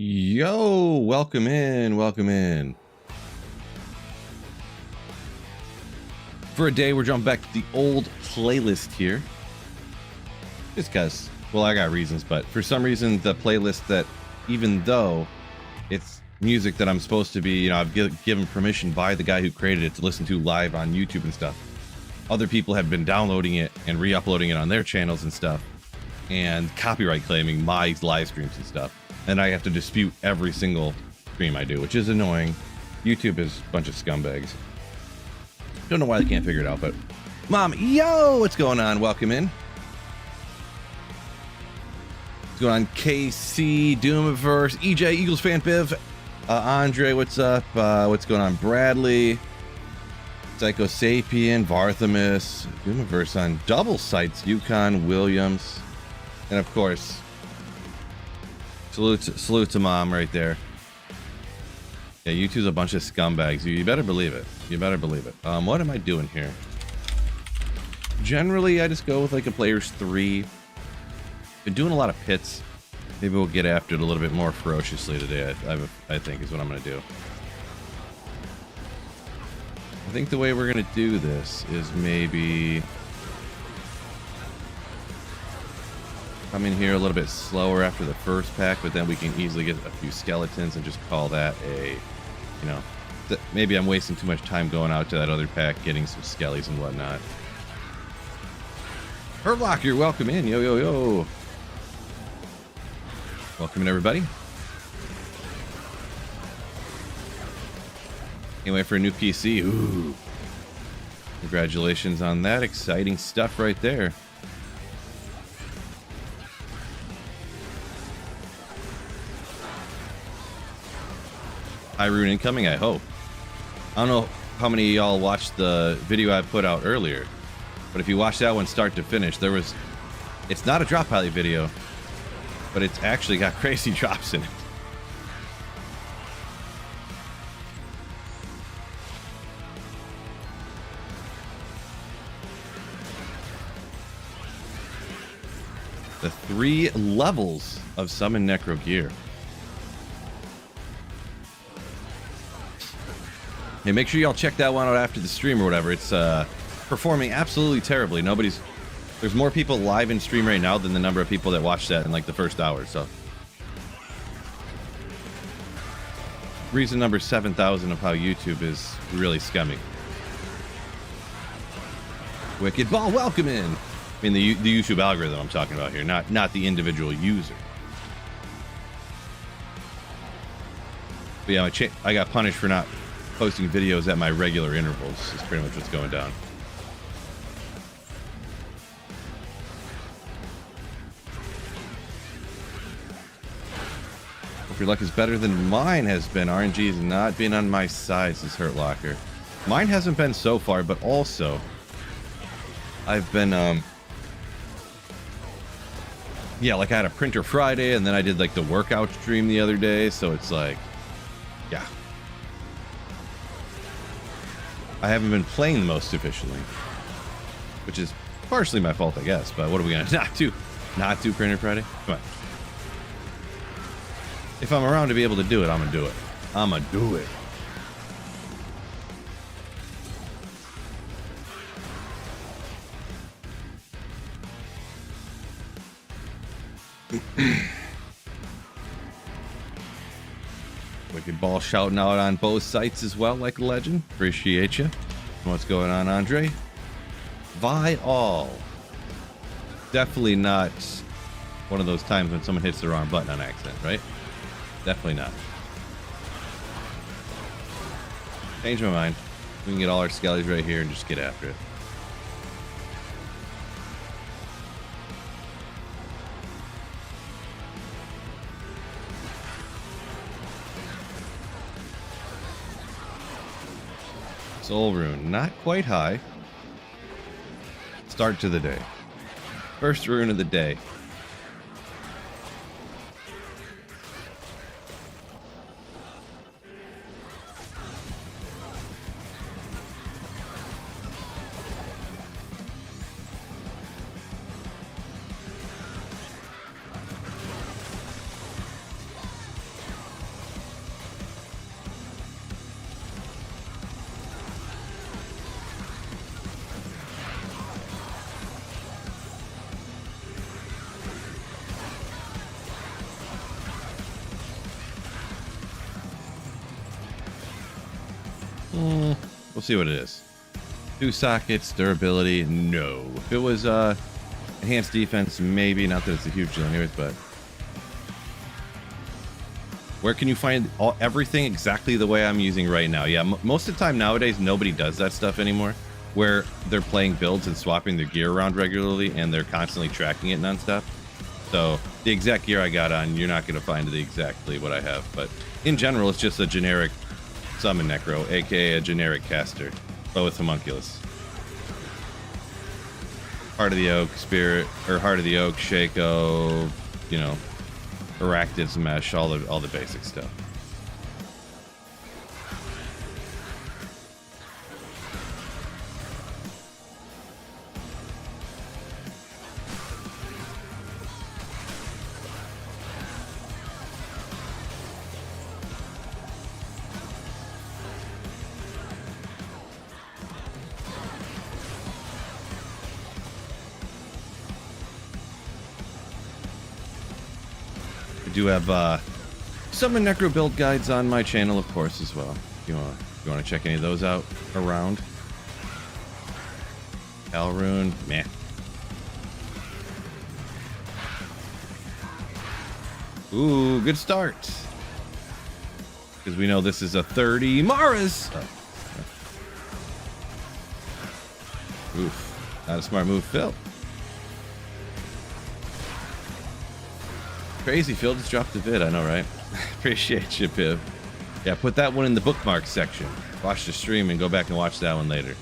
Yo, welcome in, welcome in. For a day, we're jumping back to the old playlist here. Just because, well, I got reasons, but for some reason, the playlist that, even though it's music that I'm supposed to be, I've given permission by the guy who created it to listen to live on YouTube and stuff. Other people have been downloading it and re-uploading it on their channels and stuff, and copyright claiming my live streams and stuff. And I have to dispute every single stream I do, which is annoying. YouTube is a bunch of scumbags. Don't know why they can't figure it out, but... Mom, yo, what's going on? Welcome in. What's going on? KC, Doomiverse, EJ, Eagles fan, Biv, Andre, what's up? What's going on? Bradley, Psycho Sapien, Varthamus, Doomiverse on double sites, Yukon, Williams, and of course... Salute to Mom right there. Yeah, YouTube's a bunch of scumbags. You better believe it. You better believe it. What am I doing here? Generally, I just go with like a player's 3. Been doing a lot of pits. Maybe we'll get after it a little bit more ferociously today, I think is what I'm going to do. I think the way we're going to do this is maybe... come in here a little bit slower after the first pack, but then we can easily get a few skeletons and just call that a, maybe I'm wasting too much time going out to that other pack, getting some skellies and whatnot. Herlock, you're welcome in. Yo, yo, yo. Welcome in, everybody. Anyway, for a new PC, ooh. Congratulations on that. Exciting stuff right there. Rune incoming, I hope. I don't know how many of y'all watched the video I put out earlier, but if you watch that one start to finish, it's not a drop pilot video, but it's actually got crazy drops in it. The 3 levels of summon Necro gear. Hey, make sure y'all check that one out after the stream or whatever. It's performing absolutely terribly. There's more people live in stream right now than the number of people that watched that in like the first hour, so. Reason number 7,000 of how YouTube is really scummy. Wicked Ball, welcome in. I mean the YouTube algorithm I'm talking about here, not the individual user. But yeah, I got punished for not posting videos at my regular intervals is pretty much what's going down. Hope your luck is better than mine has been. RNG has not been on my side, says Hurt Locker. Mine hasn't been so far, but also I've been yeah, like I had a printer Friday and then I did like the workout stream the other day, so it's like, yeah. I haven't been playing the most efficiently, which is partially my fault, I guess. But what are we gonna not do Printer Friday? Come on. If I'm around to be able to do it, I'm gonna do it. I'm gonna do it. Wicked Ball shouting out on both sites as well, like a legend. Appreciate you. What's going on, Andre? Vi all. Definitely not one of those times when someone hits the wrong button on accident, right? Definitely not. Change my mind. We can get all our skellies right here and just get after it. Soul rune, not quite high. Start to the day. First rune of the day. We'll see what it is. 2 sockets, durability, no. If it was enhanced defense, maybe. Not that it's a huge deal anyways, but... Where can you find everything exactly the way I'm using right now? Yeah, most of the time nowadays, nobody does that stuff anymore, where they're playing builds and swapping their gear around regularly, and they're constantly tracking it nonstop. So the exact gear I got on, you're not going to find exactly what I have. But in general, it's just a generic summon Necro, aka a generic caster, but with homunculus. Heart of the Oak, Spirit, or Heart of the Oak, Shaco, you know, Arachnid's Mesh, all the basic stuff. I do have some Necro build guides on my channel, of course, as well. If you want to check any of those out around. Alrune, meh. Ooh, good start. Because we know this is a 30 Maras. Oof, not a smart move, Phil. Crazy, Phil just dropped the vid, I know, right? Appreciate you, Piv. Yeah, put that one in the bookmarks section. Watch the stream and go back and watch that one later.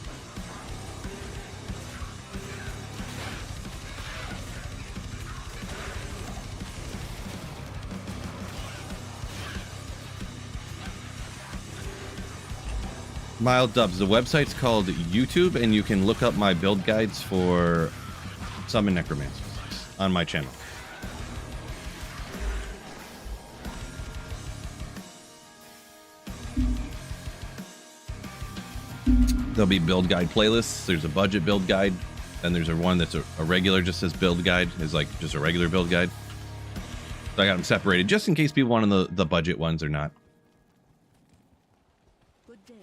Mild Dubs, the website's called YouTube, and you can look up my build guides for Summon Necromancers on my channel. There'll be build guide playlists. There's a budget build guide, and there's one that's a regular, just says build guide, is like just a regular build guide. So I got them separated just in case people want the budget ones or not. Good day.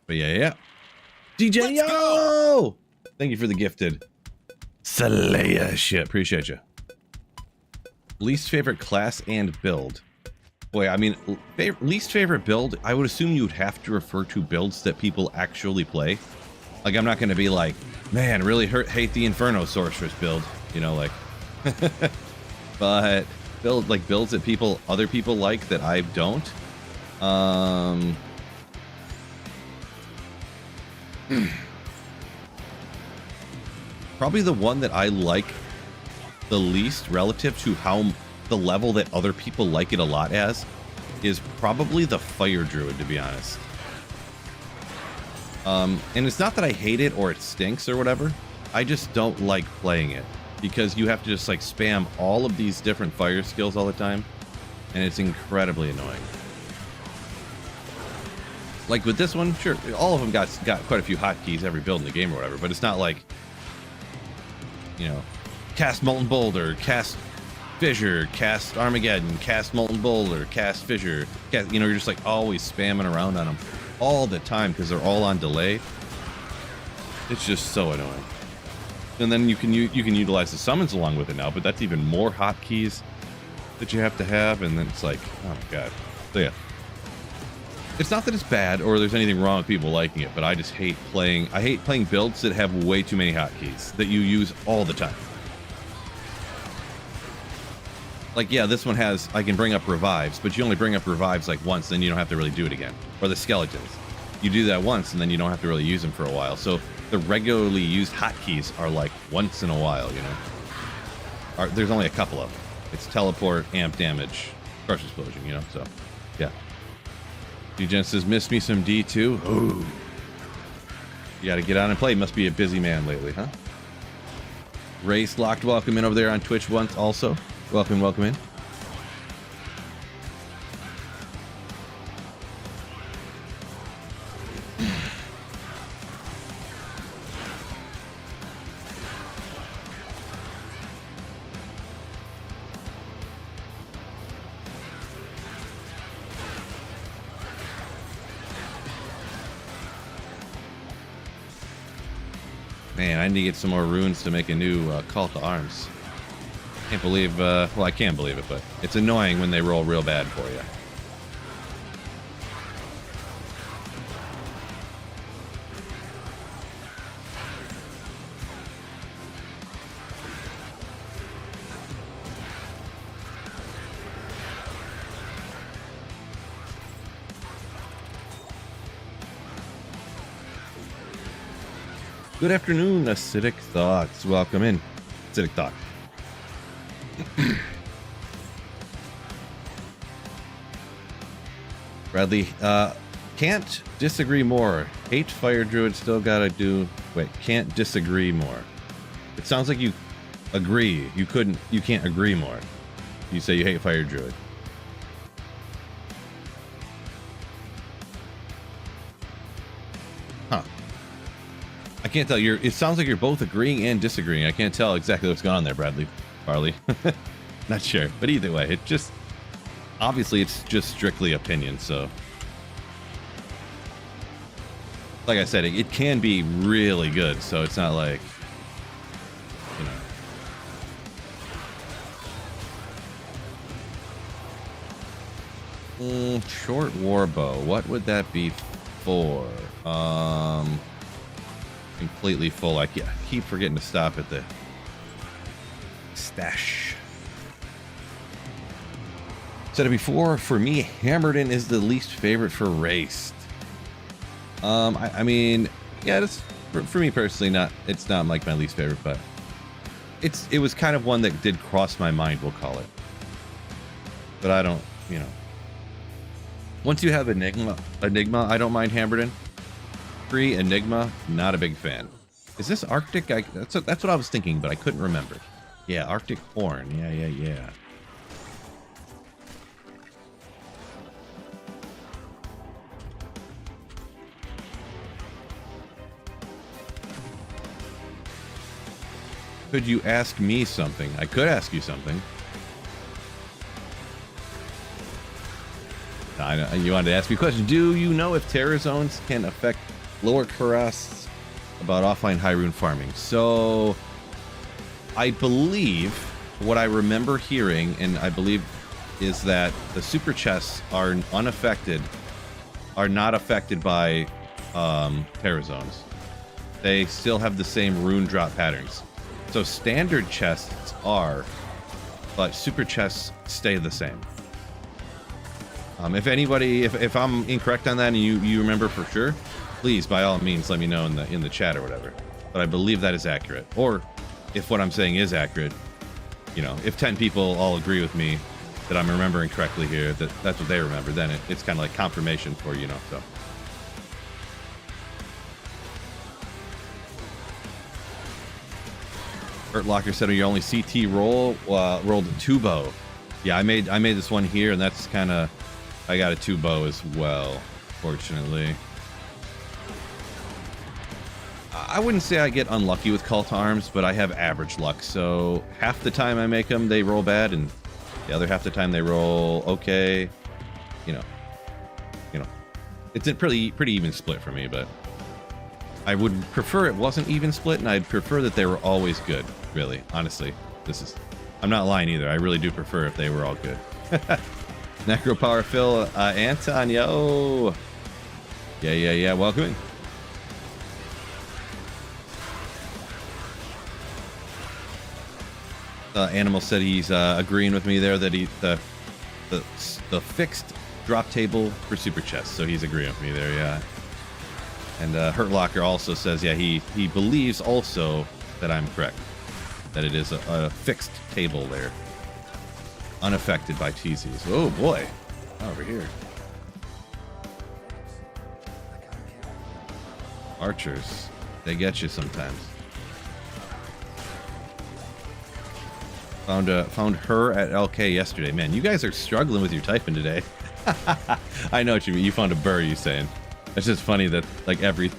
But yeah. DJ Yo! Thank you for the gifted Slayer shit. Appreciate you. Least favorite class and build. Boy, I mean, least favorite build, I would assume you would have to refer to builds that people actually play. Like, I'm not going to be like, man, really hate the Inferno Sorceress build. You know, like... but builds that other people like that I don't. Probably the one that I like the least relative to how the level that other people like it a lot as is probably the Fire Druid, to be honest. And it's not that I hate it or it stinks or whatever. I just don't like playing it because you have to just like spam all of these different fire skills all the time, and it's incredibly annoying. Like with this one, sure, all of them got quite a few hotkeys every build in the game or whatever, but it's not like, you know, cast Molten Boulder, cast Fissure, cast Armageddon, cast Molten Boulder, cast Fissure. You know, you're just like always spamming around on them all the time because they're all on delay. It's just so annoying. And then you can utilize the summons along with it now, but that's even more hotkeys that you have to have, and then it's like, oh my god. So yeah. It's not that it's bad or there's anything wrong with people liking it, but I just hate playing builds that have way too many hotkeys that you use all the time. Like, yeah, this one has, I can bring up revives, but you only bring up revives like once, then you don't have to really do it again. Or the skeletons. You do that once, and then you don't have to really use them for a while. So the regularly used hotkeys are like once in a while, you know? There's only a couple of them. It's teleport, amp damage, crush explosion, you know? So, yeah. D-Gen says, miss me some D2. Ooh. You gotta get on and play. Must be a busy man lately, huh? Race Locked, welcome in over there on Twitch once also. Welcome, welcome in. Man, I need to get some more runes to make a new call to arms. Can't believe, well, I can believe it, but it's annoying when they roll real bad for you. Good afternoon, Acidic Thoughts. Welcome in, Acidic Thought. Bradley, can't disagree more. Hate Fire Druid, still gotta do... Wait, can't disagree more. It sounds like you agree. You can't agree more. You say you hate Fire Druid. Huh. I can't tell. It sounds like you're both agreeing and disagreeing. I can't tell exactly what's going on there, Bradley. Barley. Not sure. But either way, it just... Obviously, it's just strictly opinion, so... Like I said, it can be really good, so it's not like... You know... short warbow. What would that be for? Completely full. I keep forgetting to stop at the stash. Said it before, for me, Hammered In is the least favorite for Raced. I mean, yeah, it's for me personally, it's not like my least favorite, but it was kind of one that did cross my mind, we'll call it. But I don't, you know. Once you have Enigma, I don't mind Hammered In. Free Enigma, not a big fan. Is this Arctic? That's what I was thinking, but I couldn't remember. Yeah, Arctic Horn. Yeah. Could you ask me something? I could ask you something. I know, you wanted to ask me a question. Do you know if Terror Zones can affect lower Karasts about offline high rune farming? So, I believe what I remember hearing, and I believe is that the super chests are unaffected, are not affected by Terror Zones. They still have the same rune drop patterns. So standard chests are, but super chests stay the same. If anybody, if I'm incorrect on that and you remember for sure, please by all means let me know in the chat or whatever. But I believe that is accurate. Or if what I'm saying is accurate, you know, if 10 people all agree with me that I'm remembering correctly here, that's what they remember, then it's kind of like confirmation for, you know, so. Hurt Locker said, "Are you only CT rolled a 2-bow?" Yeah, I made this one here, and that's kind of, I got a 2-bow as well, fortunately. I wouldn't say I get unlucky with Call to Arms, but I have average luck. So half the time I make them, they roll bad, and the other half the time they roll okay. You know, it's a pretty even split for me. But I would prefer it wasn't even split, and I'd prefer that they were always good. Really, honestly, I'm not lying either. I really do prefer if they were all good. Necro Power Phil, Anton, yo. Yeah, welcome in. Animal said he's agreeing with me there that the fixed drop table for super chests, so he's agreeing with me there, yeah. And Hurt Locker also says, yeah, he believes also that I'm correct, that it is a fixed table there, unaffected by TZs. Oh boy, over here. Archers, they get you sometimes. Found her at LK yesterday. Man, you guys are struggling with your typing today. I know what you mean. You found a burr, you saying. It's just funny that like every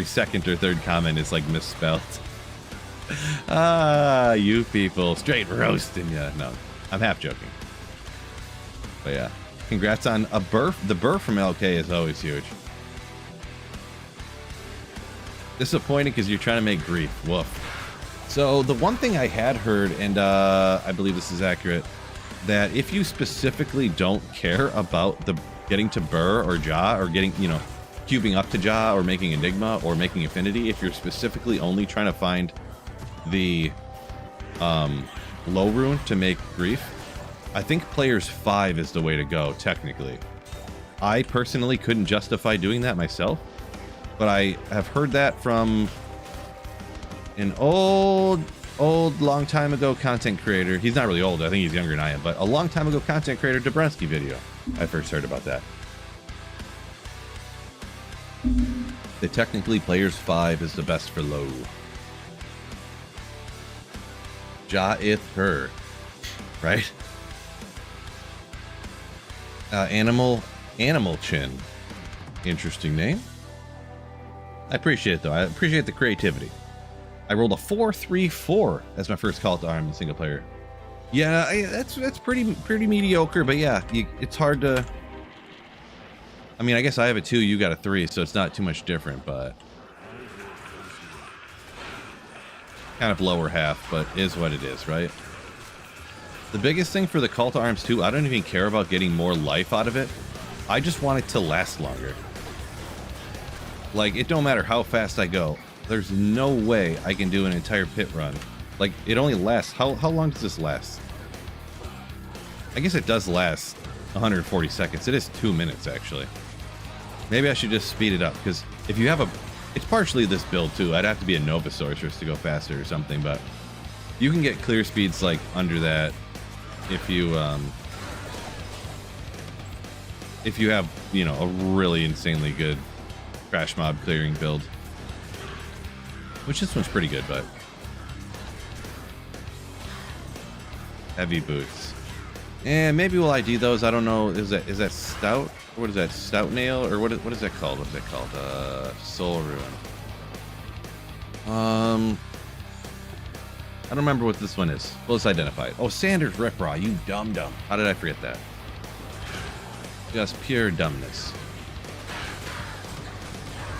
second or third comment is like misspelled. Ah, you people, straight roasting ya. No, I'm half joking. But yeah, congrats on a burr. The burr from LK is always huge. Disappointing because you're trying to make grief. Woof. So the one thing I had heard, and I believe this is accurate, that if you specifically don't care about the getting to Burr or Ja, or getting, you know, cubing up to Ja, or making Enigma, or making Affinity, if you're specifically only trying to find the low rune to make grief, I think players 5 is the way to go, technically. I personally couldn't justify doing that myself, but I have heard that from an old long time ago content creator. He's not really old, I think he's younger than I am, but a long time ago content creator, Dabrowski video. I first heard about that. That technically players 5 is the best for low. Ja-ith her. Right? Animal Chin. Interesting name. I appreciate it though. I appreciate the creativity. I rolled a 4-3-4 as my first call to arms in single player. Yeah, that's pretty mediocre, but yeah, it's hard to. I mean, I guess I have a 2, you got a 3, so it's not too much different, but kind of lower half, but is what it is, right? The biggest thing for the call to arms too, I don't even care about getting more life out of it. I just want it to last longer. Like, it don't matter how fast I go. There's no way I can do an entire pit run. Like, it only lasts... How long does this last? I guess it does last 140 seconds. It is 2 minutes, actually. Maybe I should just speed it up, because if you have a... It's partially this build, too. I'd have to be a Nova Sorceress to go faster or something, but you can get clear speeds, like, under that if you have, you know, a really insanely good crash mob clearing build. Which this one's pretty good, but heavy boots. And maybe we'll ID those. I don't know. Is that stout? What is that? Stout nail? Or what is that called? What's that called? Soul ruin. I don't remember what this one is. Well, let's identify it. Oh, Sanders Rip Raw, you dumb. How did I forget that? Just pure dumbness.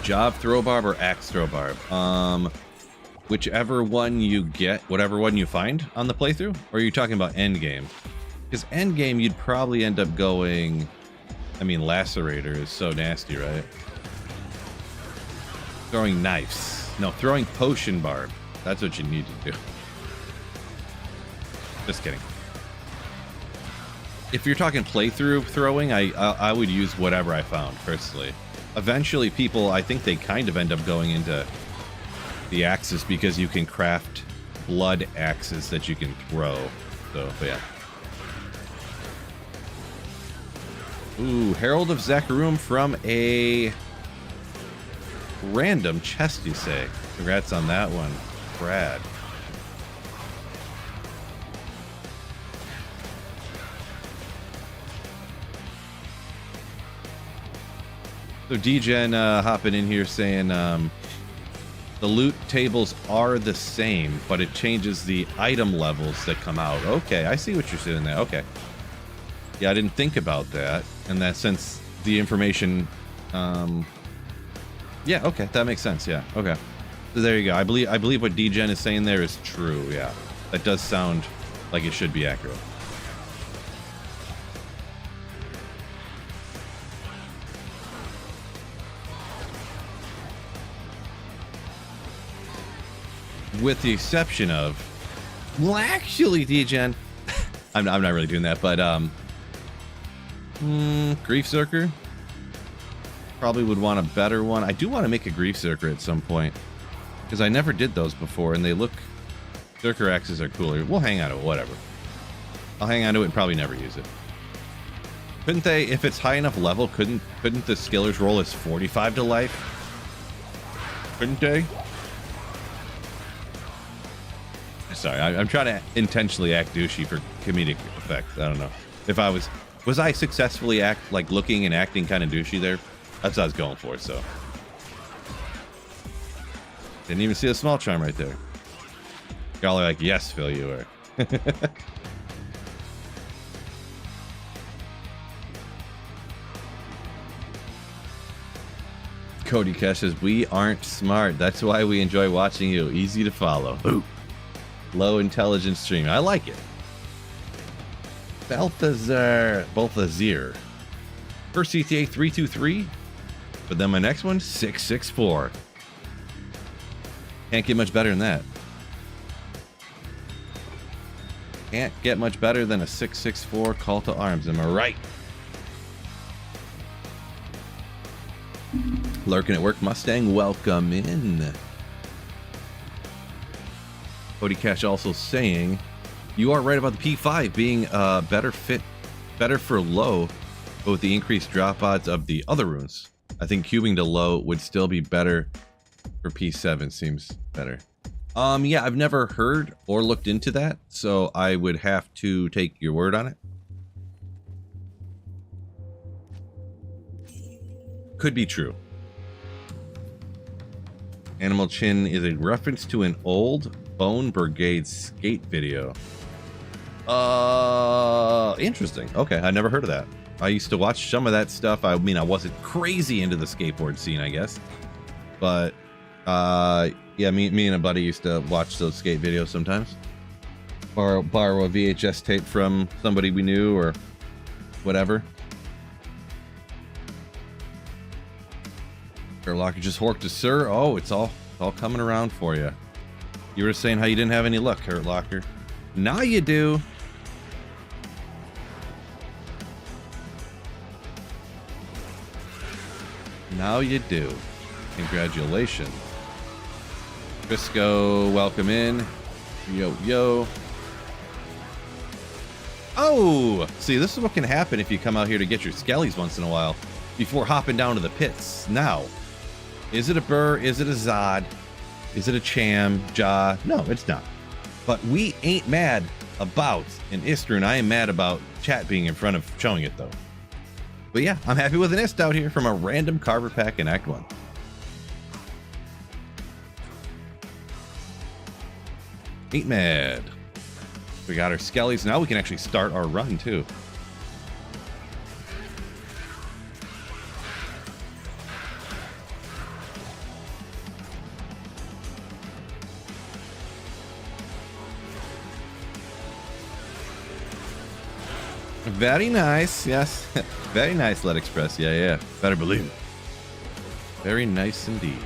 Job throw barb or axe throw barb? Whichever one you get, whatever one you find on the playthrough, or are you talking about end game? Because end game, you'd probably end up going. I mean, lacerator is so nasty, right? Throwing knives. No, throwing potion barb. That's what you need to do. Just kidding. If you're talking playthrough throwing, I would use whatever I found personally. Eventually, people, I think they kind of end up going into the axes because you can craft blood axes that you can throw. So, but yeah. Ooh, Herald of Zakarum from a random chest, you say? Congrats on that one, Brad. So DGen hopping in here saying the loot tables are the same, but it changes the item levels that come out. Okay, I see what you're saying there. Okay. Yeah, I didn't think about that. In that sense, the information... yeah, okay, that makes sense. Yeah, okay. So there you go. I believe what DGen is saying there is true. Yeah, that does sound like it should be accurate. With the exception of, well, actually, DGen, I'm not really doing that, but Grief Zerker probably would want a better one. I do want to make a Grief Zerker at some point because I never did those before, and they look. Zerker axes are cooler. We'll hang on to it, whatever. I'll hang on to it and probably never use it. Couldn't they, if it's high enough level, couldn't the skillers roll as 45 to life? Couldn't they? Sorry, I'm trying to intentionally act douchey for comedic effect. I don't know. If I was I successfully looking and acting kind of douchey there? That's what I was going for, so. Didn't even see a small charm right there. Y'all are like, yes, Phil, you are. Cody Cash says, we aren't smart. That's why we enjoy watching you. Easy to follow. Ooh. Low intelligence stream. I like it. Balthazar. First CTA 323. But then my next one, 664. Can't get much better than that. Can't get much better than a 664 call to arms. Am I right? Lurking at work Mustang, welcome in. Cody Cash also saying, you are right about the P5 being better for low, but with the increased drop odds of the other runes. I think cubing to low would still be better for P7, seems better. Yeah, I've never heard or looked into that, so I would have to take your word on it. Could be true. Animal Chin is a reference to an old Bone Brigade skate video. Interesting. Okay, I never heard of that. I used to watch some of that stuff. I mean, I wasn't crazy into the skateboard scene, I guess. But, yeah, me and a buddy used to watch those skate videos sometimes. Borrow a VHS tape from somebody we knew or whatever. Locker just horked a sir. Oh, it's all coming around for you. You were saying how you didn't have any luck, Carrot Locker. Now you do. Now you do. Congratulations. Frisco, welcome in. Yo, yo. Oh, see, this is what can happen if you come out here to get your skellies once in a while before hopping down to the pits. Now, is it a Burr? Is it a Zod? Is it a Cham? Ja? No, it's not. But we ain't mad about an Ister, and I am mad about chat being in front of showing it, though. But yeah, I'm happy with an Ist out here from a random Carver pack in Act 1. Ain't mad. We got our skellies. Now we can actually start our run, too. Very nice, yes. Very nice, Let Express. Yeah, yeah. Better believe it. Very nice indeed.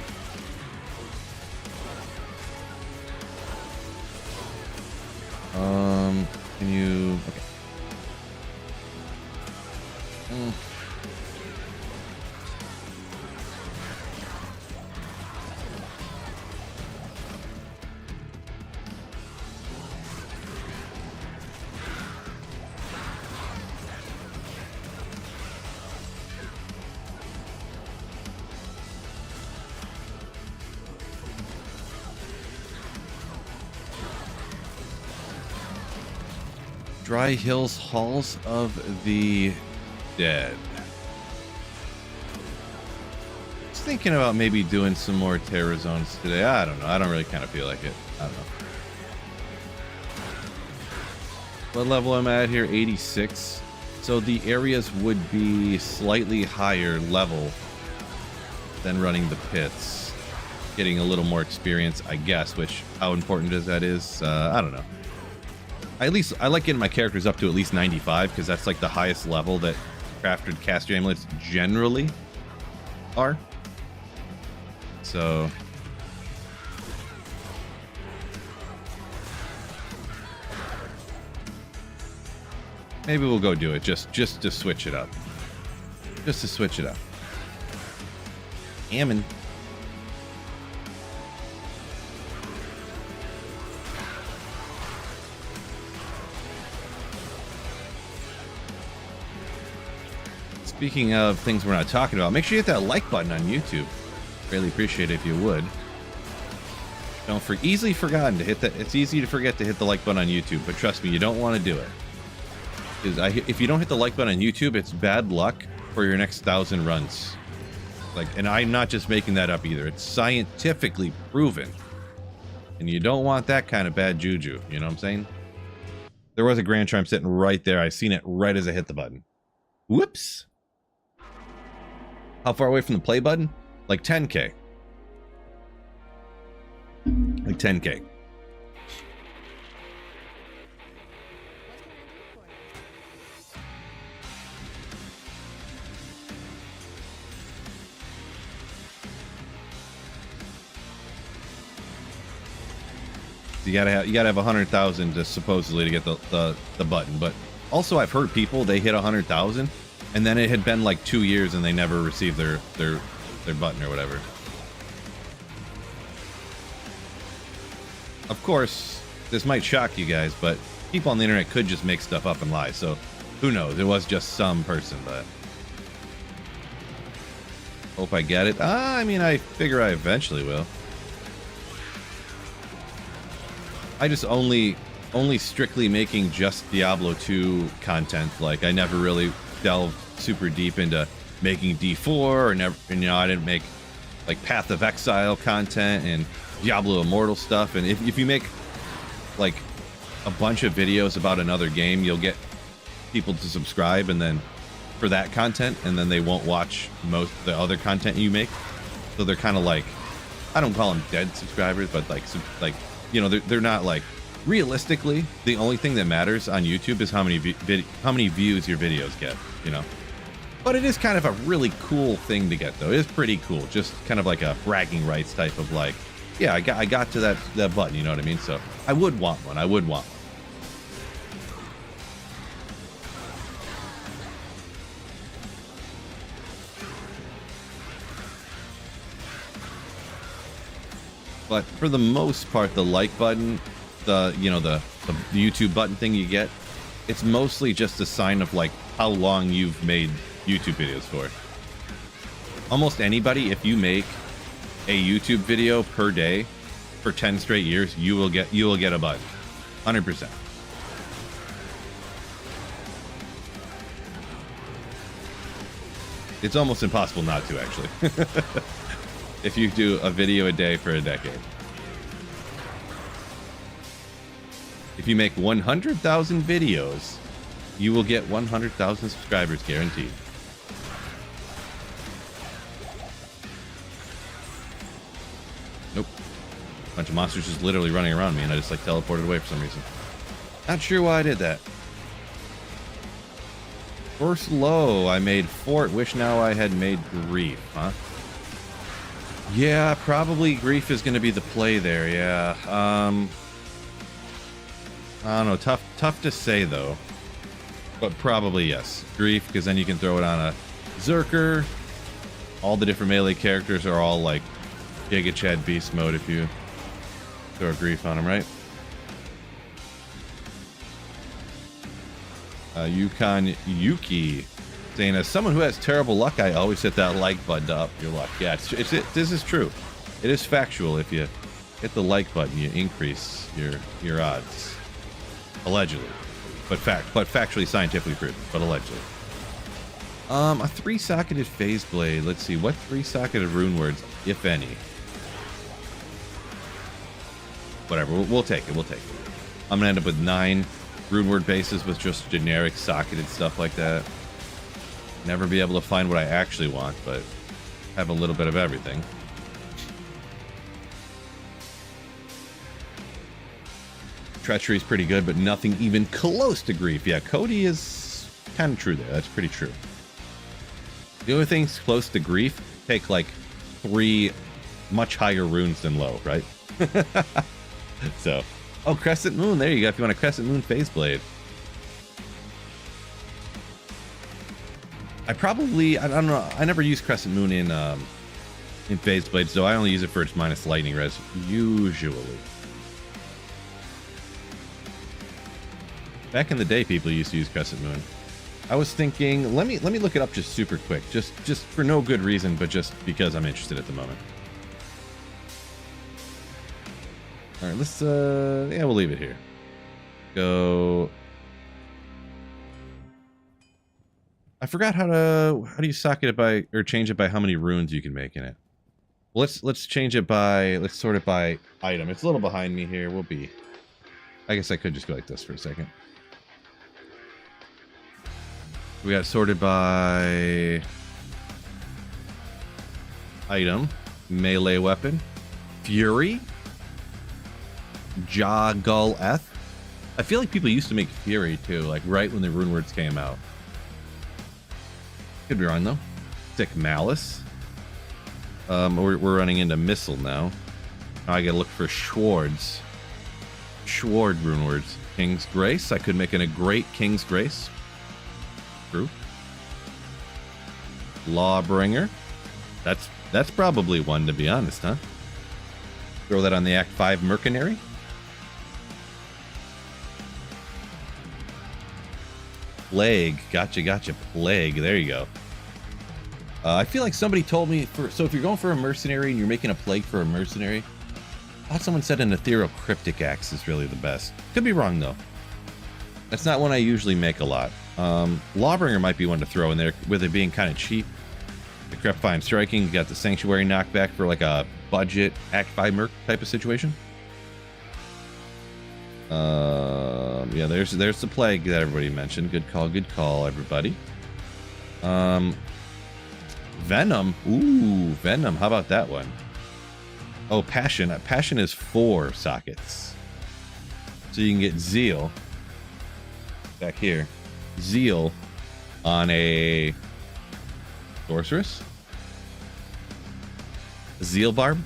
Can you... Okay. Dry Hills Halls of the Dead. Just thinking about maybe doing some more Terror Zones today. I don't know. I don't really kind of feel like it. I don't know. What level am I at here? 86. So the areas would be slightly higher level than running the pits. Getting a little more experience, I guess, which how important is that is? I don't know. At least I like getting my characters up to at least 95 because that's like the highest level that crafted caster amulets generally are. So maybe we'll go do it just to switch it up. Just to switch it up. Ammon. Speaking of things we're not talking about, make sure you hit that like button on YouTube. Really appreciate it if you would. Easily forgotten to hit that. It's easy to forget to hit the like button on YouTube, but trust me, you don't want to do it. Because if you don't hit the like button on YouTube, it's bad luck for your next 1,000 runs. And I'm not just making that up either. It's scientifically proven. And you don't want that kind of bad juju. You know what I'm saying? There was a Grand Charm sitting right there. I seen it right as I hit the button. Whoops. How far away from the play button? Like 10K. Like 10K. You gotta have 100,000 to supposedly to get the button, but also I've heard people they hit 100,000 and then it had been like 2 years and they never received their button or whatever. Of course, this might shock you guys, but people on the internet could just make stuff up and lie. So who knows? It was just some person, but hope I get it. I mean, I figure I eventually will. I just only strictly making just Diablo 2 content. Like I never really delved super deep into making D4 or never, you know, I didn't make like Path of Exile content and Diablo Immortal stuff. And if you make like a bunch of videos about another game, you'll get people to subscribe and then for that content, and then they won't watch most of the other content you make. So they're kind of like, I don't call them dead subscribers, but like you know, they're not like, realistically, the only thing that matters on YouTube is how many views your videos get, you know. But it is kind of a really cool thing to get, though. It is pretty cool, just kind of like a bragging rights type of like, yeah, I got to that button, you know what I mean? So I would want one. I would want one. But for the most part, the like button, the YouTube button thing you get, it's mostly just a sign of like how long you've made YouTube videos for. Almost anybody, if you make a YouTube video per day for 10 straight years, you will get a button. 100%. It's almost impossible not to, actually. If you do a video a day for a decade. If you make 100,000 videos, you will get 100,000 subscribers guaranteed. Nope. Bunch of monsters just literally running around me and I just like teleported away for some reason. Not sure why I did that. First low, I made Fort. Wish now I had made Grief, huh? Yeah, probably Grief is going to be the play there, yeah. I don't know, tough to say though. But probably yes. Grief, because then you can throw it on a Zerker. All the different melee characters are all like Giga Chad Beast mode if you throw a Grief on them, right? Yukon Yuki saying, as someone who has terrible luck, I always hit that like button to up your luck. Yeah, this is true. It is factual. If you hit the like button, you increase your odds. Allegedly. But factually, scientifically proven, but allegedly. A 3-socketed phase blade. Let's see, what 3-socketed rune words, if any? Whatever, we'll take it, I'm gonna end up with 9 rune word bases with just generic socketed stuff like that. Never be able to find what I actually want, but have a little bit of everything. Treachery is pretty good, but nothing even close to Grief. Yeah, Cody is kind of true there. That's pretty true. The only things close to Grief take like 3 much higher runes than low, right? So, oh, Crescent Moon. There you go. If you want a Crescent Moon Phase Blade. I don't know. I never use Crescent Moon in Phase Blades, so I only use it for its minus lightning res, usually. Back in the day, people used to use Crescent Moon. I was thinking, let me look it up just super quick, just for no good reason, but just because I'm interested at the moment. All right, let's yeah, we'll leave it here. Go. I forgot how do you socket it by, or change it by how many runes you can make in it. Well, let's change it by, let's sort it by item. It's a little behind me here. We'll be, I guess I could just go like this for a second. We got sorted by item, melee weapon, Fury, Jaguleth. I feel like people used to make Fury too, like right when the rune words came out. Could be wrong though. Thick Malice. We're running into Missile now. Now I gotta look for Schwards. Schward rune words. King's Grace. I could make a great King's Grace. True. Lawbringer. That's probably one, to be honest, huh? Throw that on the Act 5 Mercenary. Plague. Gotcha. Plague. There you go. I feel like somebody told me, so if you're going for a mercenary and you're making a plague for a mercenary, I thought someone said an ethereal cryptic axe is really the best. Could be wrong though. That's not one I usually make a lot. Lawbringer might be one to throw in there with it being kind of cheap. The Crepifying Striking, you got the Sanctuary knockback for like a budget Act 5 Merc type of situation. Yeah, there's the plague that everybody mentioned. Good call, everybody. Venom. Ooh, Venom. How about that one? Oh, Passion. Passion is 4 sockets. So you can get Zeal. Back here. Zeal on a Sorceress. Zeal Barb.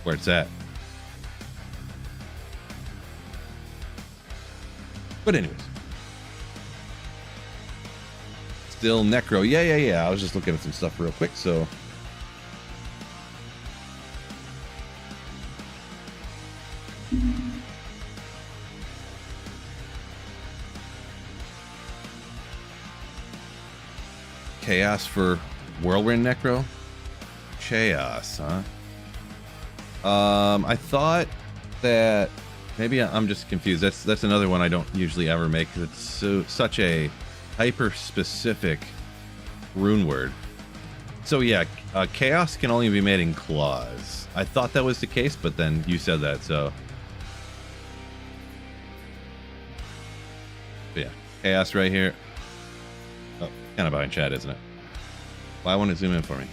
Where it's at. But anyways. Still Necro. Yeah. I was just looking at some stuff real quick, so. Chaos for Whirlwind Necro. Chaos, huh? I thought that maybe I'm just confused. That's another one I don't usually ever make because it's such a hyper specific rune word. So yeah, chaos can only be made in claws. I thought that was the case, but then you said that, so but yeah, chaos right here. Oh, kind of behind chat, isn't it? Well, I want to zoom in for me.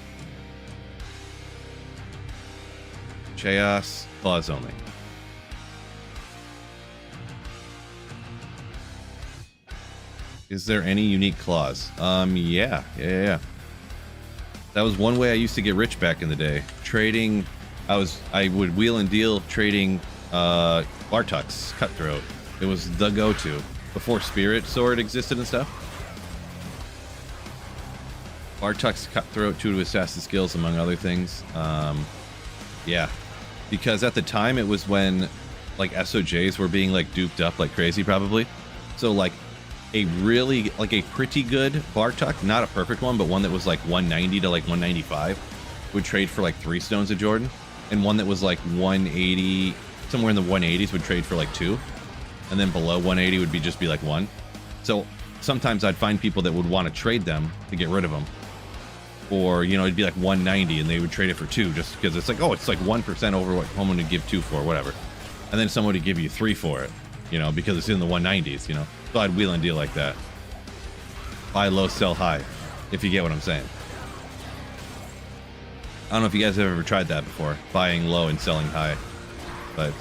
Chaos, claws only. Is there any unique claws? Yeah. That was one way I used to get rich back in the day. Trading, I would wheel and deal trading Bartuk's Cutthroat. It was the go-to before Spirit Sword existed and stuff. Bartuk's Cutthroat, 2 to assassin skills, among other things. Yeah, because at the time it was when like SOJs were being like duped up like crazy, probably. So like a really like a pretty good Bartuk, not a perfect one, but one that was like 190 to like 195 would trade for like 3 Stones of Jordan, and one that was like 180, somewhere in the 180s would trade for like 2, and then below 180 would just be like 1. So sometimes I'd find people that would want to trade them to get rid of them, or you know, it'd be like 190 and they would trade it for 2 just because it's like, oh, it's like 1% over what someone would give 2 for, whatever, and then someone would give you 3 for it, you know, because it's in the 190s, you know. So I'd wheel and deal like that. Buy low, sell high, if you get what I'm saying. I don't know if you guys have ever tried that before, buying low and selling high, but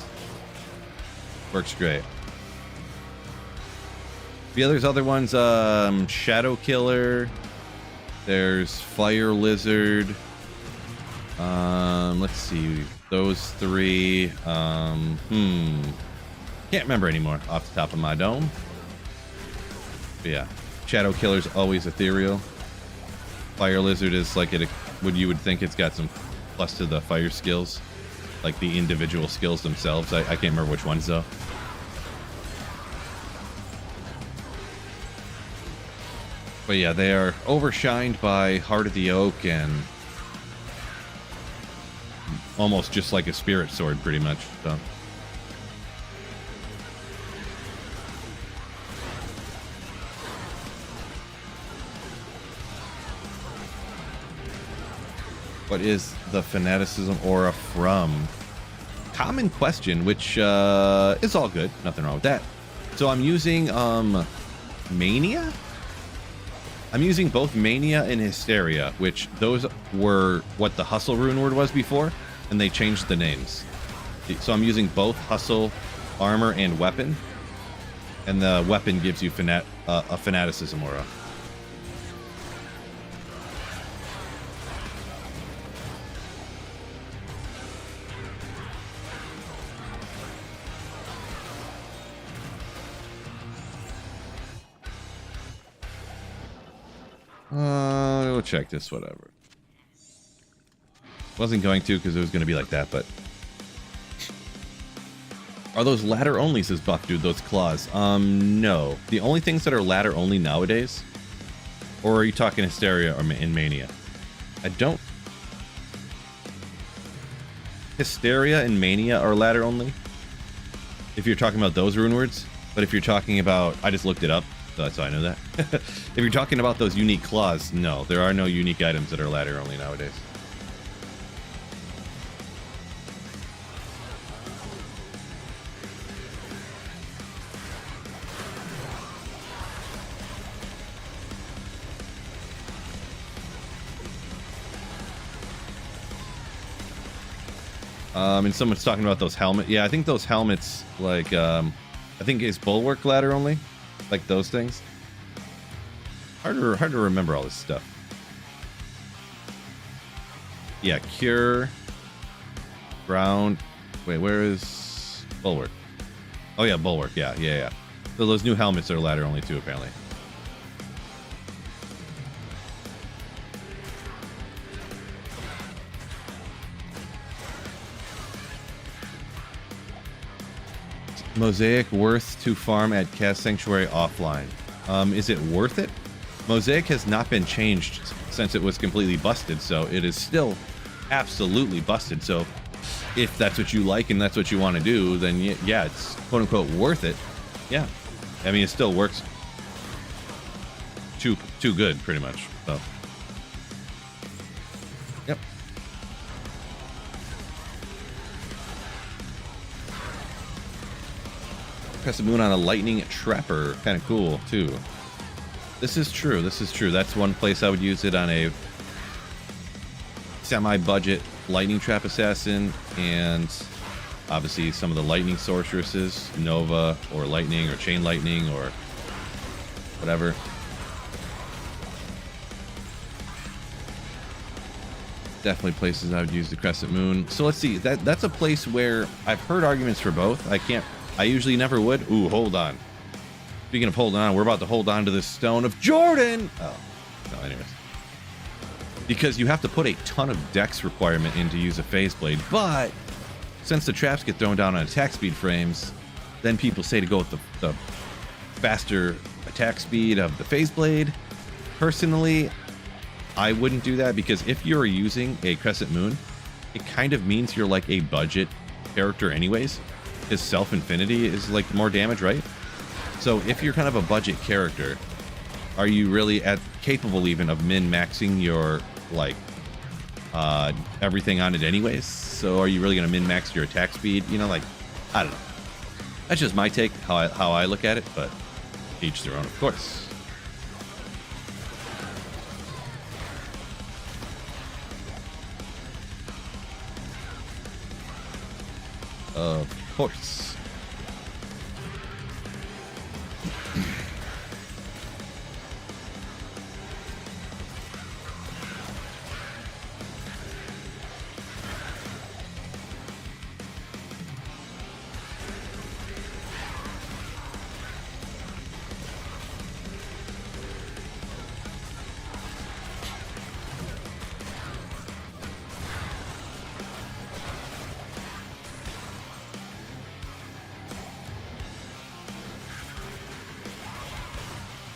works great. Yeah, there's other ones, Shadow Killer, there's Fire Lizard, let's see, those 3, can't remember anymore off the top of my dome. But yeah, Shadow Killer's always ethereal. Fire Lizard is like what you would think it's got some plus to the fire skills, like the individual skills themselves. I can't remember which ones though. But yeah, they are overshined by Heart of the Oak and almost just like a Spirit Sword, pretty much. So. What is the fanaticism aura from? Common question, which is all good. Nothing wrong with that. So I'm using Mania. I'm using both Mania and Hysteria, which those were what the Hustle rune word was before, and they changed the names. So I'm using both Hustle, Armor, and Weapon, and the Weapon gives you a Fanaticism aura. We'll check this, whatever. Wasn't going to because it was going to be like that, but... Are those ladder only, says Buff Dude, those claws? No. The only things that are ladder only nowadays, or are you talking Hysteria or in Mania? I don't... Hysteria and Mania are ladder only, if you're talking about those rune words. But if you're talking about... I just looked it up, so that's how I know that. If you're talking about those unique claws, no. There are no unique items that are ladder only nowadays. And someone's talking about those helmets. Yeah, I think those helmets, like, I think is Bulwark ladder only, like those things. Hard to remember all this stuff. Yeah, Cure, Ground. Wait, where is Bulwark? Oh yeah, Bulwark. Yeah. So those new helmets are ladder only too, apparently. Mosaic worth to farm at Cast Sanctuary offline. Is it worth it? Mosaic has not been changed since it was completely busted, so it is still absolutely busted. So if that's what you like and that's what you want to do, then yeah, it's quote unquote worth it. Yeah, I mean, it still works too good, pretty much. So yep. Crescent Moon on a lightning trapper, kind of cool too. This is true. That's one place I would use it, on a semi-budget lightning trap assassin, and obviously some of the lightning sorceresses, Nova or lightning or chain lightning or whatever. Definitely places I would use the Crescent Moon. So let's see. That's a place where I've heard arguments for both. I usually never would. Ooh, hold on. Speaking of holding on, we're about to hold on to this Stone of Jordan. Oh, no, anyways. Because you have to put a ton of dex requirement in to use a phase blade, but since the traps get thrown down on attack speed frames, then people say to go with the faster attack speed of the phase blade. Personally, I wouldn't do that, because if you're using a Crescent Moon, it kind of means you're like a budget character anyways. His self-infinity is like more damage, right? So if you're kind of a budget character, are you really capable even of min-maxing your, like, everything on it anyways? So are you really going to min-max your attack speed? You know, like, I don't know. That's just my take, how I look at it, but each their own, of course. Of course.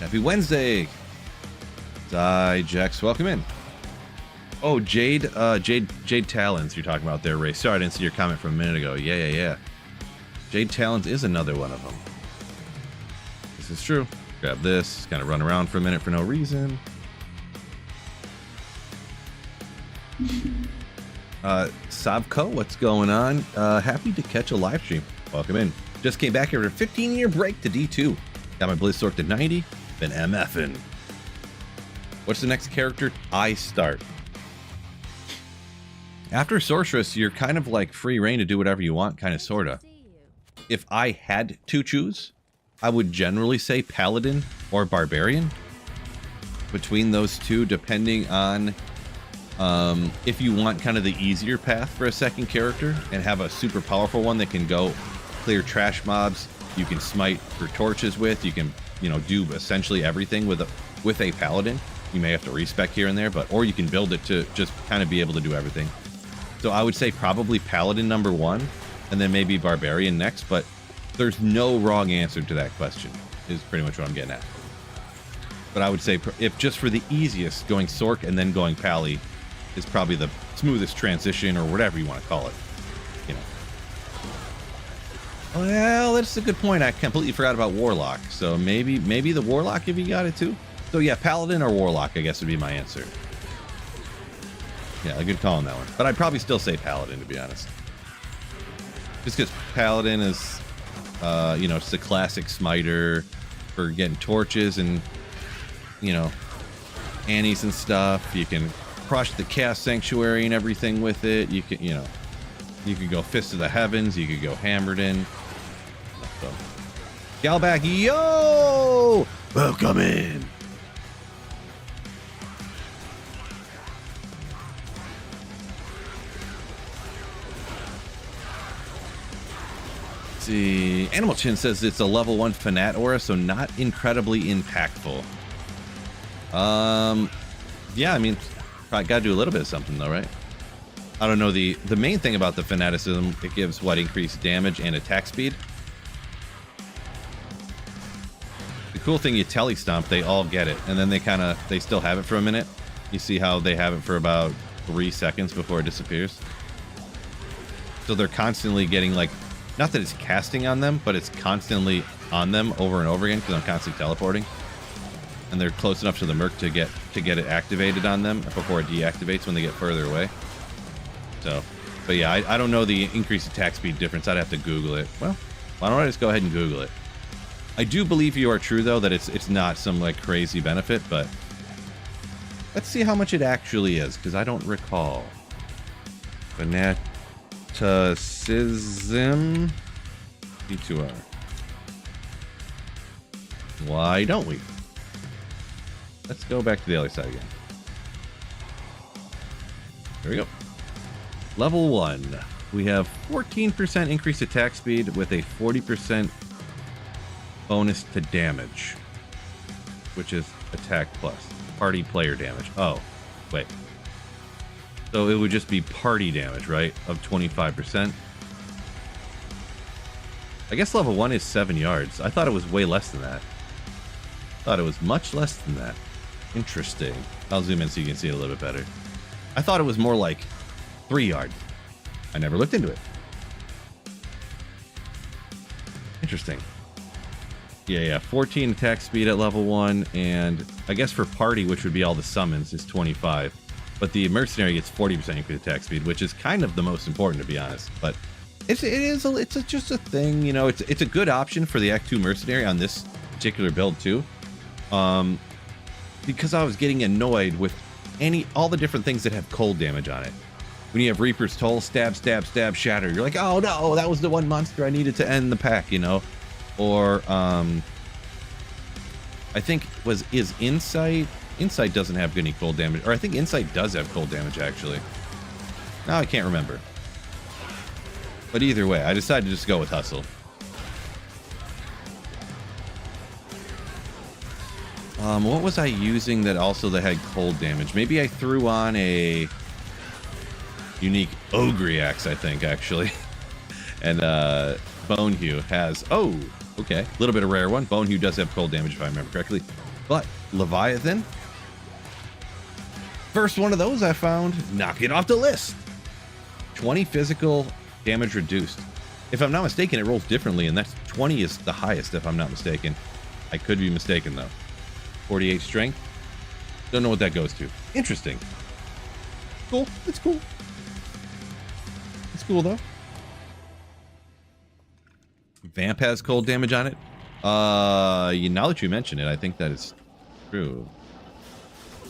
Happy Wednesday, Jax. Welcome in. Oh, Jade Talons you're talking about there, Ray. Sorry, I didn't see your comment from a minute ago. Yeah. Jade Talons is another one of them. This is true. Grab this. Kind of run around for a minute for no reason. Savko, what's going on? Happy to catch a live stream. Welcome in. Just came back after a 15-year break to D2. Got my Blizzsork to 90. Been MFing. What's the next character I start? After Sorceress, you're kind of like free reign to do whatever you want, kind of, sorta. If I had to choose, I would generally say Paladin or Barbarian. Between those two, depending on if you want kind of the easier path for a second character and have a super powerful one that can go clear trash mobs, you can smite for torches with, you can, you know, do essentially everything with a Paladin. You may have to respec here and there, but or you can build it to just kind of be able to do everything. So I would say probably Paladin number one, and then maybe Barbarian next, but there's no wrong answer to that question, is pretty much what I'm getting at. But I would say, if just for the easiest, going Sorc and then going Pally is probably the smoothest transition, or whatever you want to call it. You know. Well, that's a good point. I completely forgot about Warlock. So maybe the Warlock if you got it too. So yeah, Paladin or Warlock, I guess would be my answer. Yeah, a good call on that one. But I'd probably still say Paladin, to be honest. Just because Paladin is, you know, it's the classic smiter for getting torches and, you know, Annies and stuff. You can crush the Chaos Sanctuary and everything with it. You can, you know, you could go Fist of the Heavens. You could go Hammered in. So, Galback, yo! Welcome in. See, Animal Chin says it's a level 1 Fanat aura, so not incredibly impactful. Yeah, I mean, probably gotta do a little bit of something though, right? I don't know, the main thing about the Fanaticism, it gives what, increased damage and attack speed. The cool thing, you telly stomp, they all get it, and then they still have it for a minute. You see how they have it for about 3 seconds before it disappears. So they're constantly getting, like, not that it's casting on them, but it's constantly on them over and over again because I'm constantly teleporting. And they're close enough to the Merc to get it activated on them before it deactivates when they get further away. So, but yeah, I don't know the increased attack speed difference. I'd have to Google it. Well, why don't I just go ahead and Google it? I do believe you are true, though, that it's not some, like, crazy benefit, but let's see how much it actually is, because I don't recall. Fanaticism D2R. Why don't we? Let's go back to the other side again. There we go. Level 1. We have 14% increased attack speed with a 40% bonus to damage, which is attack plus party player damage. Oh, wait. So it would just be party damage, right? Of 25%. I guess level 1 is 7 yards. I thought it was way less than that. I thought it was much less than that. Interesting. I'll zoom in so you can see it a little bit better. I thought it was more like 3 yards. I never looked into it. Interesting. Yeah. 14 attack speed at level 1, and I guess for party, which would be all the summons, is 25. But the mercenary gets 40% increased attack speed, which is kind of the most important, to be honest. But it's just a thing, you know. It's a good option for the Act 2 mercenary on this particular build too, because I was getting annoyed with all the different things that have cold damage on it. When you have Reaper's Toll, stab, stab, stab, shatter, you're like, oh no, that was the one monster I needed to end the pack, you know. Or I think is Insight. Insight doesn't have any cold damage, or I think Insight does have cold damage actually. No, I can't remember. But either way, I decided to just go with Hustle. What was I using that had cold damage? Maybe I threw on a unique Ogre Axe, I think, actually. And Bonehew has, oh, okay, a little bit of rare one. Bonehew does have cold damage if I remember correctly. But Leviathan, first one of those I found, knock it off the list. 20 physical damage reduced. If I'm not mistaken, it rolls differently, and that's 20 is the highest if I'm not mistaken. I could be mistaken though. 48 strength. Don't know what that goes to. Interesting. Cool. It's cool. It's cool though. Vamp has cold damage on it. Now that you mention it, I think that is true.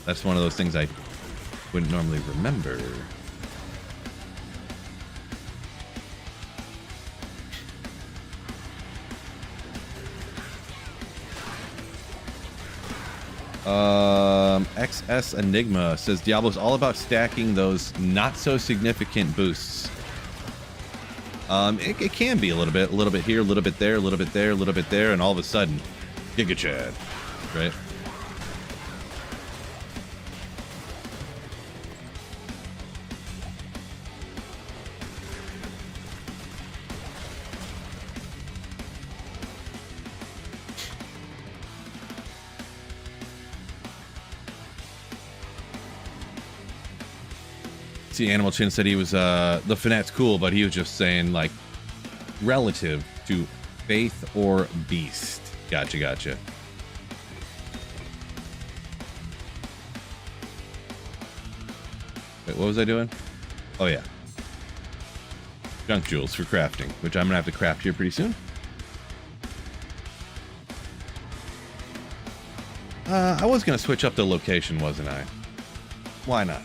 That's one of those things I wouldn't normally remember. XS Enigma says Diablo's all about stacking those not so significant boosts. It can be a little bit here, a little bit there, a little bit there, a little bit there, and all of a sudden, Giga Chad, right? See, Animal Chin said he was, the Fanat's cool, but he was just saying, like, relative to Faith or Beast. Gotcha, gotcha. Wait, what was I doing? Oh, yeah. Junk jewels for crafting, which I'm gonna have to craft here pretty soon. I was gonna switch up the location, wasn't I? Why not?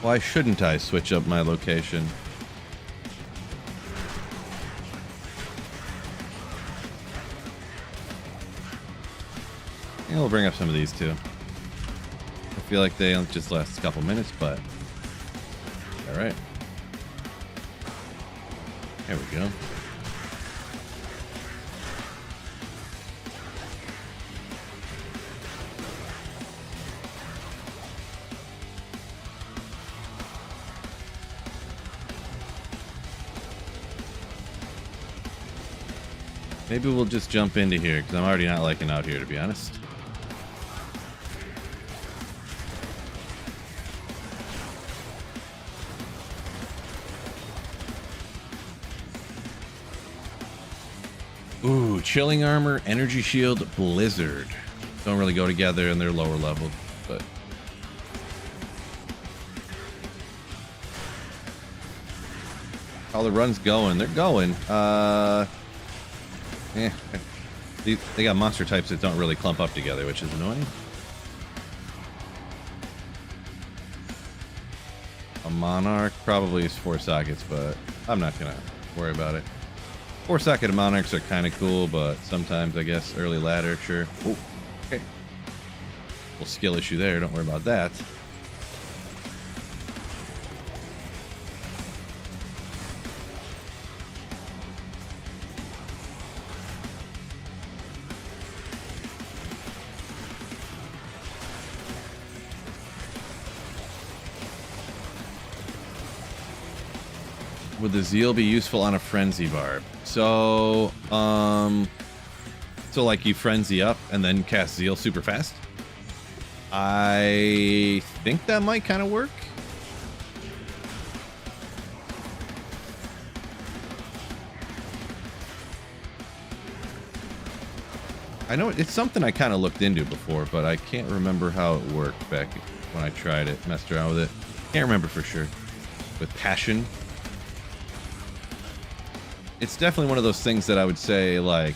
Why shouldn't I switch up my location? Yeah, we'll bring up some of these too. I feel like they just last a couple minutes, but all right. There we go. Maybe we'll just jump into here, because I'm already not liking out here, to be honest. Ooh, Chilling Armor, Energy Shield, Blizzard. Don't really go together and they're lower leveled, but... how the run's going? They're going. Yeah, they got monster types that don't really clump up together, which is annoying. A Monarch probably is 4 sockets, but I'm not gonna worry about it. 4 socket Monarchs are kind of cool, but sometimes I guess early ladder, sure. Oh, okay. Little skill issue there. Don't worry about that. Would the Zeal be useful on a Frenzy Barb? So, so like you Frenzy up and then cast Zeal super fast? I think that might kind of work. I know it's something I kind of looked into before, but I can't remember how it worked back when I tried it, messed around with it. Can't remember for sure. With Passion. It's definitely one of those things that I would say, like,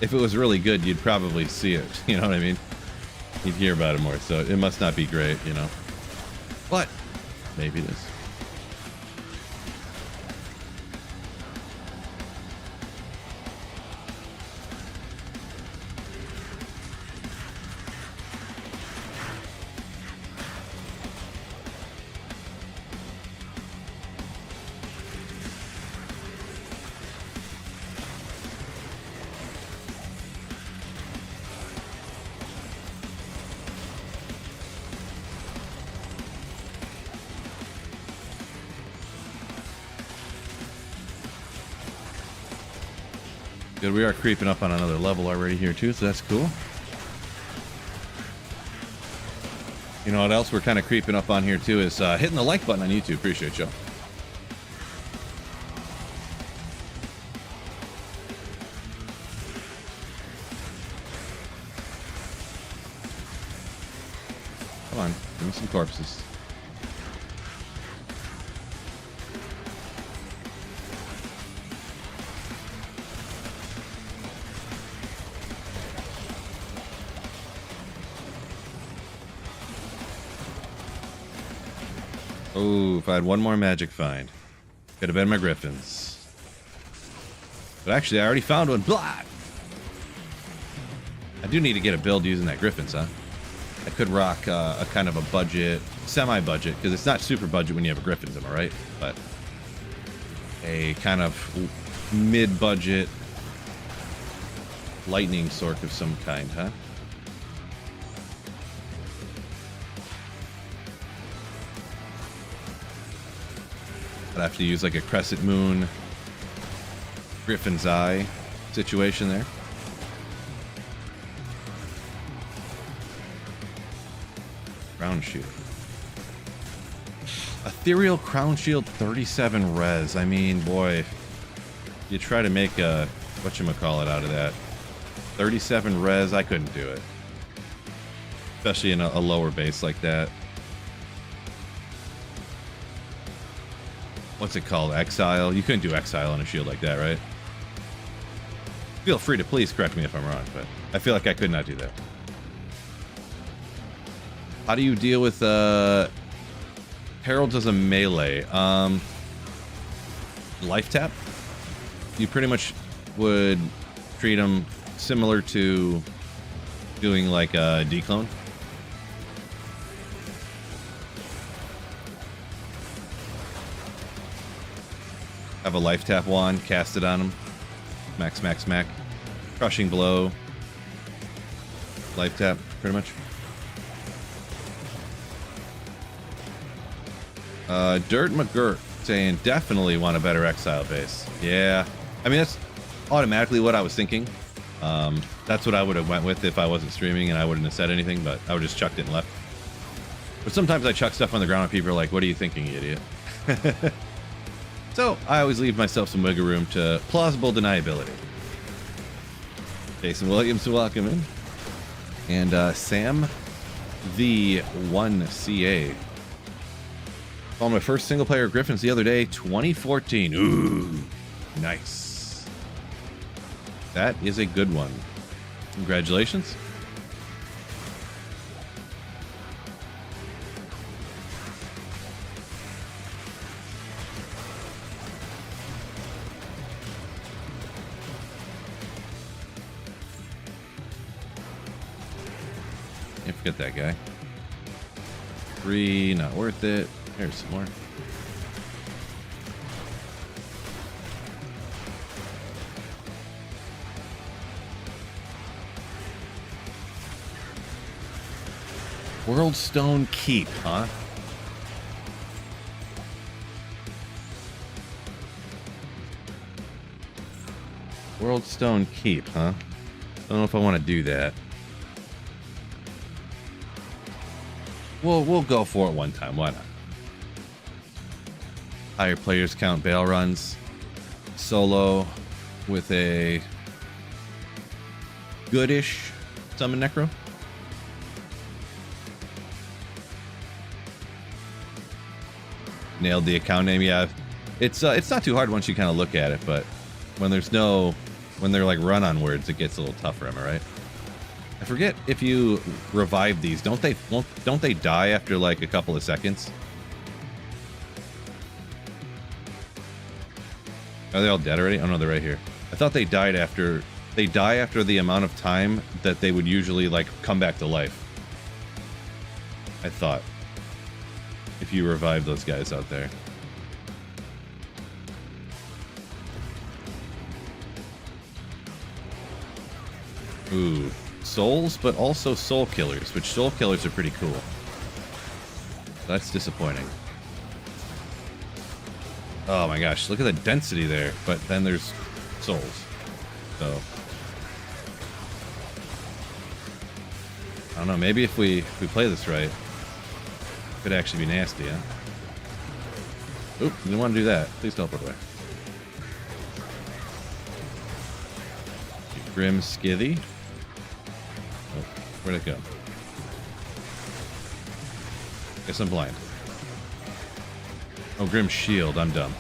if it was really good, you'd probably see it. You know what I mean? You'd hear about it more, so it must not be great, you know? But maybe it is. Good, we are creeping up on another level already here too, so that's cool. You know what else we're kind of creeping up on here too is hitting the like button on YouTube. Appreciate you. Come on, give me some corpses. Oh, if I had one more magic find, could have been my griffins. But actually, I already found one. Blah! I do need to get a build using that griffins, huh? I could rock a kind of a budget, semi-budget, because it's not super budget when you have a griffins, am I right? But a kind of mid-budget lightning sork of some kind, huh? I'd have to use like a crescent moon, griffin's eye situation there. Crown shield. Ethereal crown shield 37 res. I mean, boy, you try to make a whatchamacallit out of that. 37 res, I couldn't do it. Especially in a lower base like that. What's it called? Exile? You couldn't do exile on a shield like that, right? Feel free to please correct me if I'm wrong, but I feel like I could not do that. How do you deal with Heralds as a melee? Life tap? You pretty much would treat them similar to doing like a declone. Have a life tap wand, cast it on him. Smack, smack, smack. Crushing blow. Life tap, pretty much. Dirt McGirt saying definitely want a better exile base. Yeah, I mean that's automatically what I was thinking. That's what I would have went with if I wasn't streaming and I wouldn't have said anything, but I would have just chucked it and left. But sometimes I chuck stuff on the ground and people are like, "What are you thinking, you idiot?" So I always leave myself some wiggle room to plausible deniability. Jason Williams, welcome in, and Sam the 1CA. On my first single player Griffins the other day, 2014. Ooh, nice. That is a good one. Congratulations. Can't forget that guy. 3, not worth it. Here's some more. World Stone Keep, huh? World Stone Keep, huh? Don't know if I want to do that. We'll go for it one time. Why not? Higher players count bail runs. Solo with a goodish summon Necro. Nailed the account name. Yeah, it's not too hard once you kind of look at it, but when they're like run-on words, it gets a little tougher. Am I right? I forget if you revive these. Don't they die after like a couple of seconds? Are they all dead already? Oh no, they're right here. I thought they died after. They die after the amount of time that they would usually like come back to life. I thought. If you revive those guys out there. Ooh. Souls, but also soul killers, which soul killers are pretty cool. That's disappointing. Oh my gosh, look at the density there, but then there's souls. So I don't know, maybe if we play this right, it could actually be nasty, huh? Oop, didn't want to do that. Please teleport away. Grim Skithy. Oh, where'd it go? Guess I'm blind. Oh, Grim Shield. I'm dumb.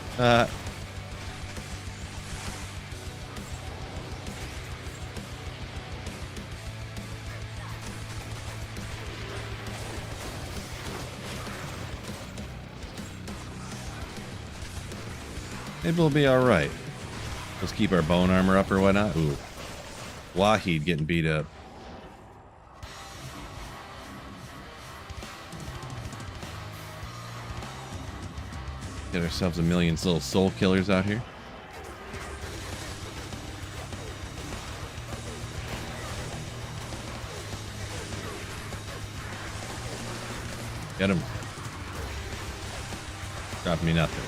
Maybe we'll be alright. Let's keep our bone armor up or whatnot. Ooh. Wahid getting beat up. Get ourselves a million little soul killers out here. Get him. Drop me nothing.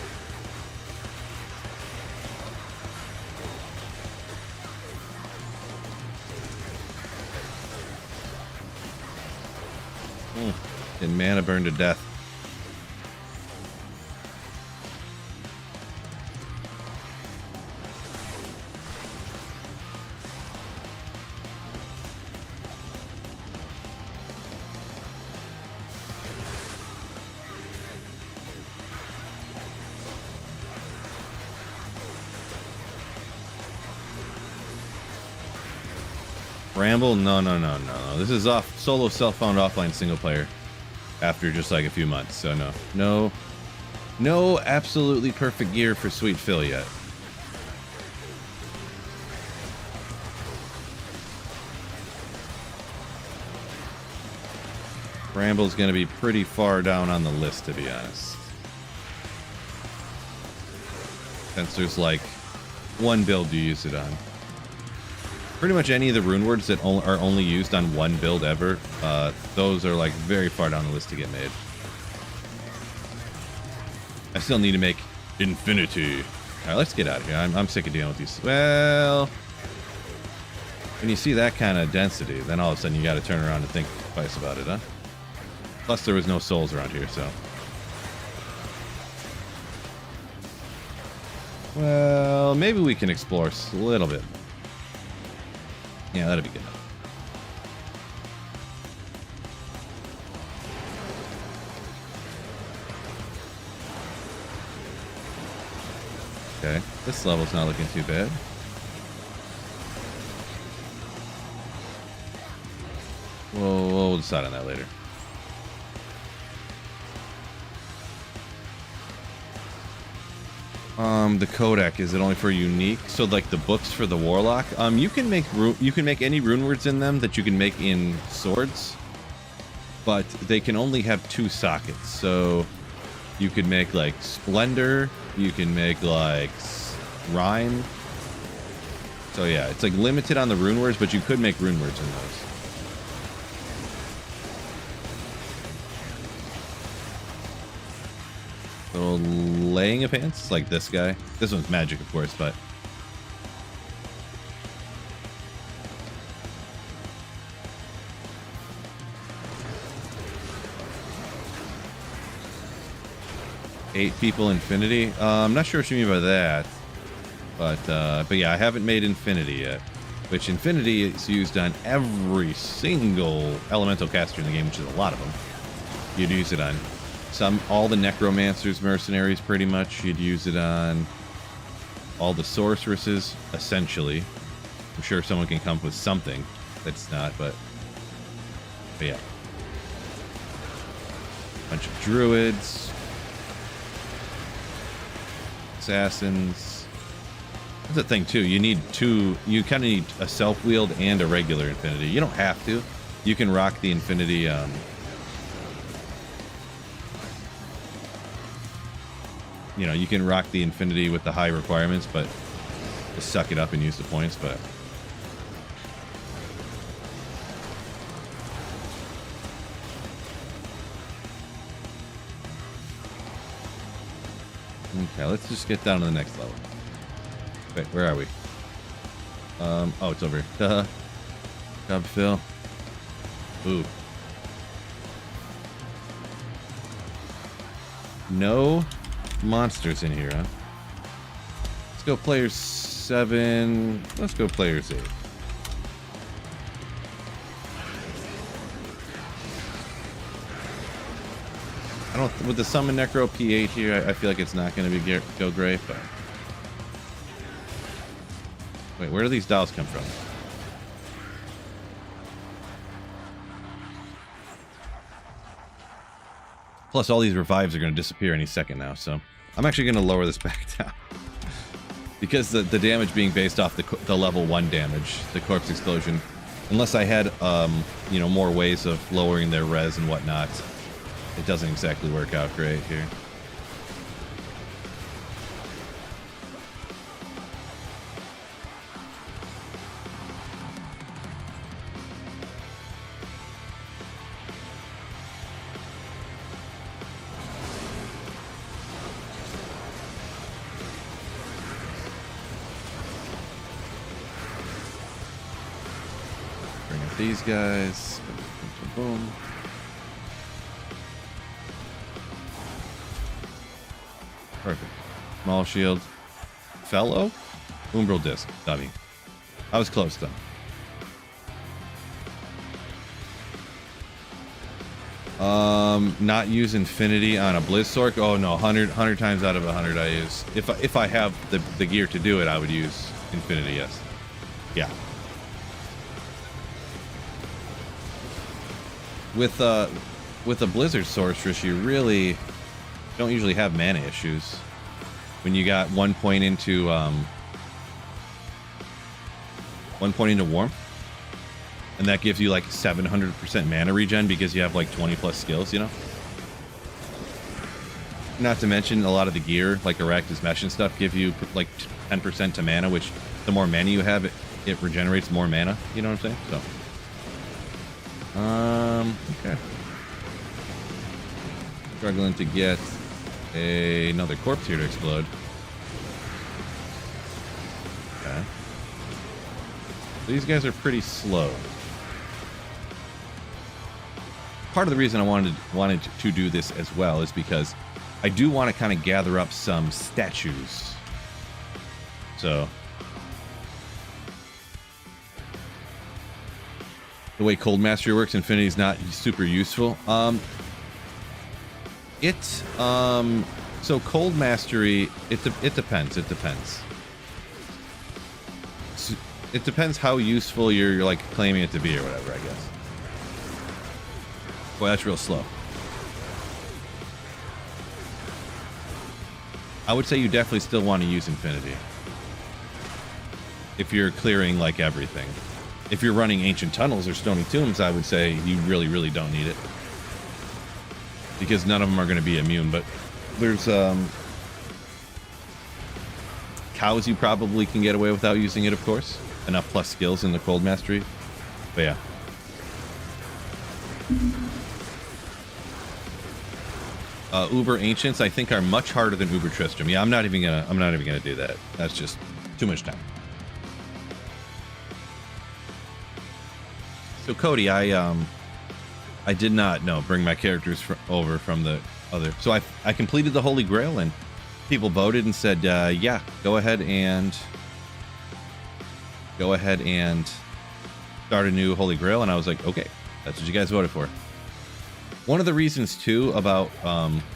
And mana burn to death. Ramble? No. This is off solo self-found offline single player. After just like a few months, so no absolutely perfect gear for Sweet Phil yet. Bramble's gonna be pretty far down on the list, to be honest. Since there's like one build you use it on. Pretty much any of the rune words that are only used on one build ever, those are like very far down the list to get made. I still need to make Infinity. Alright, let's get out of here. I'm sick of dealing with these. Well, when you see that kind of density, then all of a sudden you got to turn around and think twice about it, huh? Plus there was no souls around here, so. Well, maybe we can explore a little bit. Yeah, that'd be good. Okay, this level's not looking too bad. We'll decide on that later. The Kodak, is it only for unique? So like the books for the Warlock, you can make any rune words in them that you can make in swords, but they can only have 2 sockets. So you could make like Splendor, you can make like Rhyme. So yeah, it's like limited on the rune words, but you could make rune words in those. Little laying of hands, like this guy. This one's magic, of course, but eight people infinity. I'm not sure what you mean by that, but yeah, I haven't made infinity yet. Which infinity is used on every single elemental caster in the game, which is a lot of them. You'd use it on all the necromancers, mercenaries, pretty much. You'd use it on all the sorceresses, essentially. I'm sure someone can come up with something that's not, but yeah. Bunch of druids, assassins. That's the thing too. You need two. You kind of need a self-wield and a regular infinity. You don't have to. You can rock the infinity. You know, you can rock the infinity with the high requirements, but just suck it up and use the points. But okay, let's just get down to the next level. Wait, where are we? Oh, it's over here. Job Phil. Ooh. No monsters in here, huh? Let's go players 7. Let's go players 8. I don't, with the summon Necro P8 here, I feel like it's not going to be go great, but... Wait, where do these dolls come from? Plus, all these revives are going to disappear any second now, so... I'm actually going to lower this back down. Because the damage being based off the level 1 damage, the corpse explosion. Unless I had, you know, more ways of lowering their res and whatnot, it doesn't exactly work out great here. These guys. Boom, boom, boom. Perfect. Small shield. Fellow? Umbral disc. Dummy. I was close though. Not use infinity on a Blizzsork. Oh no, 100 times out of 100 I use. If I have the gear to do it, I would use infinity, yes. Yeah. With a Blizzard Sorceress, you really don't usually have mana issues. When you got 1 point into 1 point into Warmth, and that gives you like 700% mana regen because you have like 20 plus skills, you know? Not to mention a lot of the gear, like Arachnus Mesh and stuff, give you like 10% to mana, which the more mana you have, it regenerates more mana, you know what I'm saying? So... okay. Struggling to get another corpse here to explode. Okay. These guys are pretty slow. Part of the reason I wanted to do this as well is because I do want to kind of gather up some statues. So... the way Cold Mastery works, Infinity is not super useful. So Cold Mastery, it depends. It depends. It depends how useful you're like claiming it to be or whatever, I guess. Boy, that's real slow. I would say you definitely still want to use Infinity if you're clearing like everything. If you're running Ancient Tunnels or Stony Tombs, I would say you really, really don't need it. Because none of them are going to be immune, but there's cows you probably can get away without using it, of course. Enough plus skills in the Cold Mastery. But yeah. Uber Ancients, I think, are much harder than Uber Tristram. Yeah, I'm not even gonna do that. That's just too much time. So Cody, I did not bring my characters over from the other. So I completed the Holy Grail, and people voted and said, yeah, go ahead and start a new Holy Grail. And I was like, okay, that's what you guys voted for. One of the reasons too about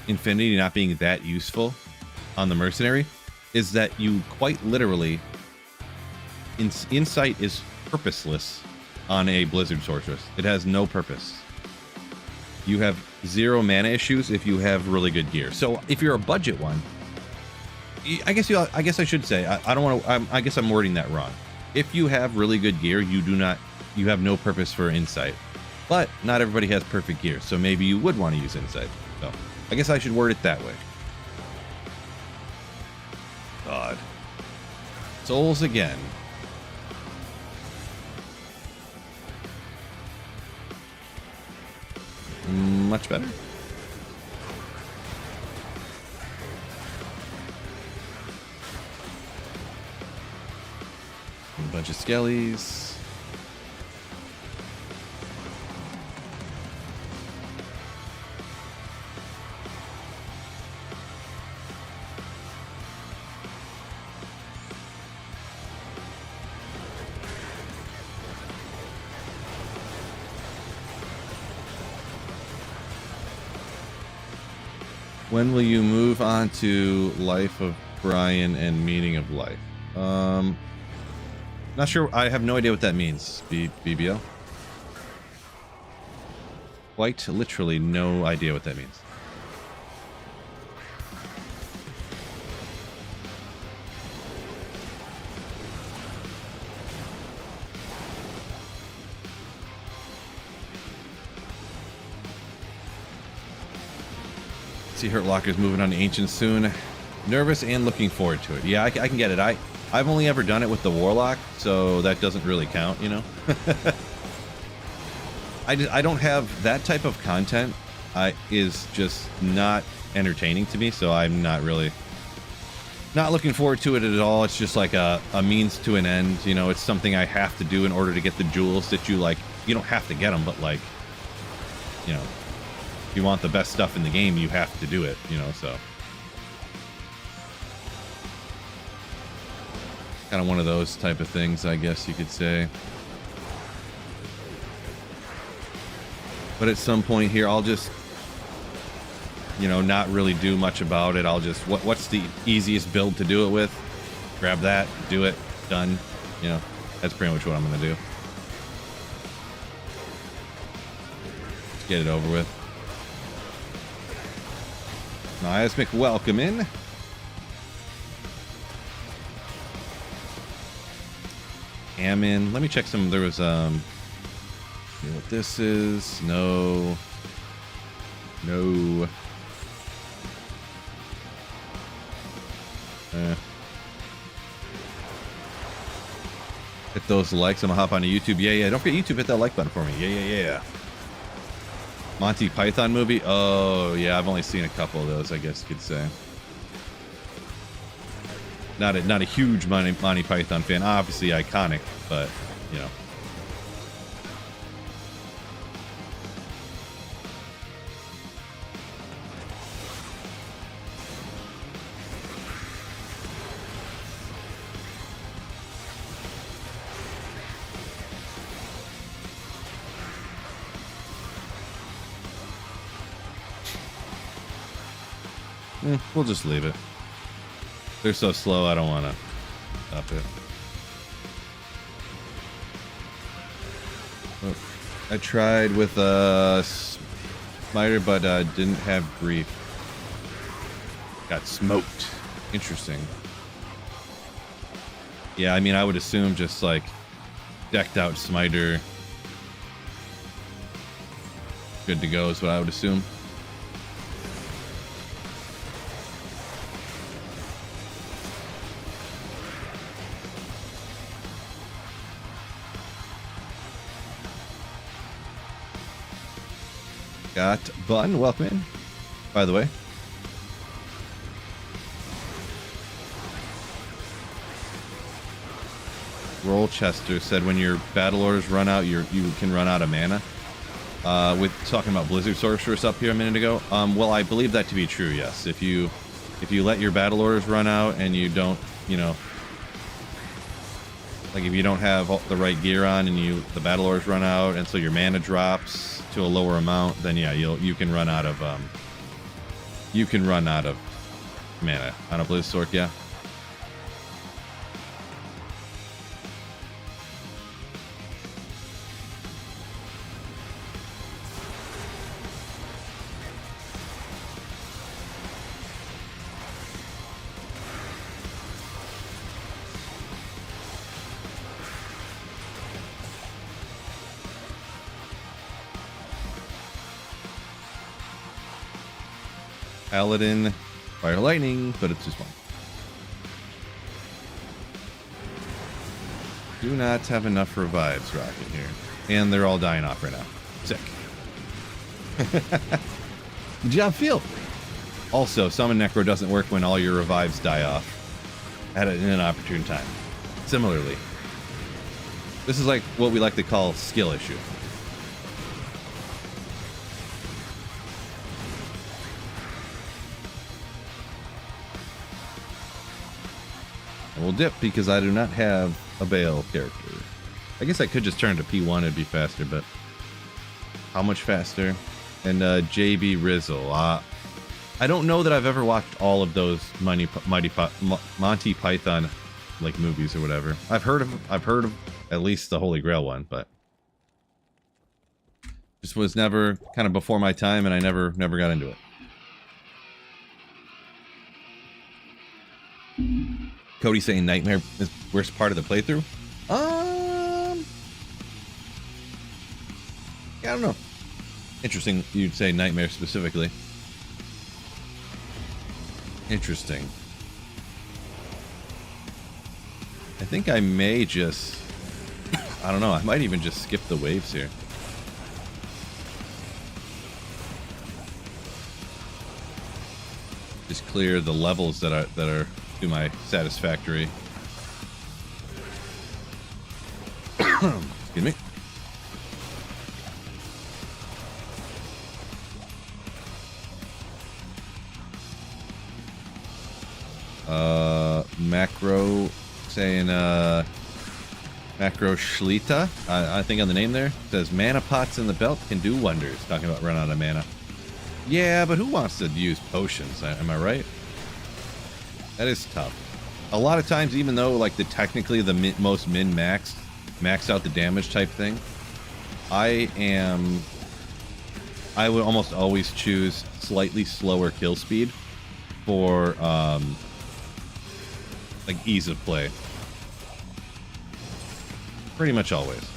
Infinity not being that useful on the Mercenary is that you quite literally Insight is purposeless on a Blizzard Sorceress. It has no purpose. You have 0 mana issues if you have really good gear. So if you're a budget one, I guess I should say, I don't want to, I guess I'm wording that wrong. If you have really good gear, you have no purpose for Insight. But not everybody has perfect gear, so maybe you would want to use Insight. So I guess I should word it that way. God. Souls again. Much better. A bunch of skellies. When will you move on to Life of Brian and Meaning of Life? Not sure. I have no idea what that means. BBO. Quite literally no idea what that means. See Hurt Locker's moving on to Ancient soon. Nervous and looking forward to it. Yeah, I can get it. I've only ever done it with the Warlock, so that doesn't really count, you know? I don't have that type of content. Is just not entertaining to me, so I'm not looking forward to it at all. It's just like a means to an end, you know? It's something I have to do in order to get the jewels that you like. You don't have to get them, but like, you know, if you want the best stuff in the game, you have to do it, you know, so. Kind of one of those type of things, I guess you could say. But at some point here, I'll just, you know, not really do much about it. I'll just, what's the easiest build to do it with? Grab that, do it, done. You know, that's pretty much what I'm going to do. Let's get it over with. Niasmic, welcome in. Ammon. Let me check some. There was see what this is. No. Hit those likes. I'm gonna hop onto YouTube. Yeah. Don't forget YouTube. Hit that like button for me. Yeah. Monty Python movie? Oh, yeah, I've only seen a couple of those, I guess you could say. Not a huge Monty Python fan. Obviously iconic, but, you know. We'll just leave it. They're so slow, I don't want to up it. Oh, I tried with a Smiter, but didn't have grief. Got smoked. Interesting. Yeah, I mean, I would assume just like decked out Smiter. Good to go is what I would assume. Got Bun, welcome in, by the way. Rollchester said when your battle orders run out, you can run out of mana. With talking about Blizzard Sorceress up here a minute ago. Well, I believe that to be true, yes. If you let your battle orders run out and you don't, you know, like if you don't have the right gear on and the battle orders run out and so your mana drops to a lower amount, then yeah, you can run out of mana on a Blizz Sorc, yeah. Paladin, Fire Lightning, but it's just one. Do not have enough revives rocking here. And they're all dying off right now. Sick. Good job, Phil. Also, Summon Necro doesn't work when all your revives die off at an inopportune time. Similarly, this is like what we like to call skill issue. We'll dip because I do not have a Bale character. I guess I could just turn to P1, it'd be faster, but how much faster? And JB Rizzle. I don't know that I've ever watched all of those Monty Python like movies or whatever. I've heard of at least the Holy Grail one, but just was never kind of before my time, and I never got into it. Cody saying Nightmare is worst part of the playthrough. Yeah, I don't know. Interesting you'd say Nightmare specifically. Interesting. I think I may just... I don't know. I might even just skip the waves here. Just clear the levels that are to my satisfactory. Excuse me. Macro saying Macro Shlita, I think on the name there, says mana pots in the belt can do wonders. Talking about run out of mana. Yeah, but who wants to use potions? Am I right? That is tough. A lot of times, even though like technically the most max out the damage type thing, I would almost always choose slightly slower kill speed for like ease of play. Pretty much always.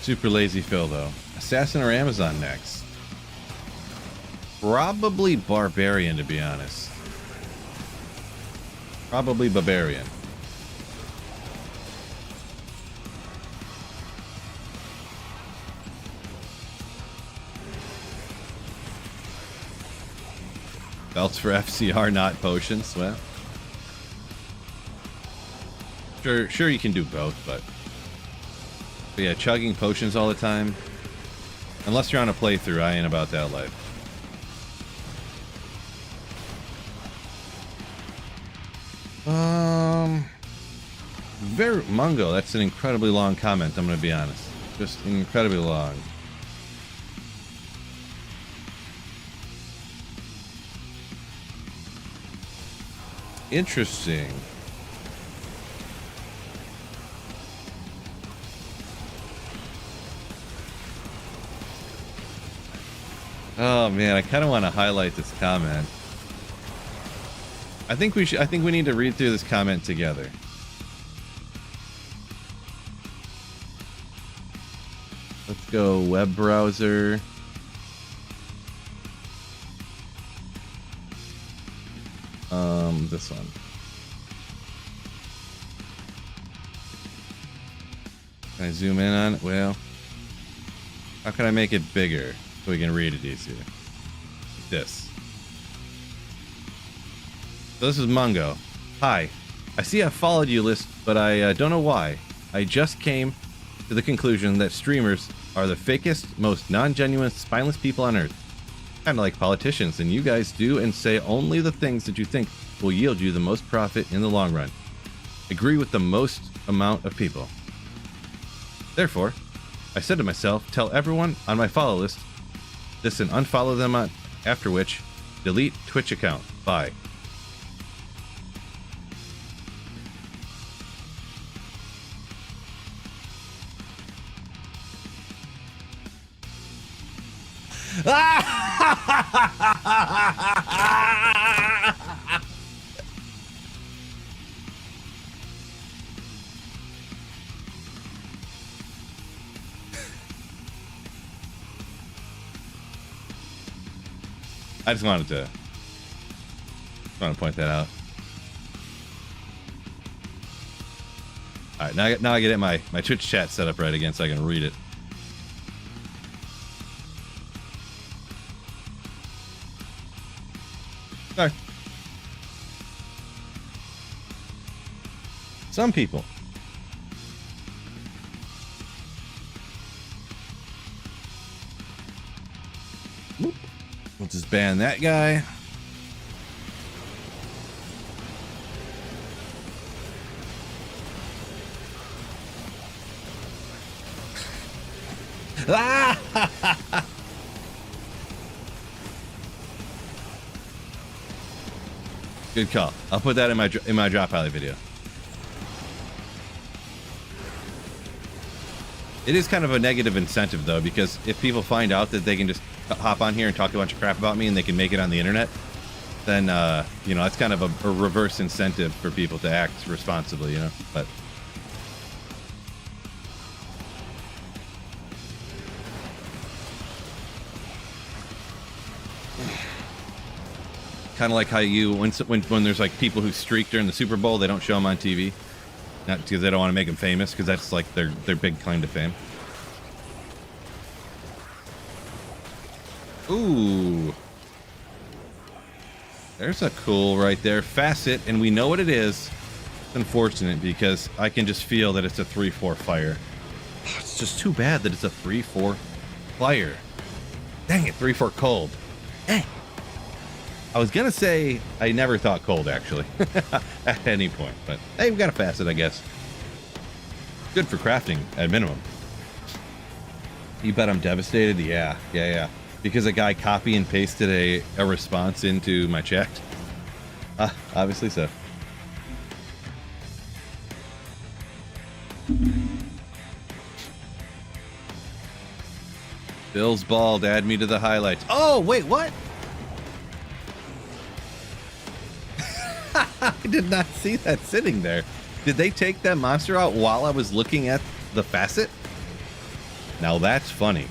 Super lazy Phil though. Assassin or Amazon next? Probably Barbarian, to be honest. Probably Barbarian. Belts for FCR, not potions. Well, sure you can do both, but yeah, chugging potions all the time. Unless you're on a playthrough, I ain't about that life. Very Mungo, that's an incredibly long comment, I'm gonna be honest. Just incredibly long. Interesting. Oh man, I kind of want to highlight this comment. I think we need to read through this comment together. Let's go web browser. This one. Can I zoom in on it? Well, how can I make it bigger so we can read it easier? Like this. So this is Mungo. Hi. I see I followed you list, but I don't know why. I just came to the conclusion that streamers are the fakest, most non-genuine, spineless people on earth. Kind of like politicians, and you guys do and say only the things that you think will yield you the most profit in the long run. Agree with the most amount of people. Therefore, I said to myself, tell everyone on my follow list this and unfollow them, after which, delete Twitch account. Bye. I just wanted to point that out. All right, now I get my Twitch chat set up right again so I can read it. Sorry. Some people ban that guy. Good call. I'll put that in my drop highlight video. It is kind of a negative incentive though, because if people find out that they can just hop on here and talk a bunch of crap about me and they can make it on the internet, then you know, that's kind of a reverse incentive for people to act responsibly, you know. But kind of like how you when there's like people who streak during the Super Bowl, they don't show them on TV, not because they don't want to make them famous, because that's like their big claim to fame. Ooh, there's a cool right there, facet, and we know what it is. It's unfortunate because I can just feel that it's a 3/4 fire. It's just too bad that it's a 3/4 fire. Dang it, 3/4 cold. Dang. I was gonna say I never thought cold actually at any point, but hey, we got a facet, I guess. Good for crafting at minimum. You bet I'm devastated? Yeah. Because a guy copy and pasted a response into my chat. Obviously so. Bill's bald, add me to the highlights. Oh, wait, what? I did not see that sitting there. Did they take that monster out while I was looking at the facet? Now that's funny.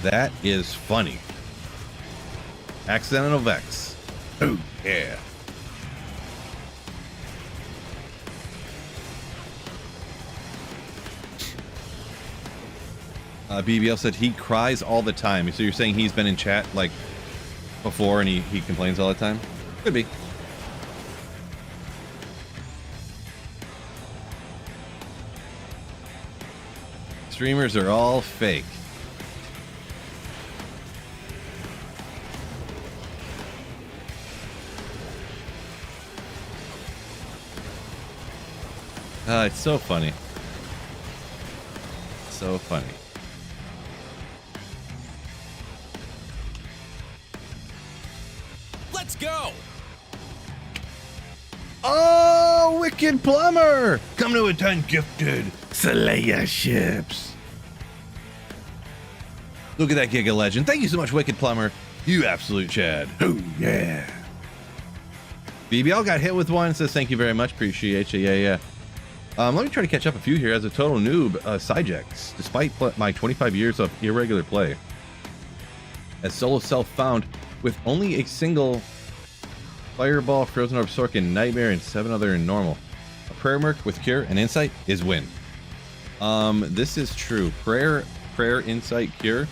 That is funny. Accidental Vex. Oh, yeah. BBL said he cries all the time. So you're saying he's been in chat like before and he complains all the time? Could be. Streamers are all fake. It's so funny. So funny. Let's go! Oh, Wicked Plumber! Come to a 10 gifted. Slay your ships. Look at that Giga Legend. Thank you so much, Wicked Plumber. You absolute Chad. Oh, yeah. BBL got hit with one. Says thank you very much. Appreciate you. Yeah. Let me try to catch up a few here as a total noob. Sidejex, despite my 25 years of irregular play. As solo self found with only a single Fireball, Frozen Orb, Sorkin, Nightmare, and 7 other in normal. A prayer merc with cure and insight is win. This is true. Prayer, insight, cure.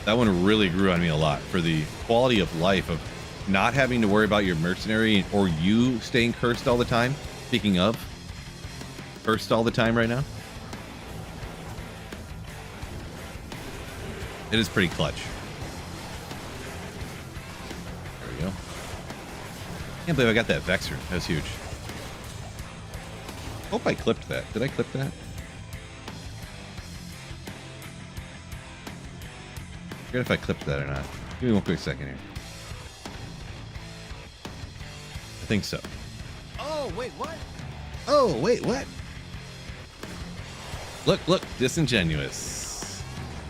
That one really grew on me a lot for the quality of life of not having to worry about your mercenary or you staying cursed all the time. Speaking of, cursed all the time right now. It is pretty clutch. There we go. Can't believe I got that Vexer. That was huge. Hope I clipped that. Did I clip that? I forget if I clipped that or not. Give me one quick second here. I think so. Oh, wait, what? Oh, wait, what? Look, disingenuous.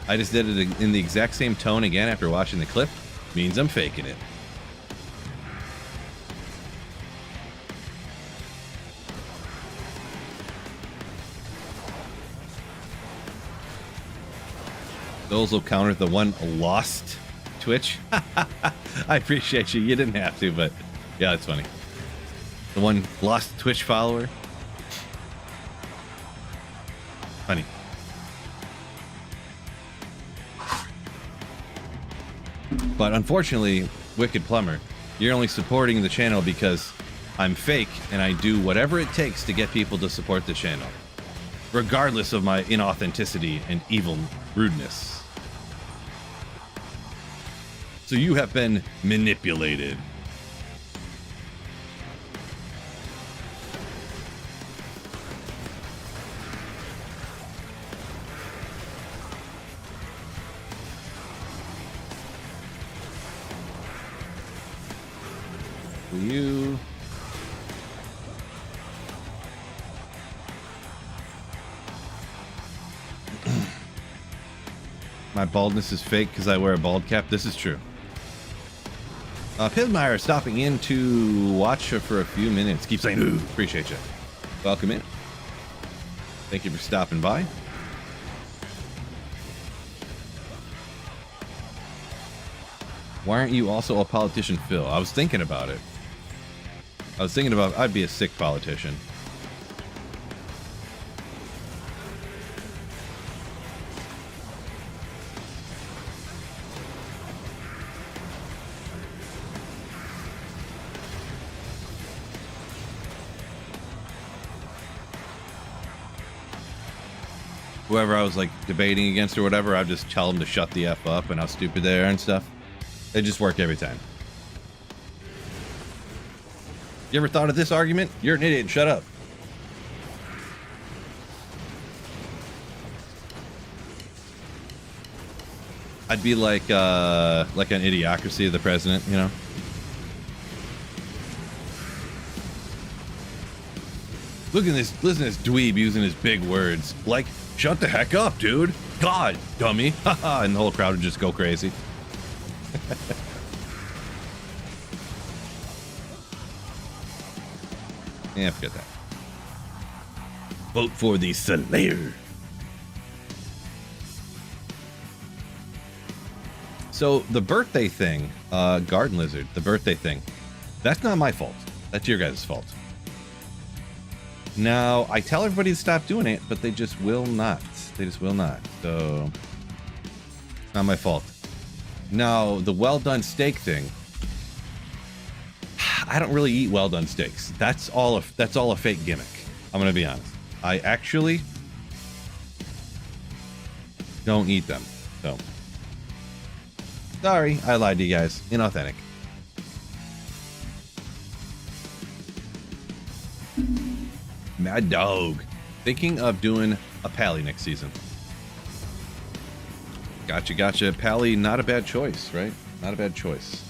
I just did it in the exact same tone again after watching the clip. Means I'm faking it. Those will counter the one lost Twitch. I appreciate you. You didn't have to, but yeah, that's funny. The one lost Twitch follower. Funny. But unfortunately, Wicked Plumber, you're only supporting the channel because I'm fake and I do whatever it takes to get people to support the channel, regardless of my inauthenticity and evil rudeness. So you have been manipulated. You. My baldness is fake because I wear a bald cap. This is true. Pillmeyer stopping in to watch for a few minutes. Keep saying, ooh, appreciate you. Welcome in. Thank you for stopping by. Why aren't you also a politician, Phil? I was thinking about it. I'd be a sick politician. Whoever I was like debating against or whatever, I'd just tell them to shut the F up and how stupid they are and stuff. It just worked every time. You ever thought of this argument? You're an idiot. Shut up. I'd be like an idiocracy of the president, you know? Listen to this dweeb using his big words. Like, shut the heck up, dude. God, dummy. Haha, and the whole crowd would just go crazy. Yeah, forget that. Vote for the Slayer. So the birthday thing, Garden Lizard, the birthday thing, that's not my fault. That's your guys' fault. Now, I tell everybody to stop doing it, but they just will not. They just will not. So, it's not my fault. Now, the well done steak thing. I don't really eat well done steaks. That's all a fake gimmick. I'm gonna be honest. I actually don't eat them. So, sorry, I lied to you guys. Inauthentic. Mad Dog. Thinking of doing a Pally next season. Gotcha. Pally, not a bad choice, right? Not a bad choice.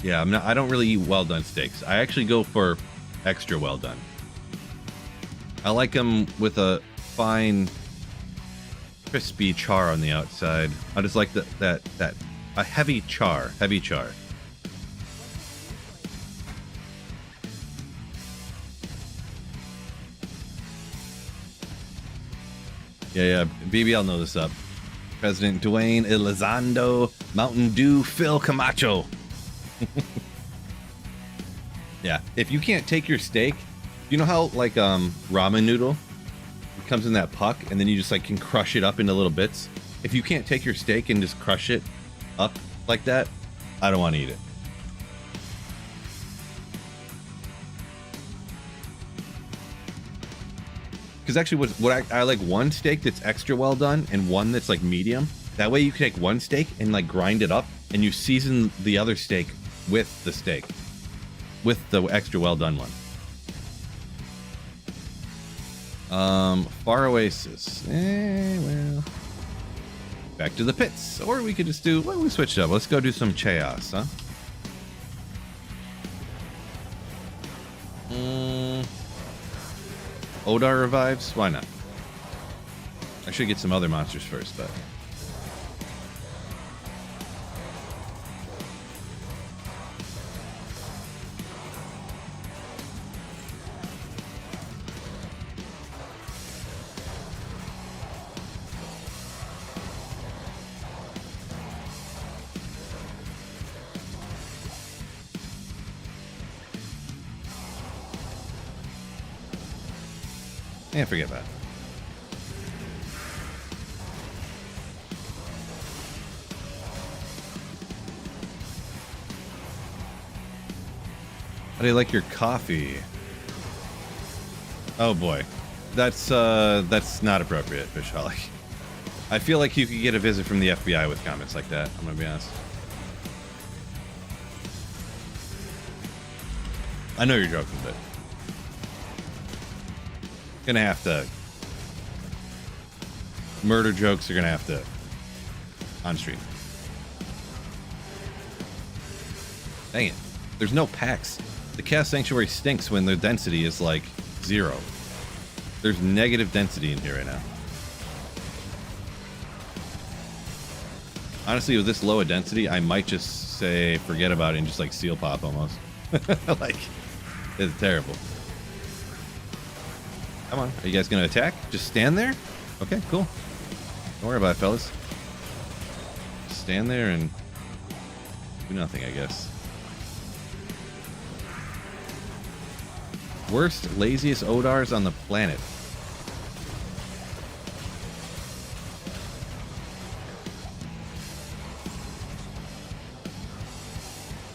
Yeah, I don't really eat well done steaks. I actually go for extra well done. I like them with a fine, crispy char on the outside. I just like a heavy char. Yeah, BBL know this up. President Dwayne Elizondo, Mountain Dew, Phil Camacho. Yeah, if you can't take your steak, you know how like ramen noodle, it comes in that puck and then you just like can crush it up into little bits. If you can't take your steak and just crush it up like that, I don't want to eat it. Because actually what I like one steak that's extra well done and one that's like medium. That way you can take one steak and like grind it up and you season the other steak with the steak, with the extra well done one. Far Oasis. Well, back to the pits, or we could just do. Well, we switched up. Let's go do some chaos, huh? Odar revives? Why not? I should get some other monsters first, but. Yeah, forget that. How do you like your coffee? Oh boy, that's not appropriate, Fishholic. I feel like you could get a visit from the FBI with comments like that. I'm gonna be honest. I know you're joking, but gonna have to. Murder jokes are gonna have to on stream. Dang it. There's no packs. The Chaos Sanctuary stinks when the density is like 0. There's negative density in here right now. Honestly, with this low a density, I might just say forget about it and just like seal pop almost. Like, it's terrible. Come on, are you guys gonna attack? Just stand there? Okay, cool. Don't worry about it, fellas. Just stand there and do nothing, I guess. Worst, laziest Odars on the planet.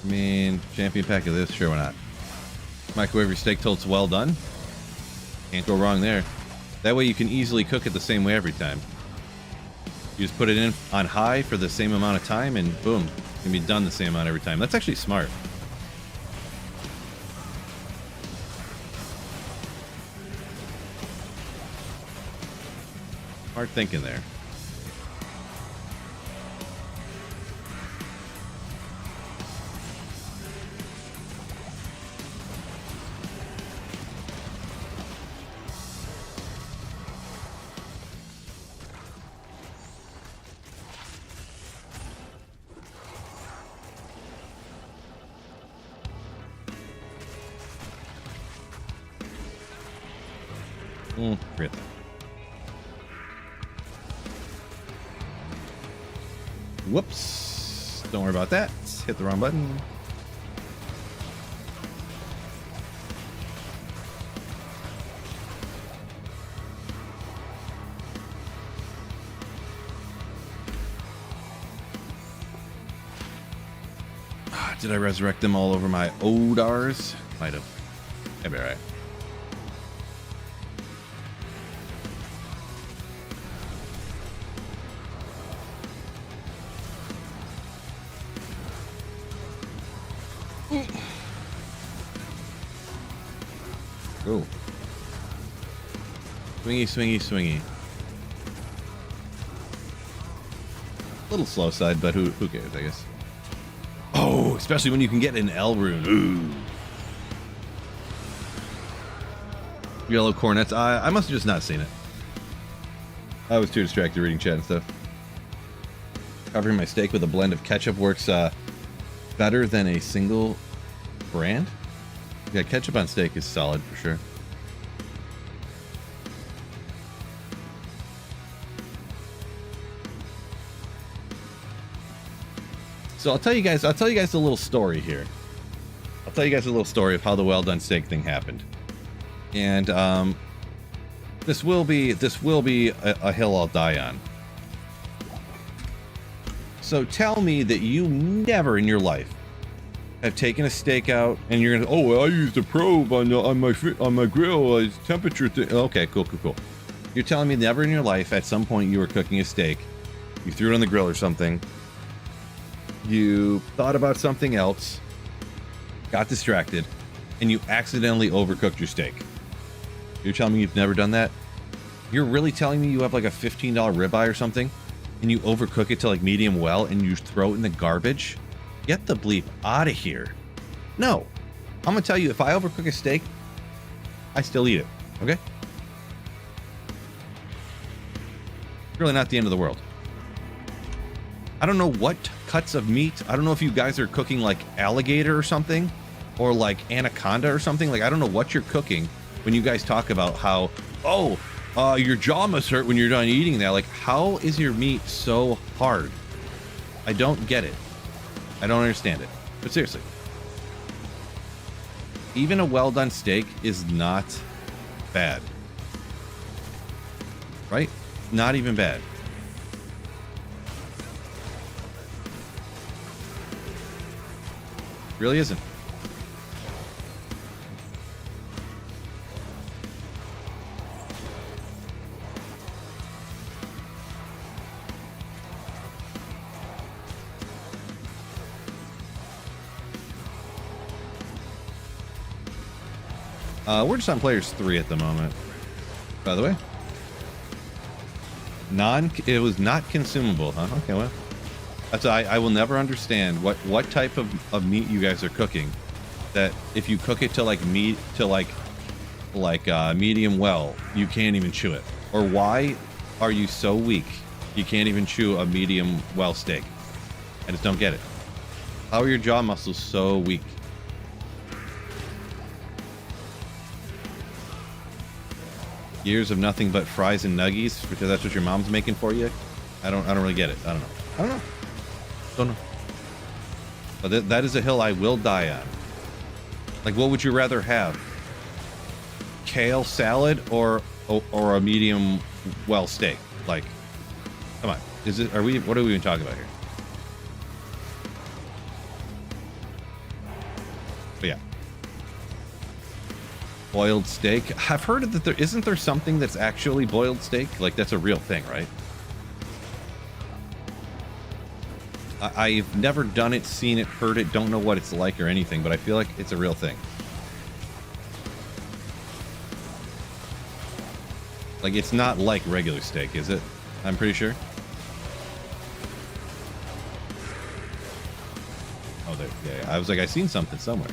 I mean, champion pack of this, sure, why not? Microwave your steak till it's well done. Can't go wrong there. That way you can easily cook it the same way every time. You just put it in on high for the same amount of time and boom, it can be done the same amount every time. That's actually smart. Smart thinking there. Forget that. Whoops. Don't worry about that. Hit the wrong button. Did I resurrect them all over my Odars? Might have. That'd be alright. Oh. Swingy, swingy, swingy. Little slow side, but who cares, I guess. Oh, especially when you can get an L rune. Ooh. Yellow cornets. I must have just not seen it. I was too distracted reading chat and stuff. Covering my steak with a blend of ketchup works better than a single brand. Yeah, ketchup on steak is solid for sure. So I'll tell you guys a little story here. I'll tell you guys a little story of how the well done steak thing happened. And this will be a hill I'll die on. So tell me that you never in your life have taken a steak out and you're gonna, oh, well, I used a probe on my grill, temperature thing. Okay, cool. You're telling me never in your life at some point you were cooking a steak, you threw it on the grill or something, you thought about something else, got distracted, and you accidentally overcooked your steak. You're telling me you've never done that? You're really telling me you have like a $15 ribeye or something and you overcook it to like medium well and you throw it in the garbage? Get the bleep out of here. No. I'm gonna tell you, if I overcook a steak, I still eat it. Okay? Really not the end of the world. I don't know what cuts of meat. I don't know if you guys are cooking like alligator or something, or like anaconda or something. Like, I don't know what you're cooking when you guys talk about how, oh, your jaw must hurt when you're done eating that. Like, how is your meat so hard? I don't get it. I don't understand it. But seriously, even a well done steak is not bad. Right? Not even bad. Really isn't. We're just on players 3 at the moment. By the way. It was not consumable, huh? Okay, well. That's I will never understand what type of meat you guys are cooking. That if you cook it to like meat to like medium well, you can't even chew it. Or why are you so weak you can't even chew a medium well steak? I just don't get it. How are your jaw muscles so weak? Years of nothing but fries and nuggies because that's what your mom's making for you? I don't really get it. I don't know. But that is a hill I will die on. Like, what would you rather have? Kale salad or a medium well steak? Like, come on. What are we even talking about here? But yeah. Boiled steak. I've heard that isn't there something that's actually boiled steak? Like, that's a real thing, right? I've never done it, seen it, heard it, don't know what it's like or anything, but I feel like it's a real thing. Like, it's not like regular steak, is it? I'm pretty sure. Oh, there. Yeah, I was like, I seen something somewhere.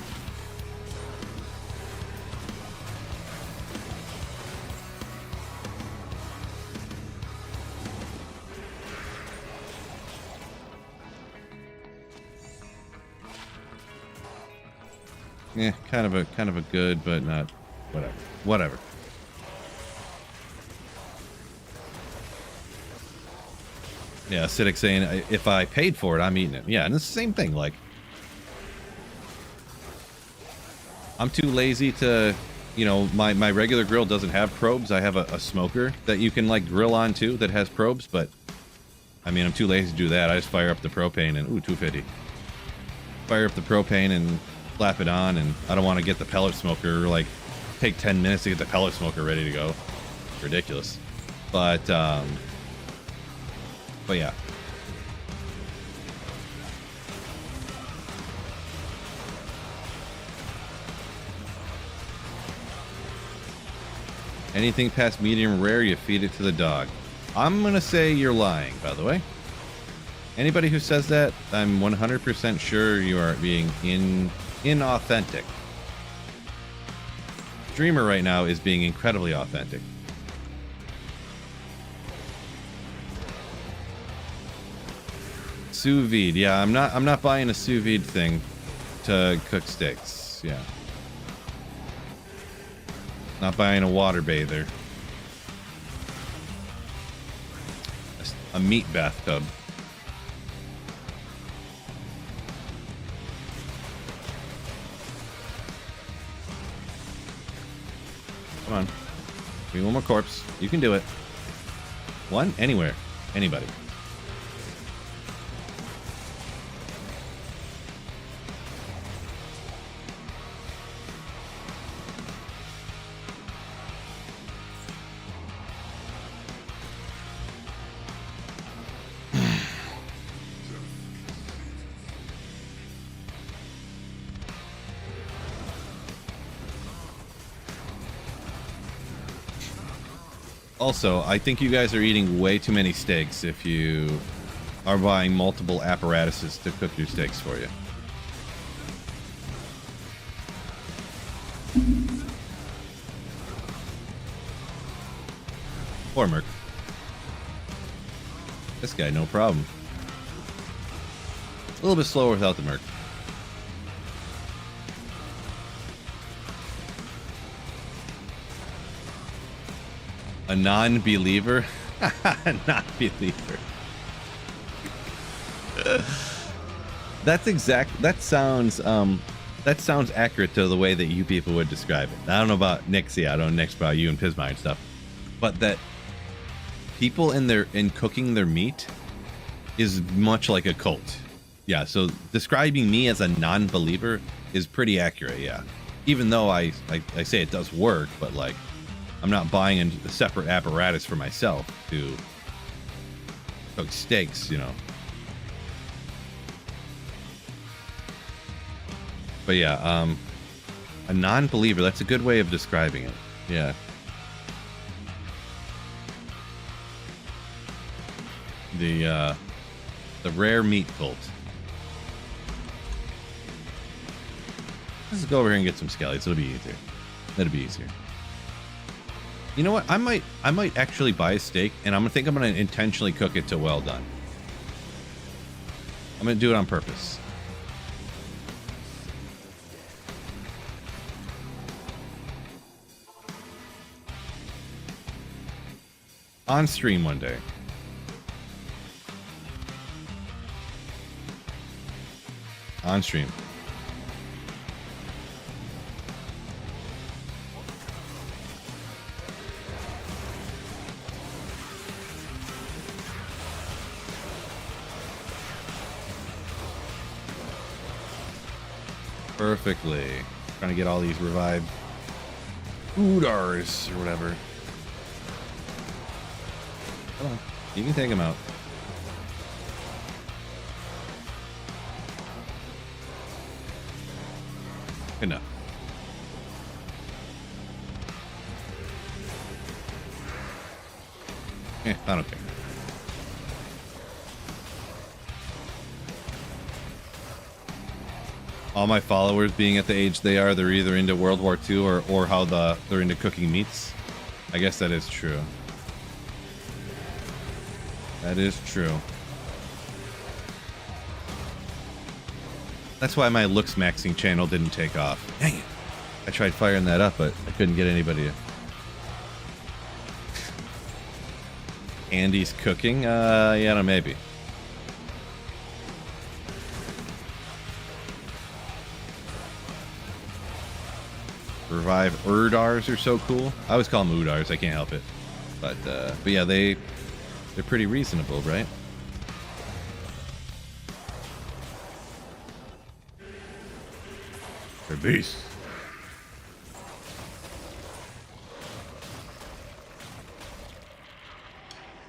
Yeah, kind of a good, but not whatever. Yeah, Acidic saying if I paid for it, I'm eating it. Yeah, and it's the same thing. Like, I'm too lazy to, you know, my regular grill doesn't have probes. I have a smoker that you can like grill on too that has probes, but I mean, I'm too lazy to do that. I just fire up the propane and 250. Fire up the propane and slap it on, and I don't want to get the pellet smoker, like take 10 minutes to get the pellet smoker ready to go. Ridiculous. But yeah. Anything past medium rare, you feed it to the dog. I'm gonna say you're lying, by the way. Anybody who says that, I'm 100% sure you are being inauthentic. Streamer right now is being incredibly authentic. Sous vide. Yeah, I'm not buying a sous vide thing to cook steaks. Yeah. Not buying a water bather. A meat bathtub. Come on. Give me one more corpse. You can do it. One? Anywhere. Anybody. Also, I think you guys are eating way too many steaks if you are buying multiple apparatuses to cook your steaks for you. Poor Merc. This guy, no problem. A little bit slower without the Merc. A non-believer? A non-believer. That sounds accurate to the way that you people would describe it. I don't know about Nixie, I don't know about you and Pismire and stuff. But that people in cooking their meat is much like a cult. Yeah, so describing me as a non-believer is pretty accurate, yeah. Even though I say it does work, but like I'm not buying a separate apparatus for myself to cook steaks, you know. But yeah, A non-believer. That's a good way of describing it. Yeah. The rare meat cult. Let's go over here and get some skellies. It'll be easier. That'll be easier. You know what? I might actually buy a steak, and I'm gonna intentionally cook it to well done. I'm gonna do it on purpose. On stream one day. On stream. Perfectly. Trying to get all these revived Udars or whatever. Come on. You can take them out. Enough. I don't care. All my followers being at the age they are, they're either into World War II or how they're into cooking meats. I guess that is true. That is true. That's why my looks maxing channel didn't take off. Dang it. I tried firing that up, but I couldn't get anybody to... Andy's cooking? Yeah, no, maybe. Revive Urdars are so cool. I always call them Udars. I can't help it. But yeah, they're pretty reasonable, right? They're beasts.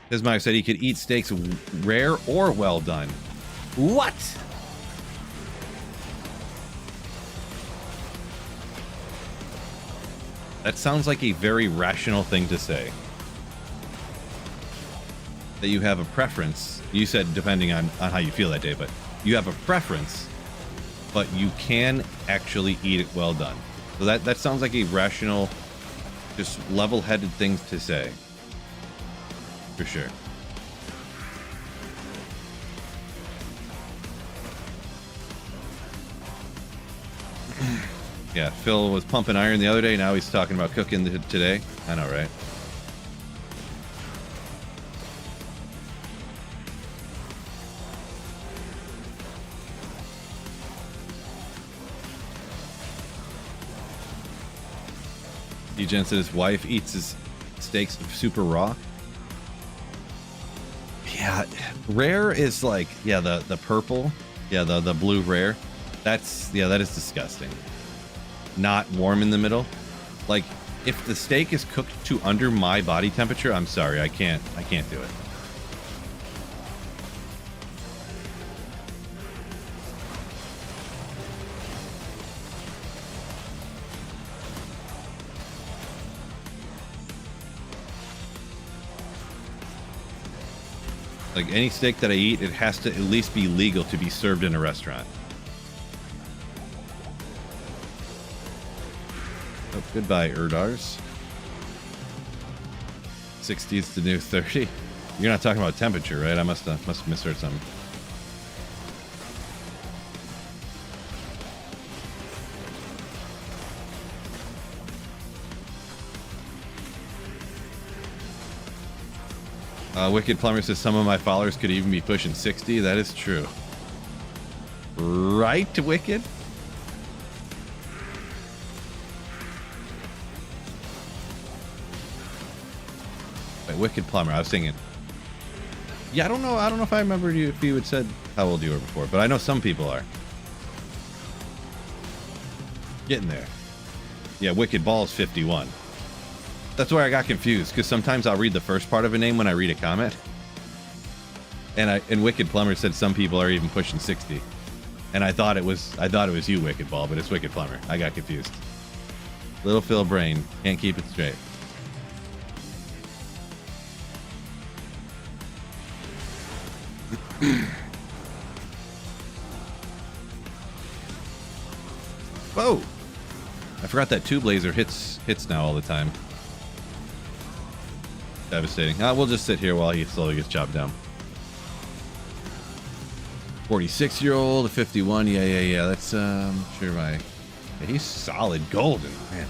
Ismail said he could eat steaks rare or well done. What? That sounds like a very rational thing to say. That you have a preference. You said depending on how you feel that day, but you have a preference, but you can actually eat it well done. So that sounds like a rational, just level-headed thing to say. For sure. Yeah, Phil was pumping iron the other day. Now he's talking about cooking today. I know, right? D-Gen said his wife eats his steaks super raw. Yeah, rare is like, yeah, the purple. Yeah, the blue rare. That is disgusting. Not warm in the middle. Like, if the steak is cooked to under my body temperature, I'm sorry, I can't do it. Like, any steak that I eat, it has to at least be legal to be served in a restaurant. Oh, goodbye, Urdars. 60 is the new 30. You're not talking about temperature, right? I must have misheard something. Wicked Plumber says some of my followers could even be pushing 60. That is true. Right, Wicked? Wait, Wicked Plumber. I was thinking. Yeah, I don't know if I remember if you had said how old you were before, but I know some people are. Getting there. Yeah, Wicked Ball's 51. That's where I got confused, because sometimes I'll read the first part of a name when I read a comment. And Wicked Plumber said some people are even pushing 60. And I thought it was you, Wicked Ball, but it's Wicked Plumber. I got confused. Little Phil brain can't keep it straight. Whoa! I forgot that tube laser hits now all the time. Devastating. We'll just sit here while he slowly gets chopped down. 46-year-old, a 51. Yeah. That's sure my. Yeah, he's solid golden, man.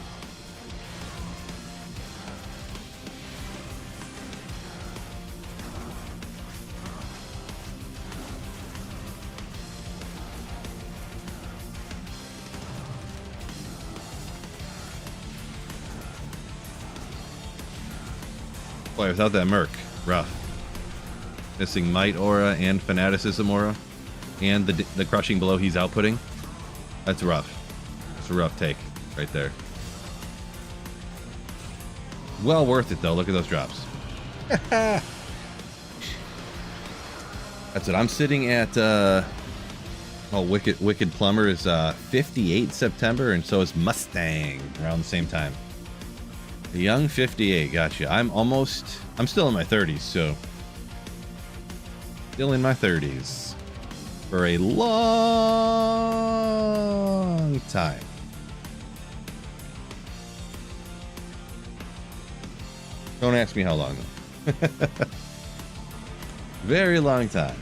Boy, without that Merc, rough. Missing Might aura and Fanaticism aura, and the crushing blow he's outputting. That's rough. It's a rough take right there. Well worth it though. Look at those drops. That's it. I'm sitting at Wicked Plumber is 58 September, and so is Mustang around the same time. The young 58, gotcha. I'm still in my 30s, so still in my 30s for a long time. Don't ask me how long though. Very long time.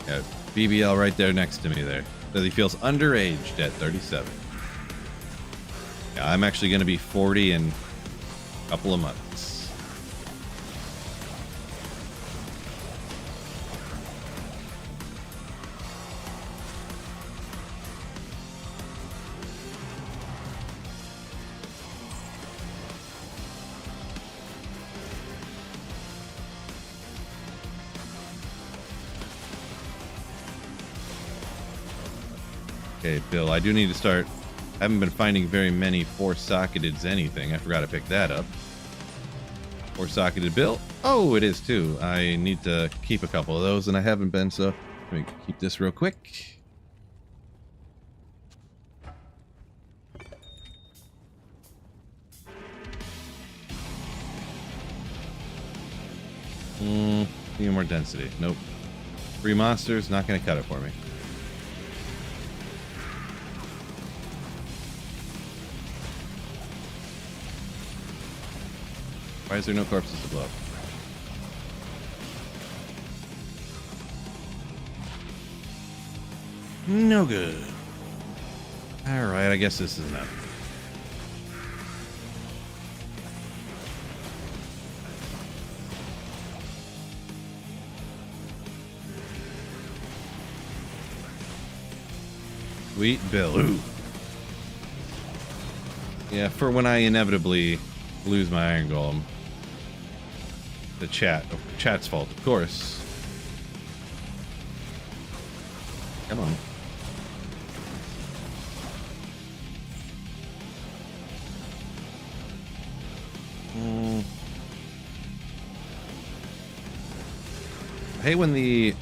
Yeah, BBL right there next to me there. Says he feels underaged at 37. Yeah, I'm actually going to be 40 in a couple of months. Okay, Bill, I do need to start. I haven't been finding very many 4-socketed anything. I forgot to pick that up. 4-socketed Bill. Oh, it is too. I need to keep a couple of those, and I haven't been, so let me keep this real quick. Need more density. Nope. 3 monsters, not going to cut it for me. Why is there no corpses to blow up? No good. Alright, I guess this is enough. Sweet Bill. Ooh. Yeah, for when I inevitably lose my Iron Golem. The chat's fault, of course. Come on. I hate when the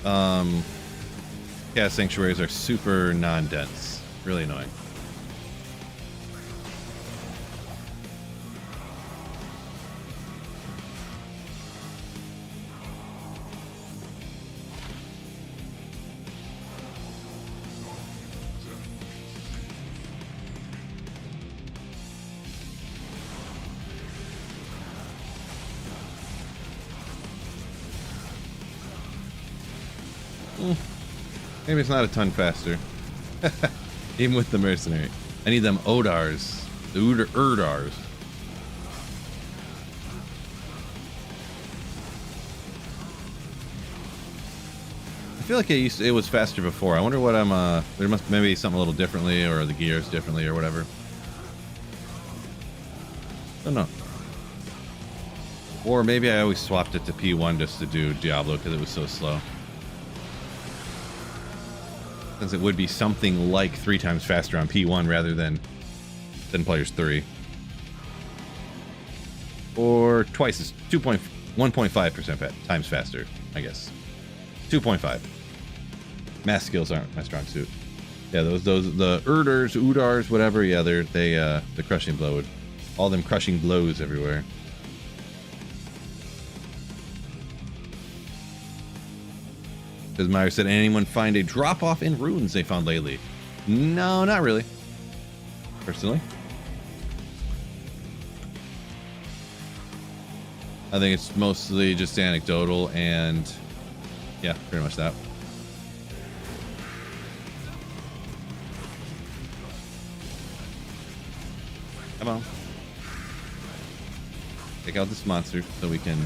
Chaos Sanctuaries are super non-dense. Really annoying. Maybe it's not a ton faster. Even with the mercenary. I need them Odars. The Urdars. I feel like it was faster before. I wonder what I'm there must maybe something a little differently, or the gears differently, or whatever. Don't know. Or maybe I always swapped it to P1 just to do Diablo because it was so slow. Since it would be something like 3 times faster on P1 rather than players 3. Or twice as 1.5% times faster, I guess. 2.5. Math skills aren't my strong suit. Yeah, those the Udars, whatever. Yeah, the crushing blow would, all them crushing blows everywhere. As Meyer said, anyone find a drop off in runes they found lately? No, not really. Personally, I think it's mostly just anecdotal, and yeah, pretty much that. Come on. Take out this monster so we can...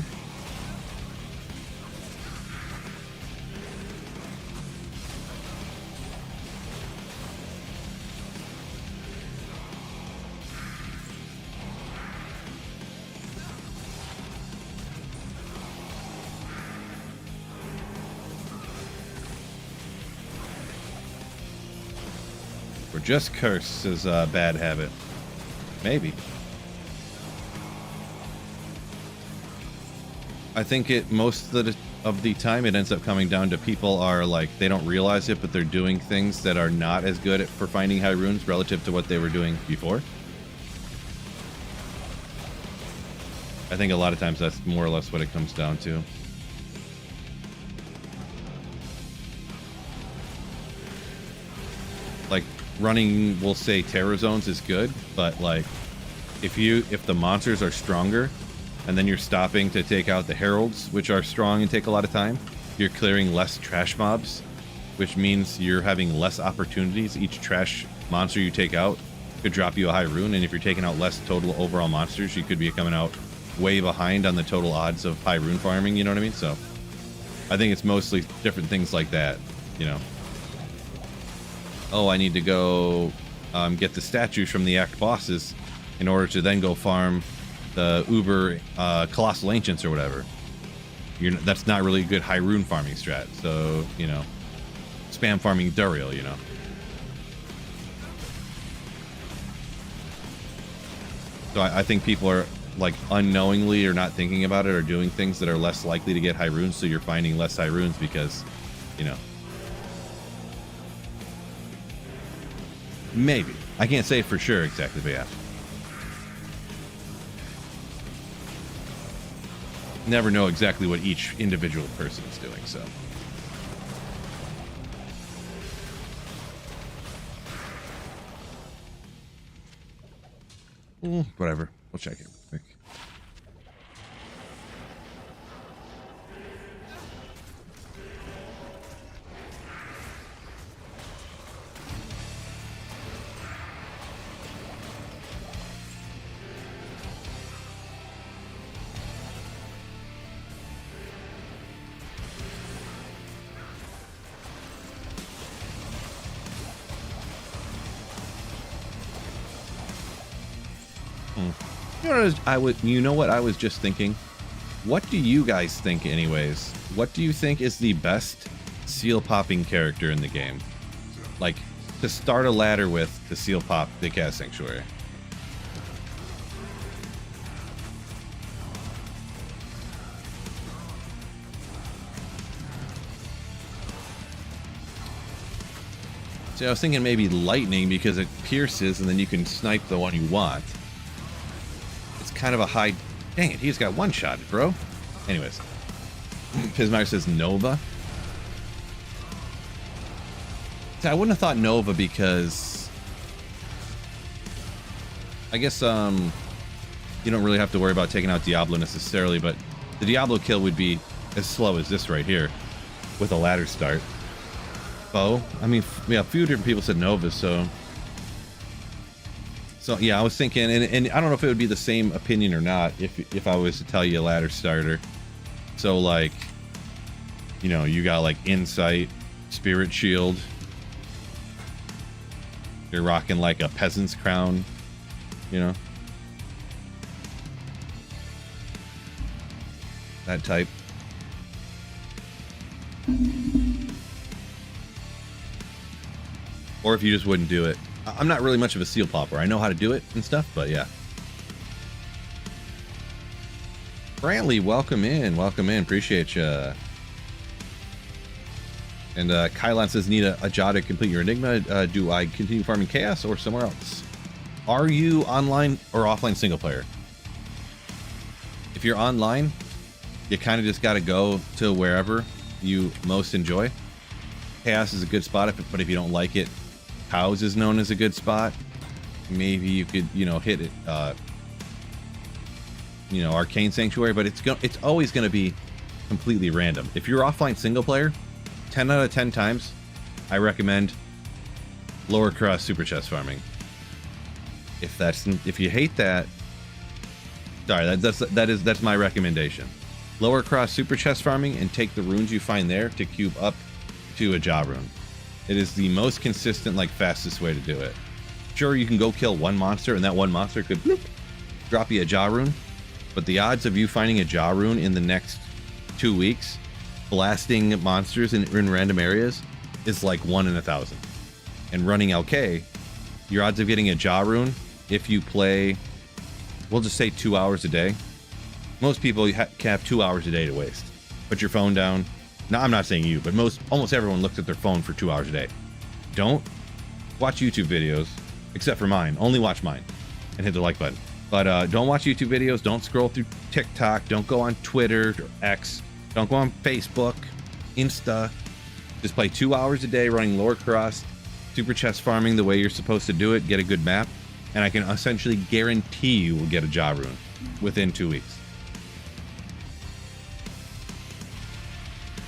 Or just curse is a bad habit. Maybe. I think most of the time it ends up coming down to people are like, they don't realize it, but they're doing things that are not as good for finding high runes relative to what they were doing before. I think a lot of times that's more or less what it comes down to. Like, running, we'll say, terror zones is good, but like if the monsters are stronger and then you're stopping to take out the heralds, which are strong and take a lot of time, you're clearing less trash mobs, which means you're having less opportunities. Each trash monster you take out could drop you a high rune, and if you're taking out less total overall monsters, you could be coming out way behind on the total odds of high rune farming, you know what I mean? So I think it's mostly different things like that, you know. Oh, I need to go get the statues from the Act bosses in order to then go farm the Uber Colossal Ancients or whatever. That's not really a good high rune farming strat. So, you know, spam farming Duriel, you know. So I think people are like unknowingly or not thinking about it or doing things that are less likely to get high runes. So you're finding less high runes because, you know. Maybe. I can't say for sure exactly, but yeah. Never know exactly what each individual person is doing, so. Whatever. We'll check it real quick. You know what I was just thinking? What do you guys think anyways? What do you think is the best seal popping character in the game? Like, to start a ladder with to seal pop the Chaos Sanctuary. See, I was thinking maybe lightning because it pierces and then you can snipe the one you want. Kind of a high... Dang it, he's got one shot, bro. Anyways. Pismire says Nova. See, I wouldn't have thought Nova because... I guess, you don't really have to worry about taking out Diablo necessarily, but the Diablo kill would be as slow as this right here with a ladder start. Bow. I mean, yeah, a few different people said Nova, so... So yeah, I was thinking, and I don't know if it would be the same opinion or not if I was to tell you a ladder starter. So like, you know, you got like Insight, Spirit Shield. You're rocking like a peasant's crown, you know. that type. Or if you just wouldn't do it. I'm not really much of a seal popper. I know how to do it and stuff, but yeah. Brantley, welcome in. Welcome in. Appreciate you. And Kylon says, need a jaw to complete your Enigma. Do I continue farming Chaos or somewhere else? Are you online or offline single player? If you're online, you kind of just got to go to wherever you most enjoy. Chaos is a good spot, but if you don't like it, Cows is known as a good spot. Maybe you could, you know, hit it, you know, Arcane Sanctuary, but it's always going to be completely random. If you're offline single player, 10 out of 10 times, I recommend lower cross super chest farming. If you hate that, sorry, that's my recommendation. Lower cross super chest farming and take the runes you find there to cube up to a jaw rune. It is the most consistent, like, fastest way to do it. Sure, you can go kill one monster, and that one monster could bloop, drop you a jaw rune, but the odds of you finding a jaw rune in the next 2 weeks, blasting monsters in random areas, is like 1 in 1,000. And running LK, your odds of getting a jaw rune, if you play, we'll just say 2 hours a day. Most people can have 2 hours a day to waste. Put your phone down. No, I'm not saying you, but almost everyone looks at their phone for 2 hours a day. Don't watch YouTube videos, except for mine. Only watch mine and hit the like button. But don't watch YouTube videos. Don't scroll through TikTok. Don't go on Twitter or X. Don't go on Facebook, Insta. Just play 2 hours a day running lower cross, super chest farming the way you're supposed to do it. Get a good map, and I can essentially guarantee you will get a jaw rune within 2 weeks.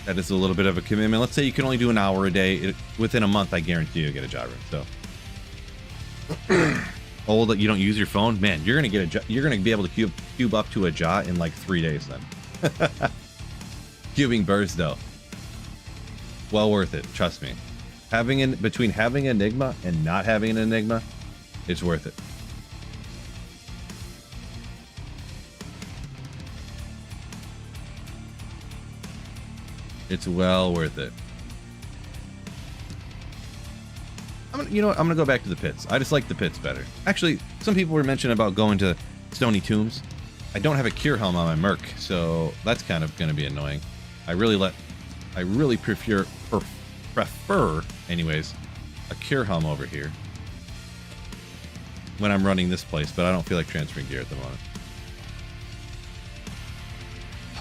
That is a little bit of a commitment. Let's say you can only do an hour a day. Within a month, I guarantee you'll get a jaw rune. So, that you don't use your phone, man, you're gonna get you're gonna be able to cube up to a jaw in like 3 days. Then, cubing burst though, well worth it. Trust me. Between having Enigma and not having an Enigma, it's worth it. It's well worth it. You know what? I'm gonna go back to the pits. I just like the pits better. Actually, some people were mentioning about going to Stony Tombs. I don't have a cure helm on my Merc, so that's kind of gonna be annoying. I really prefer, anyways, a cure helm over here when I'm running this place, but I don't feel like transferring gear at the moment.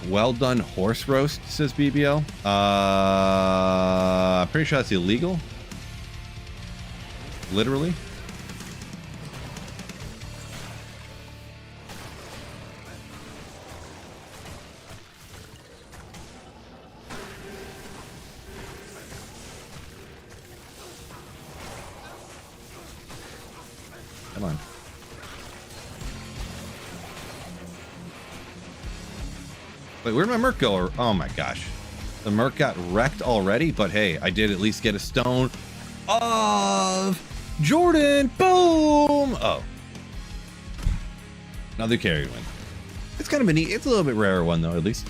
Well done horse roast, says BBL. I'm pretty sure that's illegal. Literally. Come on. Wait, where'd my Merc go? Oh my gosh. The Merc got wrecked already, but hey, I did at least get a stone of Jordan. Boom! Oh. Another carry win. It's kind of a neat, it's a little bit rarer one though, at least.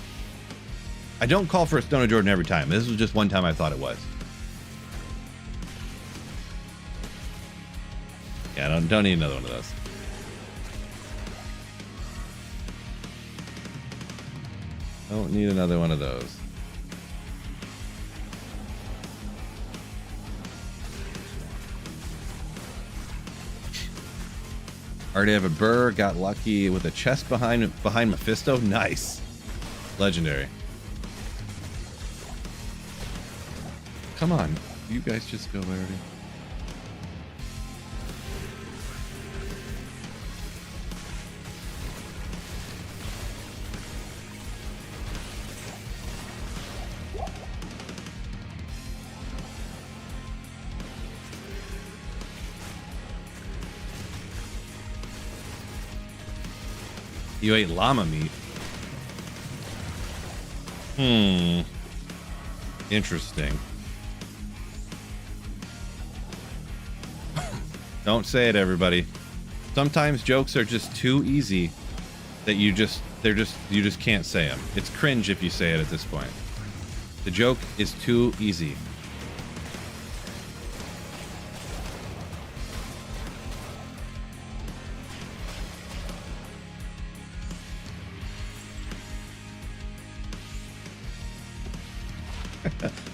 I don't call for a stone of Jordan every time. This was just one time I thought it was. Yeah, don't need another one of those. Don't need another one of those. Already have a burr. Got lucky with a chest behind Mephisto. Nice. Legendary. Come on. You guys just go already. You ate llama meat. Interesting. Don't say it, everybody. Sometimes jokes are just too easy that you just can't say them. It's cringe if you say it at this point. The joke is too easy.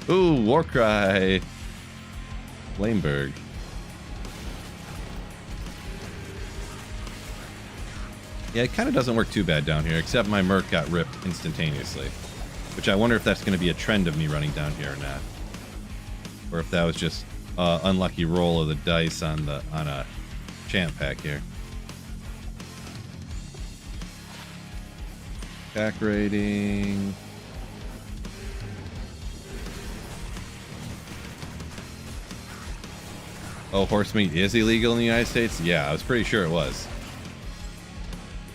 Ooh, Warcry. Flameberg. Yeah, it kind of doesn't work too bad down here, except my Merc got ripped instantaneously. Which I wonder if that's going to be a trend of me running down here or not. Or if that was just unlucky roll of the dice on a champ pack here. Pack rating. Oh, horse meat is illegal in the United States? Yeah, I was pretty sure it was.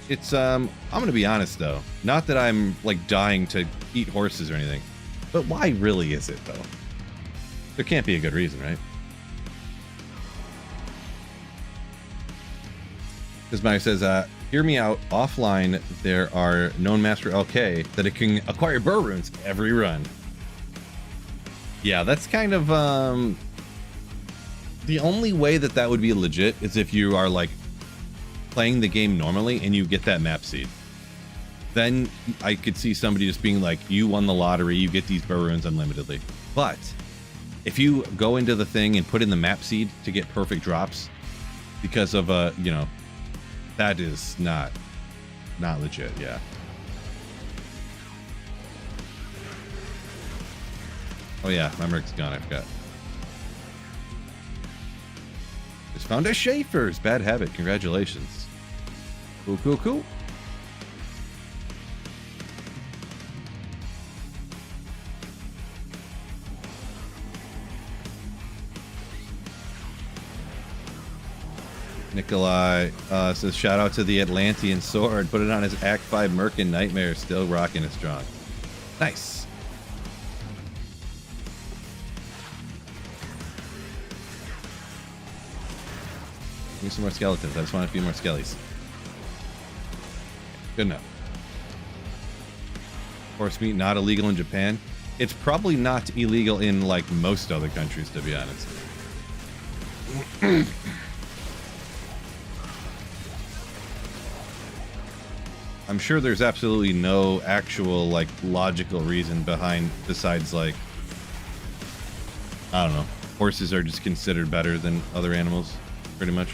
It's, I'm gonna be honest though. Not that I'm, like, dying to eat horses or anything. But why really is it, though? There can't be a good reason, right? Because Mike says, hear me out. Offline, there are known Master LK that it can acquire burr runes every run. Yeah, that's kind of, the only way that that would be legit is if you are, like, playing the game normally and you get that map seed. Then I could see somebody just being like, you won the lottery, you get these burr runes unlimitedly. But if you go into the thing and put in the map seed to get perfect drops because of you know, that is not legit. Yeah. Oh yeah, my Merc's gone, I forgot. Just found a Schaefer's. Bad habit. Congratulations. Cool, cool, cool. Nikolai says, shout out to the Atlantean sword. Put it on his Act 5 Merc and Nightmare. Still rocking it strong. Nice. Give me some more skeletons. I just want a few more skellies. Good enough. Horse meat not illegal in Japan. It's probably not illegal in, like, most other countries, to be honest. I'm sure there's absolutely no actual, like, logical reason behind, besides, like, I don't know, horses are just considered better than other animals, pretty much.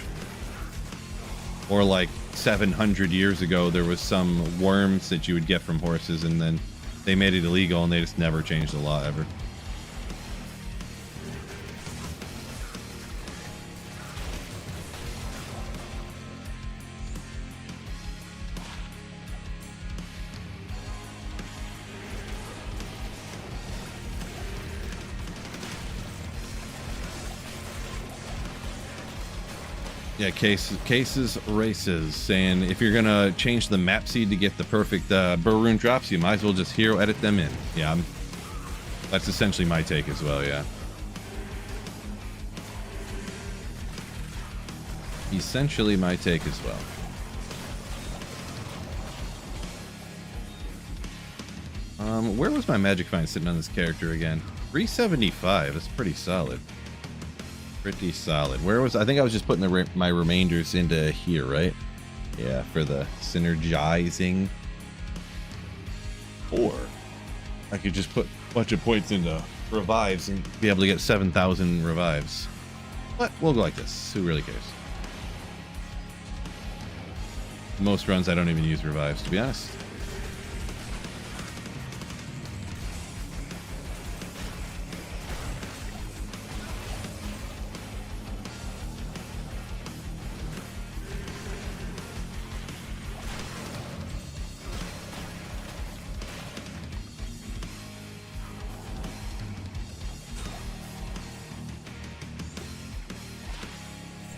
Or like 700 years ago, there was some worms that you would get from horses, and then they made it illegal, and they just never changed the law ever. Yeah, cases races saying if you're gonna change the map seed to get the perfect burr rune drops, you might as well just hero edit them in. Yeah, that's essentially my take as well. Yeah, essentially my take as well. Where was my magic find sitting on this character again? 375. That's pretty solid. Pretty solid. Where was I? Think I was just putting my remainders into here, right? Yeah, for the synergizing. Or I could just put a bunch of points into revives and be able to get 7,000 revives. But we'll go like this. Who really cares? Most runs I don't even use revives, to be honest.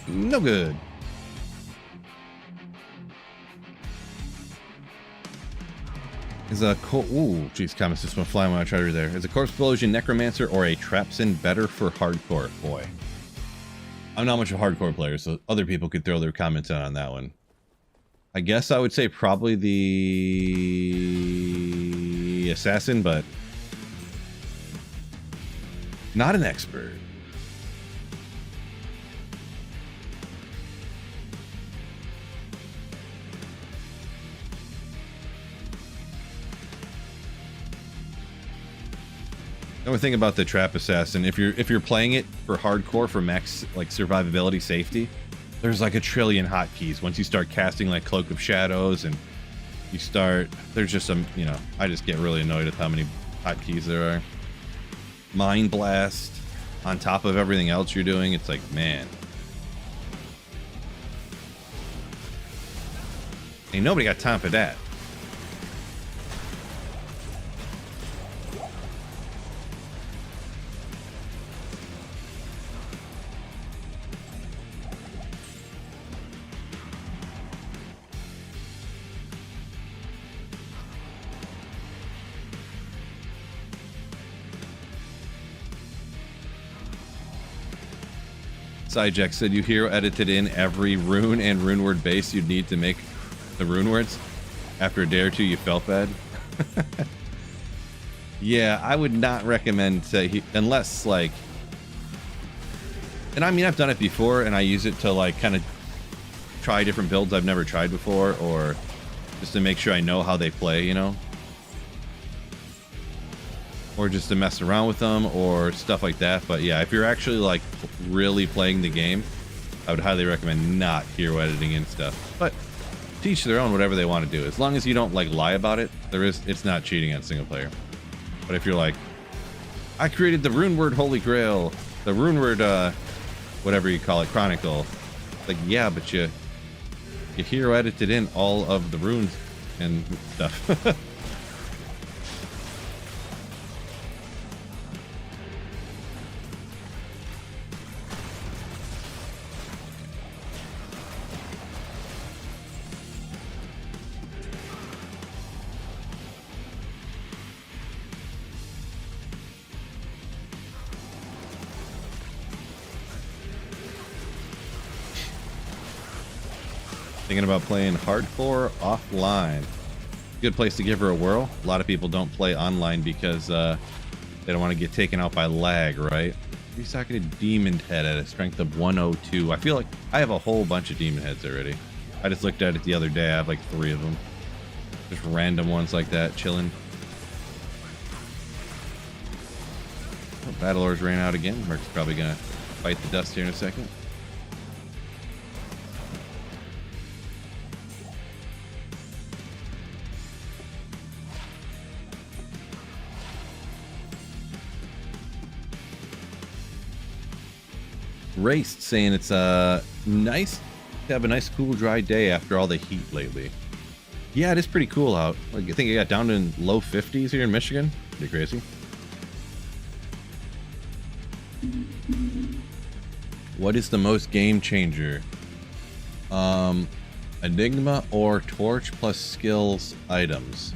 No good. Is a ooh, geez, comments just went flying when I tried her there. Is a corpse explosion necromancer or a trapsin better for hardcore? Boy, I'm not much of a hardcore player, so other people could throw their comments out on that one. I guess I would say probably the assassin, but not an expert. The only thing about the trap assassin, if you're playing it for hardcore for max like survivability safety, there's like a trillion hotkeys. Once you start casting like Cloak of Shadows and you start, there's just some, you know, I just get really annoyed at how many hotkeys there are. Mind Blast on top of everything else you're doing, it's like, man. Ain't nobody got time for that. Sidejack said you hero edited in every rune and rune word base you'd need to make the rune words. After a day or two, you felt bad. Yeah, I would not recommend unless like, and I mean I've done it before and I use it to like kind of try different builds I've never tried before, or just to make sure I know how they play, you know, or just to mess around with them or stuff like that. But yeah, if you're actually like really playing the game, I would highly recommend not hero editing in stuff. But teach their own, whatever they want to do, as long as you don't like lie about it. It's not cheating on single player. But if you're like, I created the rune word Holy Grail, the rune word whatever you call it, Chronicle, like, yeah, but you hero edited in all of the runes and stuff. Thinking about playing hardcore offline. Good place to give her a whirl. A lot of people don't play online because they don't want to get taken out by lag, right? He's talking to Demon Head at a strength of 102. I feel like I have a whole bunch of Demon Heads already. I just looked at it the other day. I have like 3 of them. Just random ones like that, chilling. Oh, Battle Ores ran out again. Merc's probably going to fight the dust here in a second. Raced saying it's nice to have a nice cool dry day after all the heat lately. Yeah, it is pretty cool out. Like, I think it got down to low 50s here in Michigan. Pretty crazy. What is the most game changer? Enigma or torch plus skills items?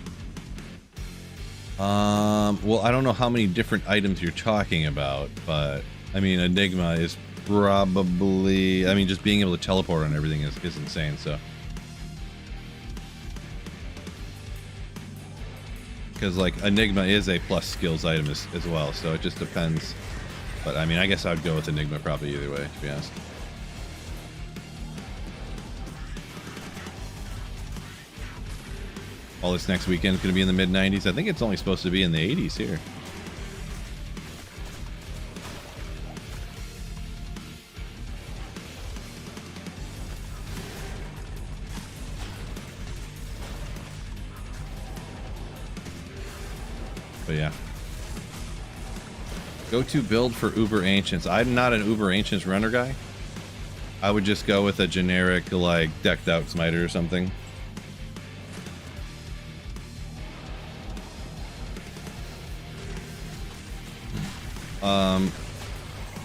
Well, I don't know how many different items you're talking about, but I mean, Enigma is probably, I mean, just being able to teleport on everything is insane, so. Because, like, Enigma is a plus skills item as well, so it just depends. But, I mean, I guess I would go with Enigma probably either way, to be honest. All this next weekend is going to be in the mid-90s. I think it's only supposed to be in the 80s here. But yeah. Go-to build for Uber Ancients. I'm not an Uber Ancients runner guy. I would just go with a generic, like, decked out smiter or something.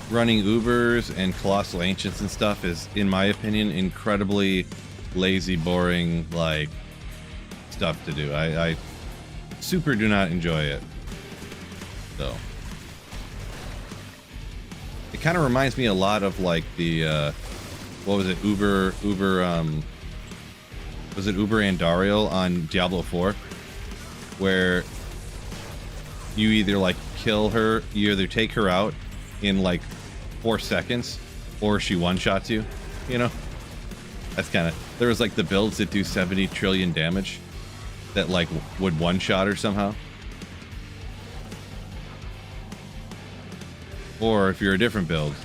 Running Ubers and Colossal Ancients and stuff is, in my opinion, incredibly lazy, boring, like, stuff to do. I super do not enjoy it. So it kind of reminds me a lot of like the what was it, Uber was it Uber Andariel on Diablo 4, where you either like kill her, you either take her out in like 4 seconds, or she one-shots you, you know? That's kind of, there was like the builds that do 70 trillion damage that like would one-shot her somehow. Or if you're a different build,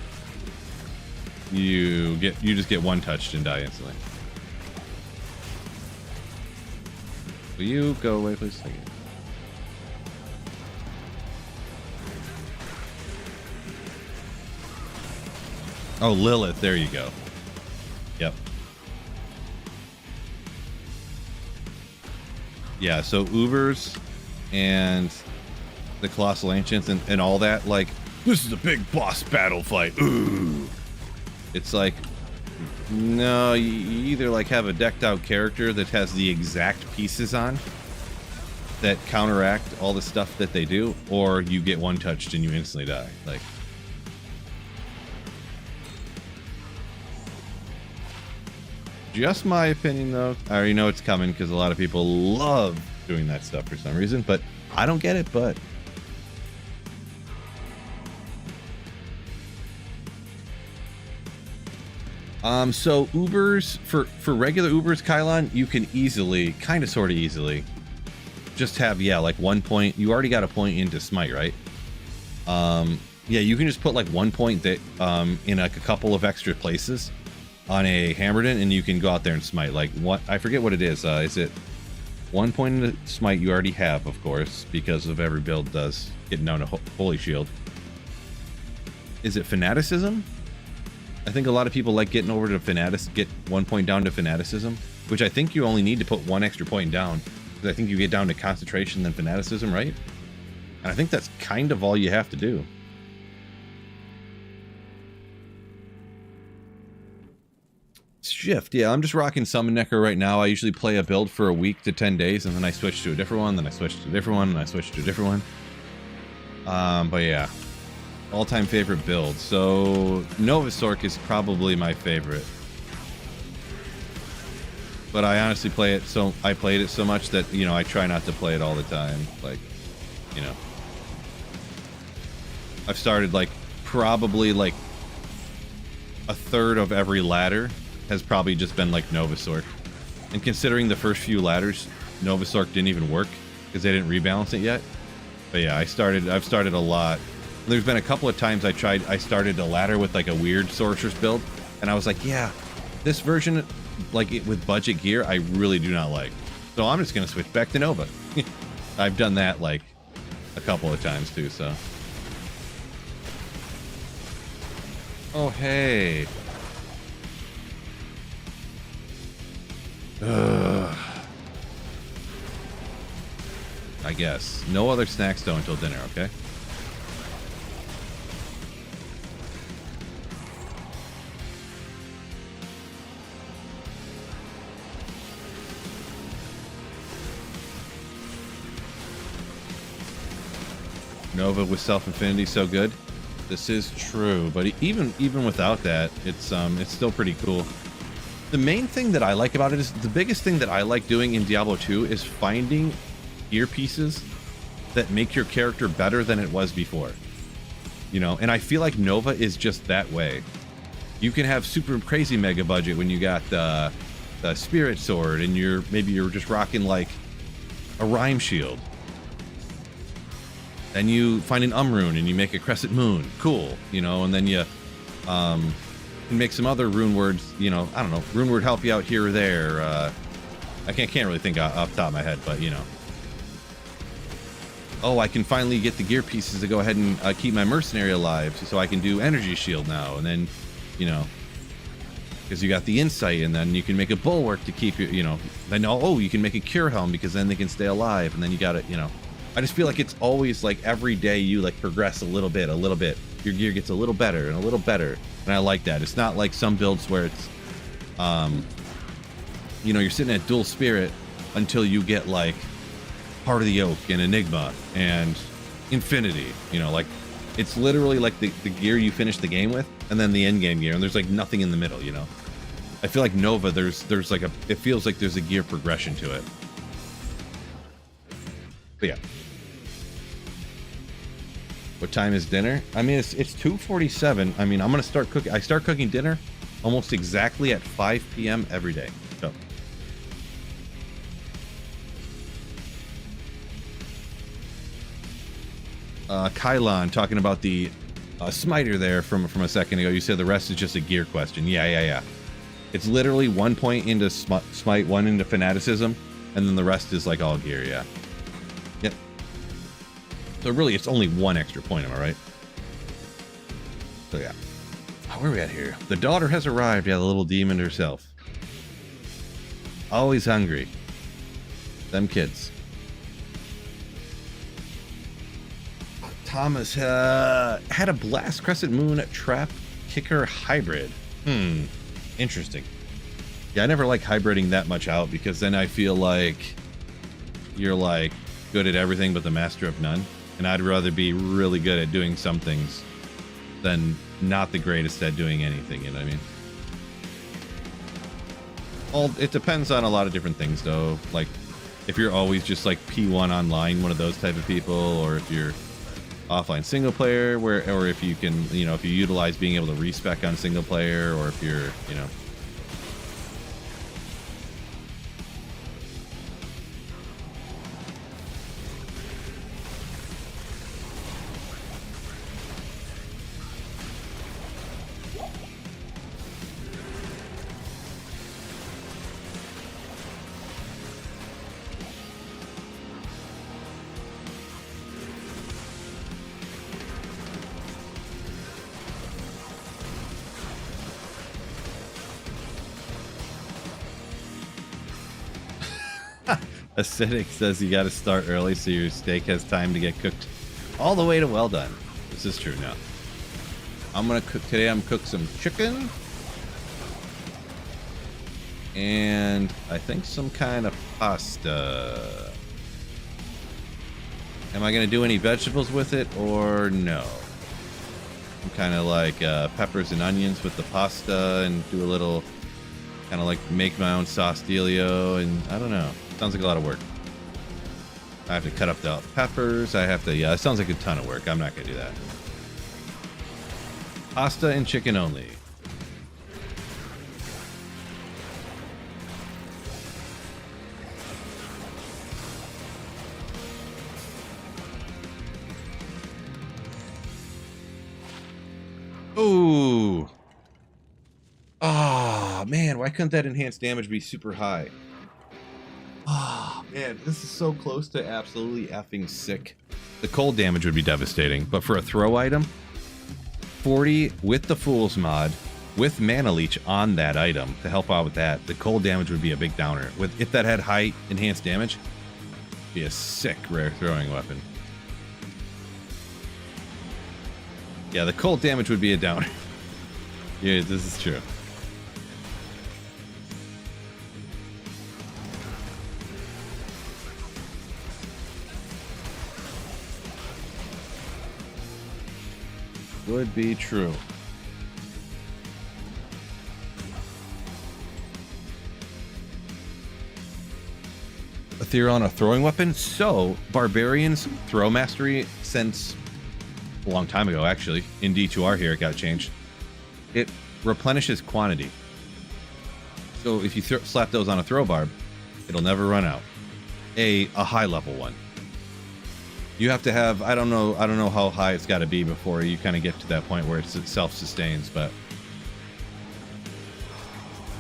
you just get one-touched and die instantly. Will you go away, please? Thank you. Oh, Lilith. There you go. Yep. Yeah, so Ubers and the Colossal Ancients and all that, like, this is a big boss battle fight. Ooh. It's like, no, you either like have a decked out character that has the exact pieces on that counteract all the stuff that they do, or you get one touched and you instantly die. Like, just my opinion though. I already know it's coming because a lot of people love doing that stuff for some reason, but I don't get it. But so Ubers, for regular Ubers, Kylon, you can easily, kind of sort of easily, just have, yeah, like 1 point. You already got a point into Smite, right? Yeah, you can just put like 1 point that in like a couple of extra places on a Hammerden, and you can go out there and Smite. Like, what, I forget what it is. Is it 1 point in the Smite you already have, of course, because of every build does getting down to Holy Shield. Is it Fanaticism? I think a lot of people like getting over to get 1 point down to Fanaticism, which I think you only need to put 1 extra point down, because I think you get down to Concentration then Fanaticism, right? And I think that's kind of all you have to do. Shift, yeah, I'm just rocking Summon Necro right now. I usually play a build for a week to 10 days, and then I switch to a different one, then I switch to a different one, and I switch to a different one. But yeah. All-time favorite build. So Novasork is probably my favorite. But I honestly play it so I played it so much that, you know, I try not to play it all the time. Like, you know. I've started like probably like a third of every ladder has probably just been like Novasork. And considering the first few ladders, Novasork didn't even work because they didn't rebalance it yet. But yeah, I've started a lot. There's been a couple of times I started a ladder with like a weird sorcerer's build, and I was like, yeah, this version, like it with budget gear, I really do not like. So I'm just gonna switch back to Nova. I've done that like a couple of times too, so. Oh, hey. Ugh. I guess. No other snacks though until dinner, okay? Nova with self-infinity so good. This is true, but even without that, it's still pretty cool. The main thing that I like about it is the biggest thing that I like doing in Diablo 2 is finding gear pieces that make your character better than it was before. You know, and I feel like Nova is just that way. You can have super crazy mega budget when you got the spirit sword, and maybe you're just rocking like a rhyme shield. Then you find an rune and you make a crescent moon. Cool, you know, and then you can make some other rune words, you know, I don't know, rune word help you out here or there. I can't really think off the top of my head, but you know. Oh, I can finally get the gear pieces to go ahead and keep my mercenary alive, so I can do energy shield now, and then, you know, because you got the insight, and then you can make a bulwark to keep you know, then oh, you can make a cure helm because then they can stay alive, and then you got it, you know. I just feel like it's always like every day you like progress a little bit. Your gear gets a little better and a little better. And I like that. It's not like some builds where it's, you know, you're sitting at dual spirit until you get like Heart of the Oak and Enigma and Infinity. You know, like it's literally like the gear you finish the game with and then the end game gear. And there's like nothing in the middle, you know. I feel like Nova, there's like it feels like there's a gear progression to it. But yeah. What time is dinner? I mean, it's 2:47. I mean, I'm gonna start cooking. I start cooking dinner almost exactly at 5 p.m. every day. So. Kylon talking about the smiter there from a second ago. You said the rest is just a gear question. Yeah. It's literally 1 point into smite, 1 into fanaticism, and then the rest is like all gear. Yeah. Yep. So really, it's only 1 extra point. Am I right? So yeah. Where are we at here? The daughter has arrived. Yeah, the little demon herself. Always hungry. Them kids. Thomas had a Blast Crescent Moon Trap Kicker hybrid. Interesting. Yeah, I never like hybriding that much out because then I feel like you're like good at everything but the master of none. And I'd rather be really good at doing some things than not the greatest at doing anything, you know what I mean? It depends on a lot of different things though. Like if you're always just like P1 online, one of those type of people, or if you're offline single player, or if you can, you know, if you utilize being able to respec on single player, or if you're, you know. Acidic says you got to start early so your steak has time to get cooked all the way to well done. This is true now. I'm gonna cook today. I'm cook some chicken and I think some kind of pasta. Am I gonna do any vegetables with it or no? I'm kind of like peppers and onions with the pasta and do a little kind of like make my own sauce dealio, and I don't know. Sounds like a lot of work. I have to cut up the peppers. I have to, yeah, it sounds like a ton of work. I'm not going to do that. Pasta and chicken only. Ooh. Oh, man. Why couldn't that enhanced damage be super high? Oh, man, this is so close to absolutely effing sick. The cold damage would be devastating, but for a throw item, 40 with the Fool's mod, with Mana Leech on that item to help out with that, the cold damage would be a big downer. If that had high enhanced damage, it'd be a sick rare throwing weapon. Yeah, the cold damage would be a downer. Yeah, this is true. Would be true. Ethereal, a throwing weapon? So, Barbarians throw mastery since a long time ago, actually. In D2R here, it got changed. It replenishes quantity. So if you slap those on a throw barb, it'll never run out. A high level one. You have to have, I don't know how high it's got to be before you kind of get to that point where it self-sustains, but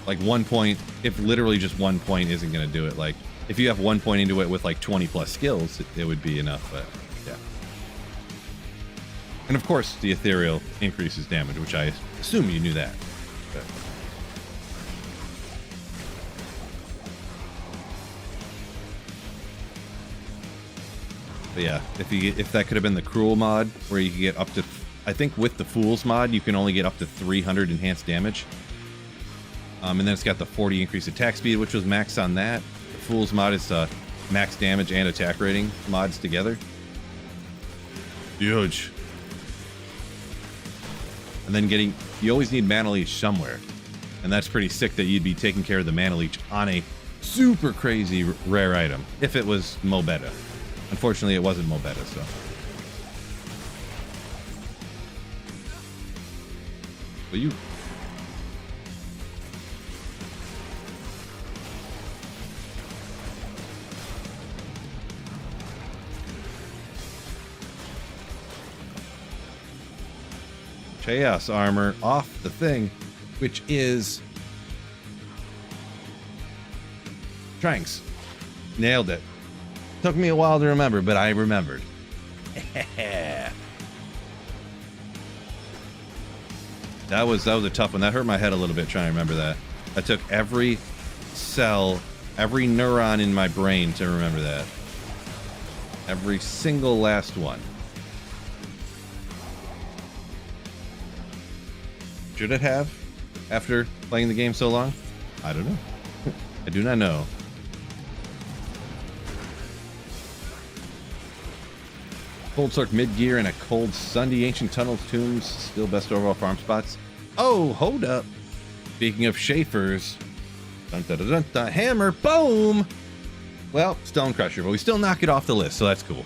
like 1 point, if literally just 1 point isn't going to do it, like if you have 1 point into it with like 20 plus skills, it would be enough, but yeah. And of course, the ethereal increases damage, which I assume you knew that. But. But yeah, if that could have been the cruel mod, where you could get up to, I think with the Fool's mod, you can only get up to 300 enhanced damage. And then it's got the 40 increased attack speed, which was max on that. The Fool's mod is max damage and attack rating mods together. Huge. And then you always need Mana Leech somewhere. And that's pretty sick that you'd be taking care of the mana leech on a super crazy rare item if it was Mobeta. Unfortunately, it wasn't Mobeta, so. Will you? Chaos armor off the thing, which is Tranks. Nailed it. Took me a while to remember, but I remembered. That was a tough one. That hurt my head a little bit trying to remember that. I took every cell, every neuron in my brain to remember that. Every single last one. Should it have, after playing the game so long? I don't know. I do not know. Cold Sark mid-gear and a cold Sunday Ancient Tunnels Tombs. Still best overall farm spots. Oh, hold up. Speaking of Schaefer's. Dun, dun, dun, dun, dun, hammer, boom! Well, Stone Crusher, but we still knock it off the list, so that's cool.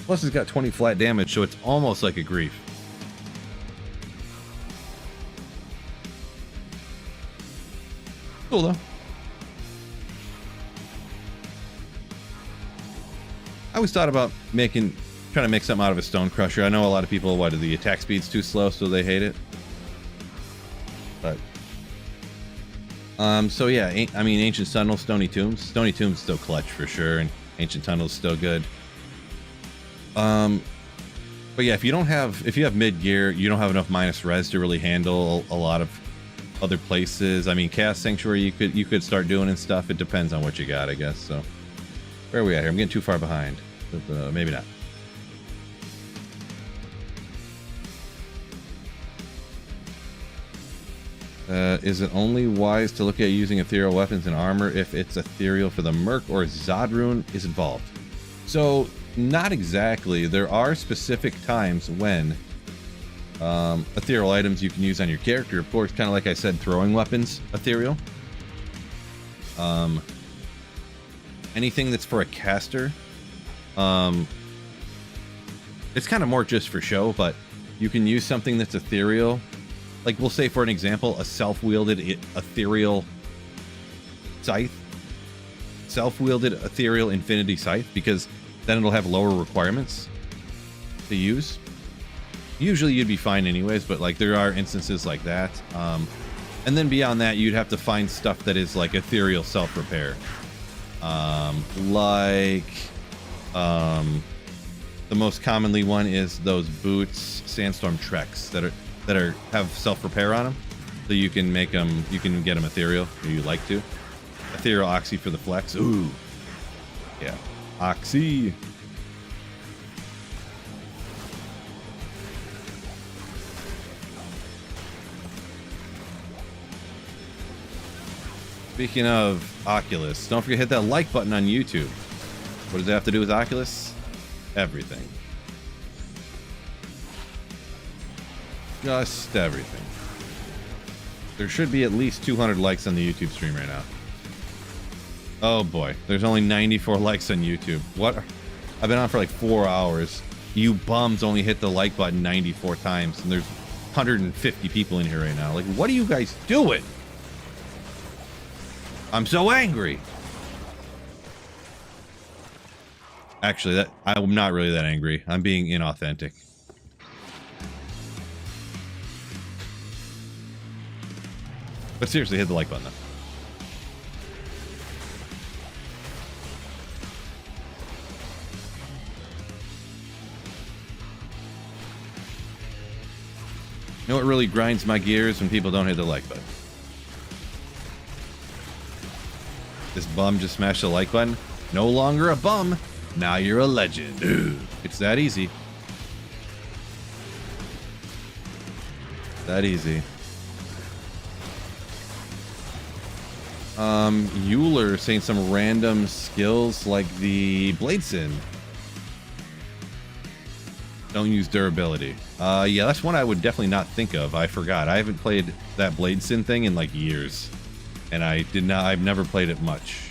Plus it's got 20 flat damage, so it's almost like a grief. Cool though. I always thought about trying to make something out of a Stone Crusher. I know a lot of people, the attack speed's too slow, so they hate it. But, so yeah, I mean, Ancient Tunnels, Stony Tombs. Stony Tombs still clutch for sure, and Ancient Tunnels still good. But yeah, if you have mid gear, you don't have enough minus res to really handle a lot of other places. I mean, Chaos Sanctuary you could start doing and stuff. It depends on what you got, I guess. So where are we at here? I'm getting too far behind, but maybe not. Is it only wise to look at using ethereal weapons and armor if it's ethereal for the Merc or Zodrune is involved? So not exactly. There are specific times when ethereal items you can use on your character. Of course, kind of like I said, throwing weapons, ethereal. Anything that's for a caster, it's kind of more just for show, but you can use something that's ethereal. Like, we'll say, for an example, a self-wielded ethereal scythe. Self-wielded ethereal infinity scythe, because then it'll have lower requirements to use. Usually you'd be fine anyways, but like there are instances like that. And then beyond that, you'd have to find stuff that is like ethereal self-repair. The most commonly one is those boots, Sandstorm Treks that have self-repair on them, so you can make them, you can get them ethereal if you like to. Ethereal Oxy for the flex. Ooh, yeah, Oxy. Speaking of Oculus, don't forget to hit that like button on YouTube. What does that have to do with Oculus? Everything. Just everything. There should be at least 200 likes on the YouTube stream right now. Oh boy, there's only 94 likes on YouTube. What? I've been on for like 4 hours. You bums only hit the like button 94 times, and there's 150 people in here right now. Like, what are you guys doing? I'm so angry. Actually, I'm not really that angry. I'm being inauthentic. But seriously, hit the like button though. You know what really grinds my gears? When people don't hit the like button. This bum just smashed the like button. No longer a bum. Now you're a legend. Ooh, it's that easy. That easy. Euler saying some random skills like the Bladesin. Don't use durability. Yeah, that's one I would definitely not think of. I forgot. I haven't played that Blade Sin thing in like years. And I've never played it much.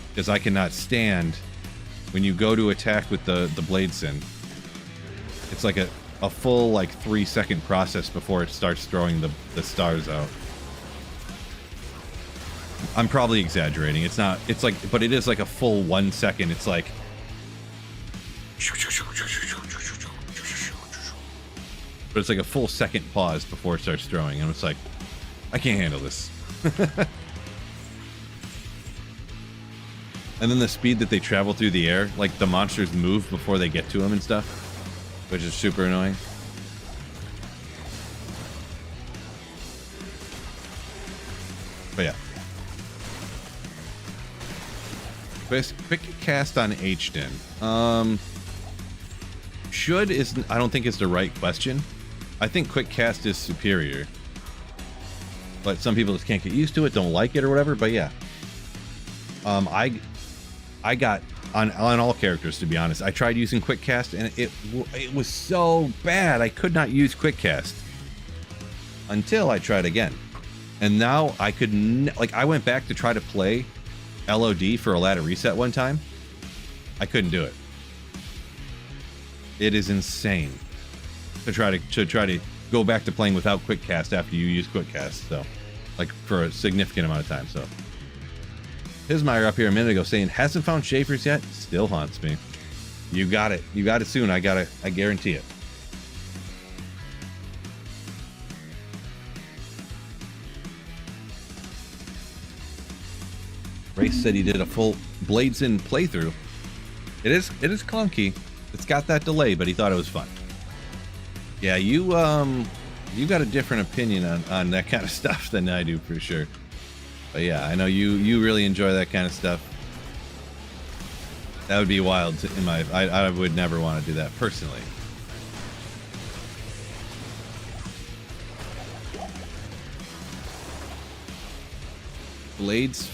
Because I cannot stand when you go to attack with the Blade Sin. It's like a full like 3-second process before it starts throwing the stars out. I'm probably exaggerating. It's not, it's like, but it is like a full 1 second. It's like, but it's like a full second pause before it starts throwing. And it's like, I can't handle this. And then the speed that they travel through the air, like the monsters move before they get to them and stuff, which is super annoying. But yeah. Quick cast on H-Den. Should is, I don't think it's the right question. I think quick cast is superior. But some people just can't get used to it, don't like it or whatever, but yeah. I got on all characters, to be honest. I tried using quick cast and it was so bad. I could not use quick cast until I tried again. And now I could like I went back to try to play LOD for a ladder reset one time. I couldn't do it. It is insane to try to go back to playing without quick cast after you use quick cast. So like for a significant amount of time. So Hismeyer up here a minute ago saying hasn't found Schaefer's yet. Still haunts me. You got it. You got it soon. I guarantee it. Race said he did a full Blades in playthrough. It is clunky. It's got that delay, but he thought it was fun. Yeah, you got a different opinion on that kind of stuff than I do for sure. But yeah, I know you really enjoy that kind of stuff. That would be wild in my. I would never want to do that personally.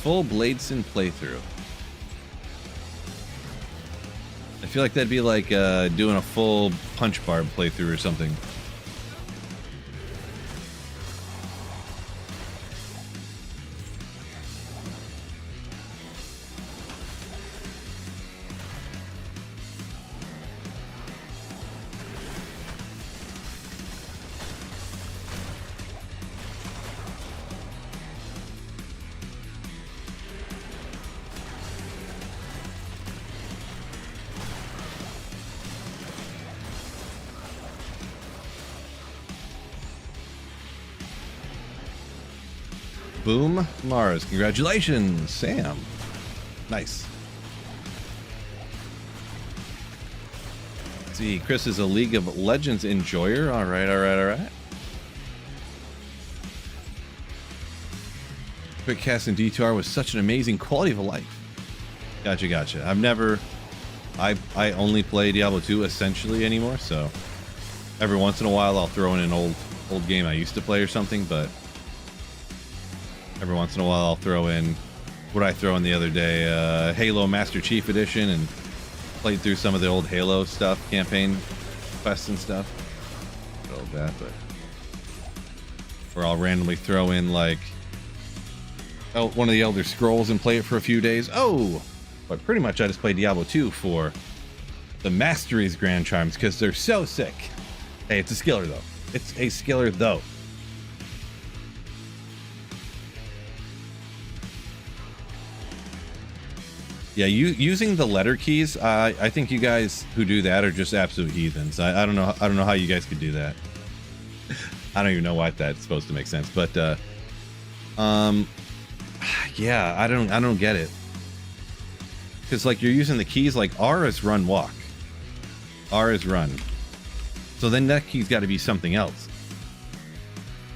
Full Bladeson playthrough. I feel like that'd be like doing a full Punch Barb playthrough or something. Boom Mars, congratulations, Sam. Nice. Let's see, Chris is a League of Legends enjoyer. All right. Quick cast in D2R was such an amazing quality of life. Gotcha. I only play Diablo 2 essentially anymore, so every once in a while I'll throw in an old game I used to play or something, but every once in a while I'll throw in what I throw in the other day, Halo Master Chief Edition, and played through some of the old Halo stuff, campaign quests and stuff. All that, but or I'll randomly throw in like one of the Elder Scrolls and play it for a few days. But pretty much I just play Diablo 2 for the Mastery's Grand Charms because they're so sick. Hey, it's a skiller though. It's a skiller though. Yeah, using the letter keys, I think you guys who do that are just absolute heathens. I don't know how you guys could do that. I don't even know why that's supposed to make sense, but yeah, I don't get it. Because like you're using the keys like R is run walk. R is run. So then that key's got to be something else.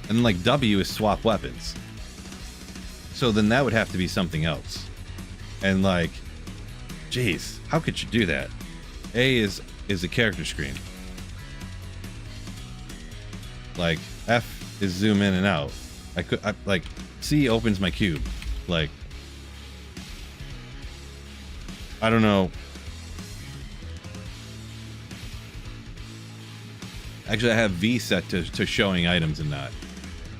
And then like W is swap weapons. So then that would have to be something else. And like, jeez, how could you do that? A is a character screen. Like F is zoom in and out. Like C opens my cube. Like, I don't know. Actually, I have V set to showing items and not.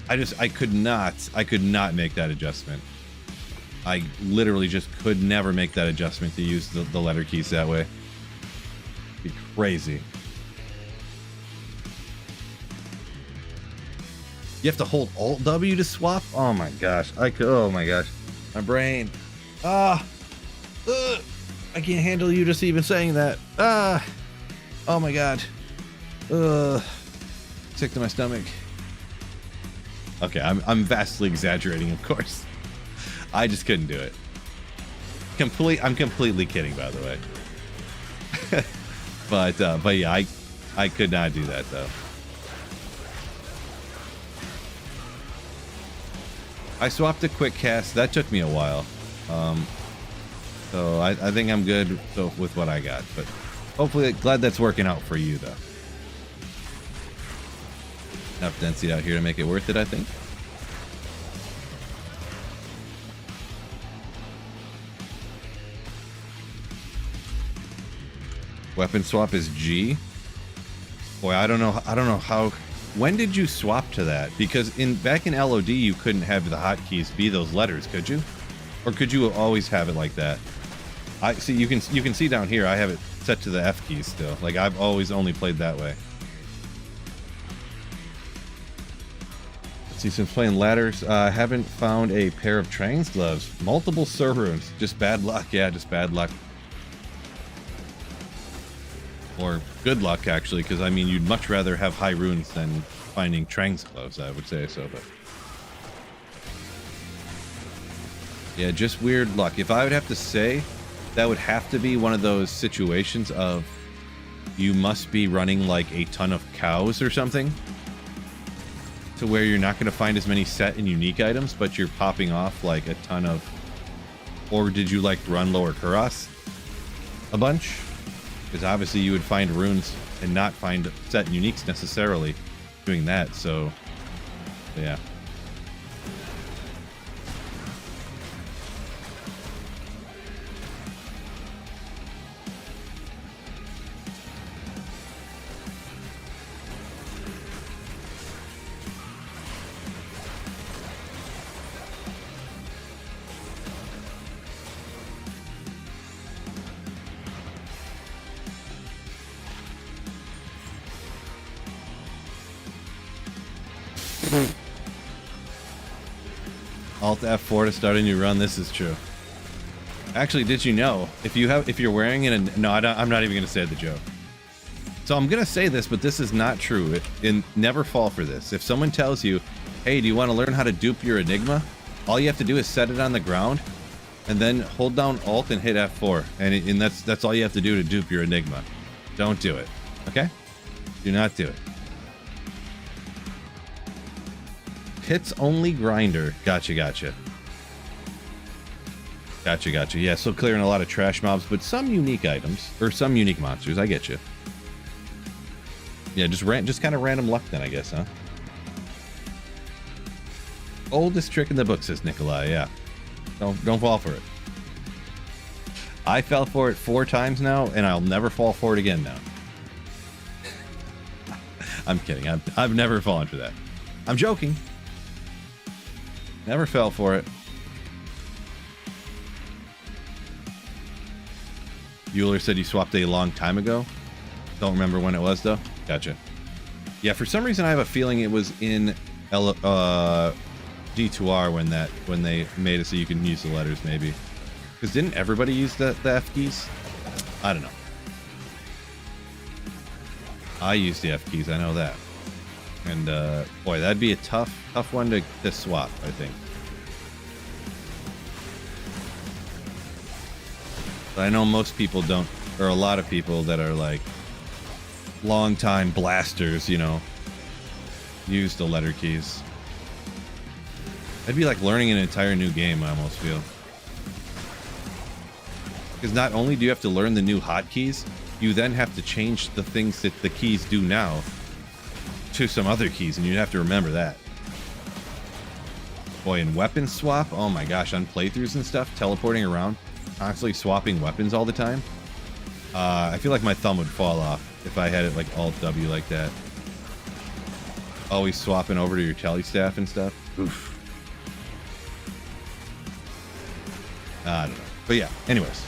I could not make that adjustment. I literally just could never make that adjustment to use the letter keys that way. It'd be crazy. You have to hold Alt W to swap? Oh my gosh. Oh my gosh. My brain. I can't handle you just even saying that. Oh my god. Sick to my stomach. Okay, I'm vastly exaggerating, of course. I just couldn't do it. I'm completely kidding, by the way. but yeah, I could not do that though. I swapped to quick cast. That took me a while. So I think I'm good with what I got, but hopefully glad that's working out for you though. Enough density out here to make it worth it, I think. Weapon swap is G. Boy, I don't know how. When did you swap to that? Because back in LOD you couldn't have the hotkeys be those letters, could you? Or could you always have it like that? I see. You can see down here. I have it set to the F keys still. Like I've always only played that way. Let's see. Since playing ladders, I haven't found a pair of Trang's gloves. Multiple Sur runes. Just bad luck. Yeah, just bad luck. Or good luck, actually, because I mean, you'd much rather have high runes than finding Trang's gloves, I would say so, but yeah, just weird luck. If I would have to say, that would have to be one of those situations of you must be running like a ton of cows or something, to where you're not going to find as many set and unique items, but you're popping off like a ton of. Or did you like run lower Kuros a bunch? Because obviously you would find runes and not find set and uniques necessarily doing that, so yeah. Alt F4 to start a new run. This is true. Actually, did you know if you're wearing it? No, I'm not even gonna say the joke. So I'm gonna say this, but this is not true. Never fall for this. If someone tells you, "Hey, do you want to learn how to dupe your Enigma?" All you have to do is set it on the ground, and then hold down Alt and hit F4, and that's all you have to do to dupe your Enigma. Don't do it. Okay? Do not do it. Hits only grinder. Gotcha. Yeah, so clearing a lot of trash mobs, but some unique items or some unique monsters. I get you. Yeah, just kind of random luck then, I guess, huh? Oldest trick in the book, says Nikolai. Yeah, don't fall for it. I fell for it 4 times now, and I'll never fall for it again now. I'm kidding. I've never fallen for that. I'm joking. Never fell for it. Euler said you swapped a long time ago. Don't remember when it was though. Gotcha. Yeah, for some reason I have a feeling it was in D2R when they made it so you can use the letters maybe. Because didn't everybody use the F keys? I don't know. I use the F keys. I know that. And boy, that'd be a tough one to swap, I think. But I know most people don't, or a lot of people that are like long time blasters, you know, use the letter keys. It'd be like learning an entire new game, I almost feel. Because not only do you have to learn the new hotkeys, you then have to change the things that the keys do now to some other keys, and you have to remember that. Boy, and weapon swap, oh my gosh, on playthroughs and stuff, teleporting around, constantly swapping weapons all the time. I feel like my thumb would fall off if I had it like Alt W like that. always swapping over to your telly staff and stuff. Oof. I don't know. But yeah, anyways.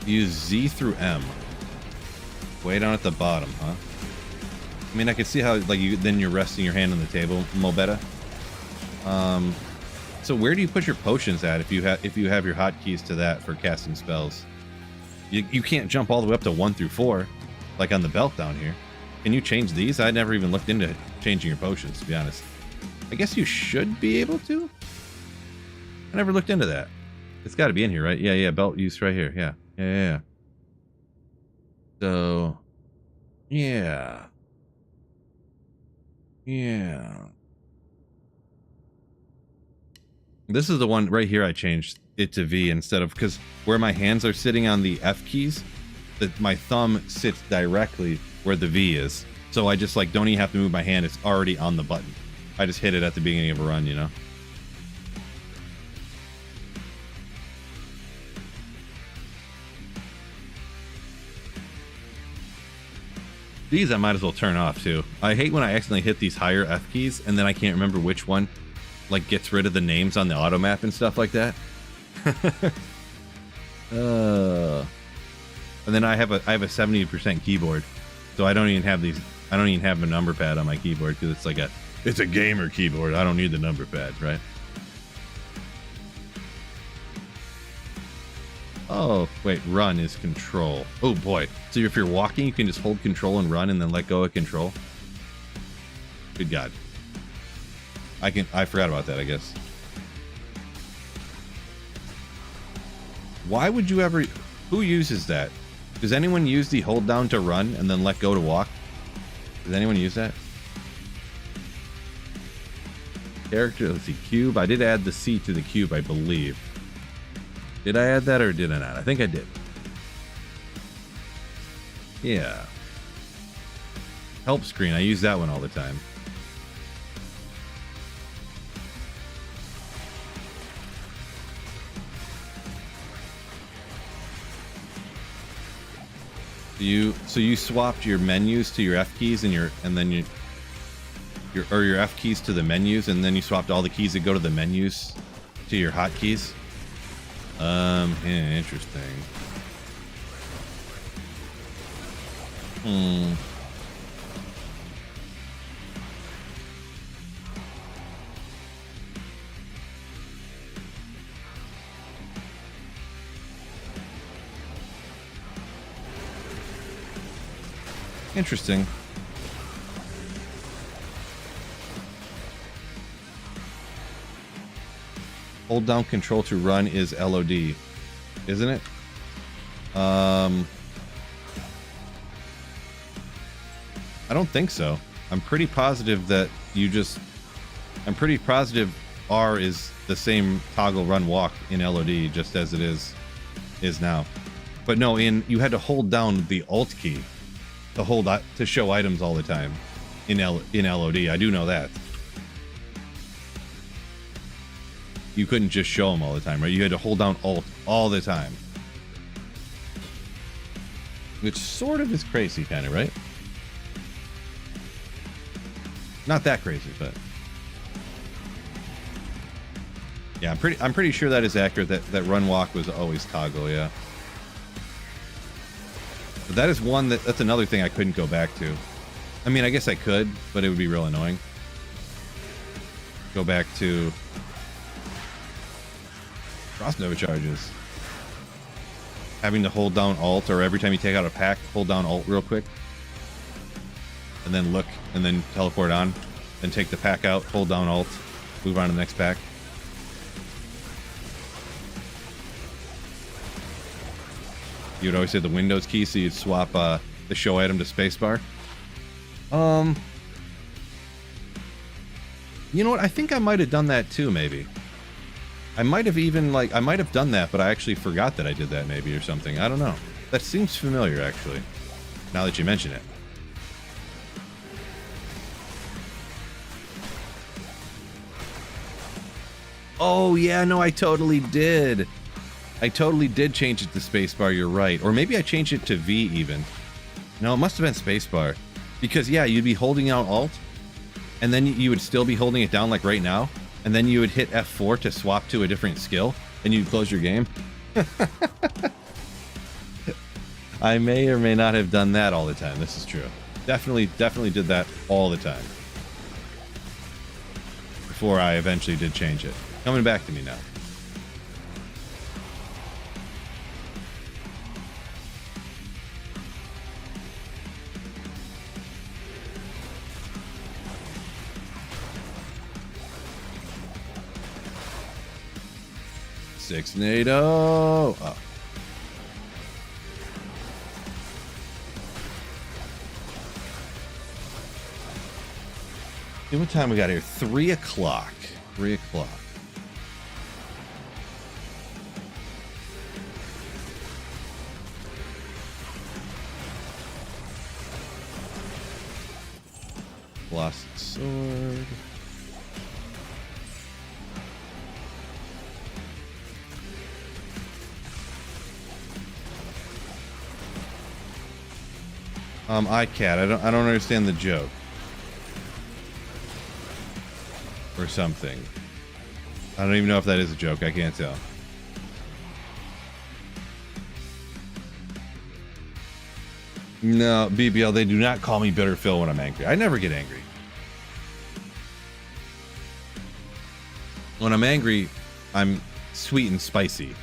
Use Z through M. Way down at the bottom, huh? I mean, I can see how like you're resting your hand on the table, Mobetta. So where do you put your potions at if you have your hotkeys to that for casting spells? You can't jump all the way up to 1 through 4, like on the belt down here. Can you change these? I never even looked into changing your potions, to be honest. I guess you should be able to. I never looked into that. It's got to be in here, right? Yeah, belt use right here. Yeah. So, yeah. This is the one right here I changed it to V instead of, because where my hands are sitting on the F keys, that my thumb sits directly where the V is. So I just like don't even have to move my hand, it's already on the button. I just hit it at the beginning of a run, you know? These I might as well turn off too. I hate when I accidentally hit these higher F keys and then I can't remember which one like gets rid of the names on the auto map and stuff like that. And then I have a 70% keyboard, so I don't even have these. I don't even have a number pad on my keyboard because it's a gamer keyboard. I don't need the number pad, right? Oh wait, run is control. Oh boy, so if you're walking, you can just hold control and run, and then let go of control. Good God, I forgot about that. I guess. Why would you ever? Who uses that? Does anyone use the hold down to run and then let go to walk? Does anyone use that? Character, let's see, cube. I did add the C to the cube, I believe. Did I add that or did I not? I think I did. Yeah. Help screen, I use that one all the time. So you swapped your menus to your F keys and your F keys to the menus, and then you swapped all the keys that go to the menus to your hotkeys. Yeah, interesting. Interesting. Hold down control to run is LOD, isn't it? I don't think so. I'm pretty positive that I'm pretty positive R is the same toggle run walk in LOD just as it is now. But no, you had to hold down the Alt key to show items all the time in LOD. I do know that. You couldn't just show them all the time, right? You had to hold down Alt all the time. Which sort of is crazy, kind of, right? Not that crazy, but yeah, I'm pretty sure that is accurate. That run walk was always toggle, yeah. But that is one that's another thing I couldn't go back to. I mean, I guess I could, but it would be real annoying. Go back to Crossnova charges. Having to hold down Alt, or every time you take out a pack, hold down Alt real quick. And then look, and then teleport on. Then take the pack out, hold down Alt, move on to the next pack. You would always hit the Windows key, so you'd swap the show item to spacebar. You know what? I think I might have done that too, maybe. I might have done that, but I actually forgot that I did that maybe or something. I don't know. That seems familiar, actually, now that you mention it. Oh, yeah, no, I totally did. I totally did change it to spacebar, you're right. Or maybe I changed it to V even. No, it must have been spacebar. Because, yeah, you'd be holding out Alt, and then you would still be holding it down like right now, and then you would hit F4 to swap to a different skill, and you'd close your game. I may or may not have done that all the time. This is true. Definitely did that all the time. Before I eventually did change it. Coming back to me now. Six NATO. Oh. See what time we got here? 3 o'clock. 3 o'clock. Lost sword. iCat, I don't understand the joke. Or something. I don't even know if that is a joke. I can't tell. No, BBL, they do not call me Bitter Phil when I'm angry. I never get angry. When I'm angry, I'm sweet and spicy.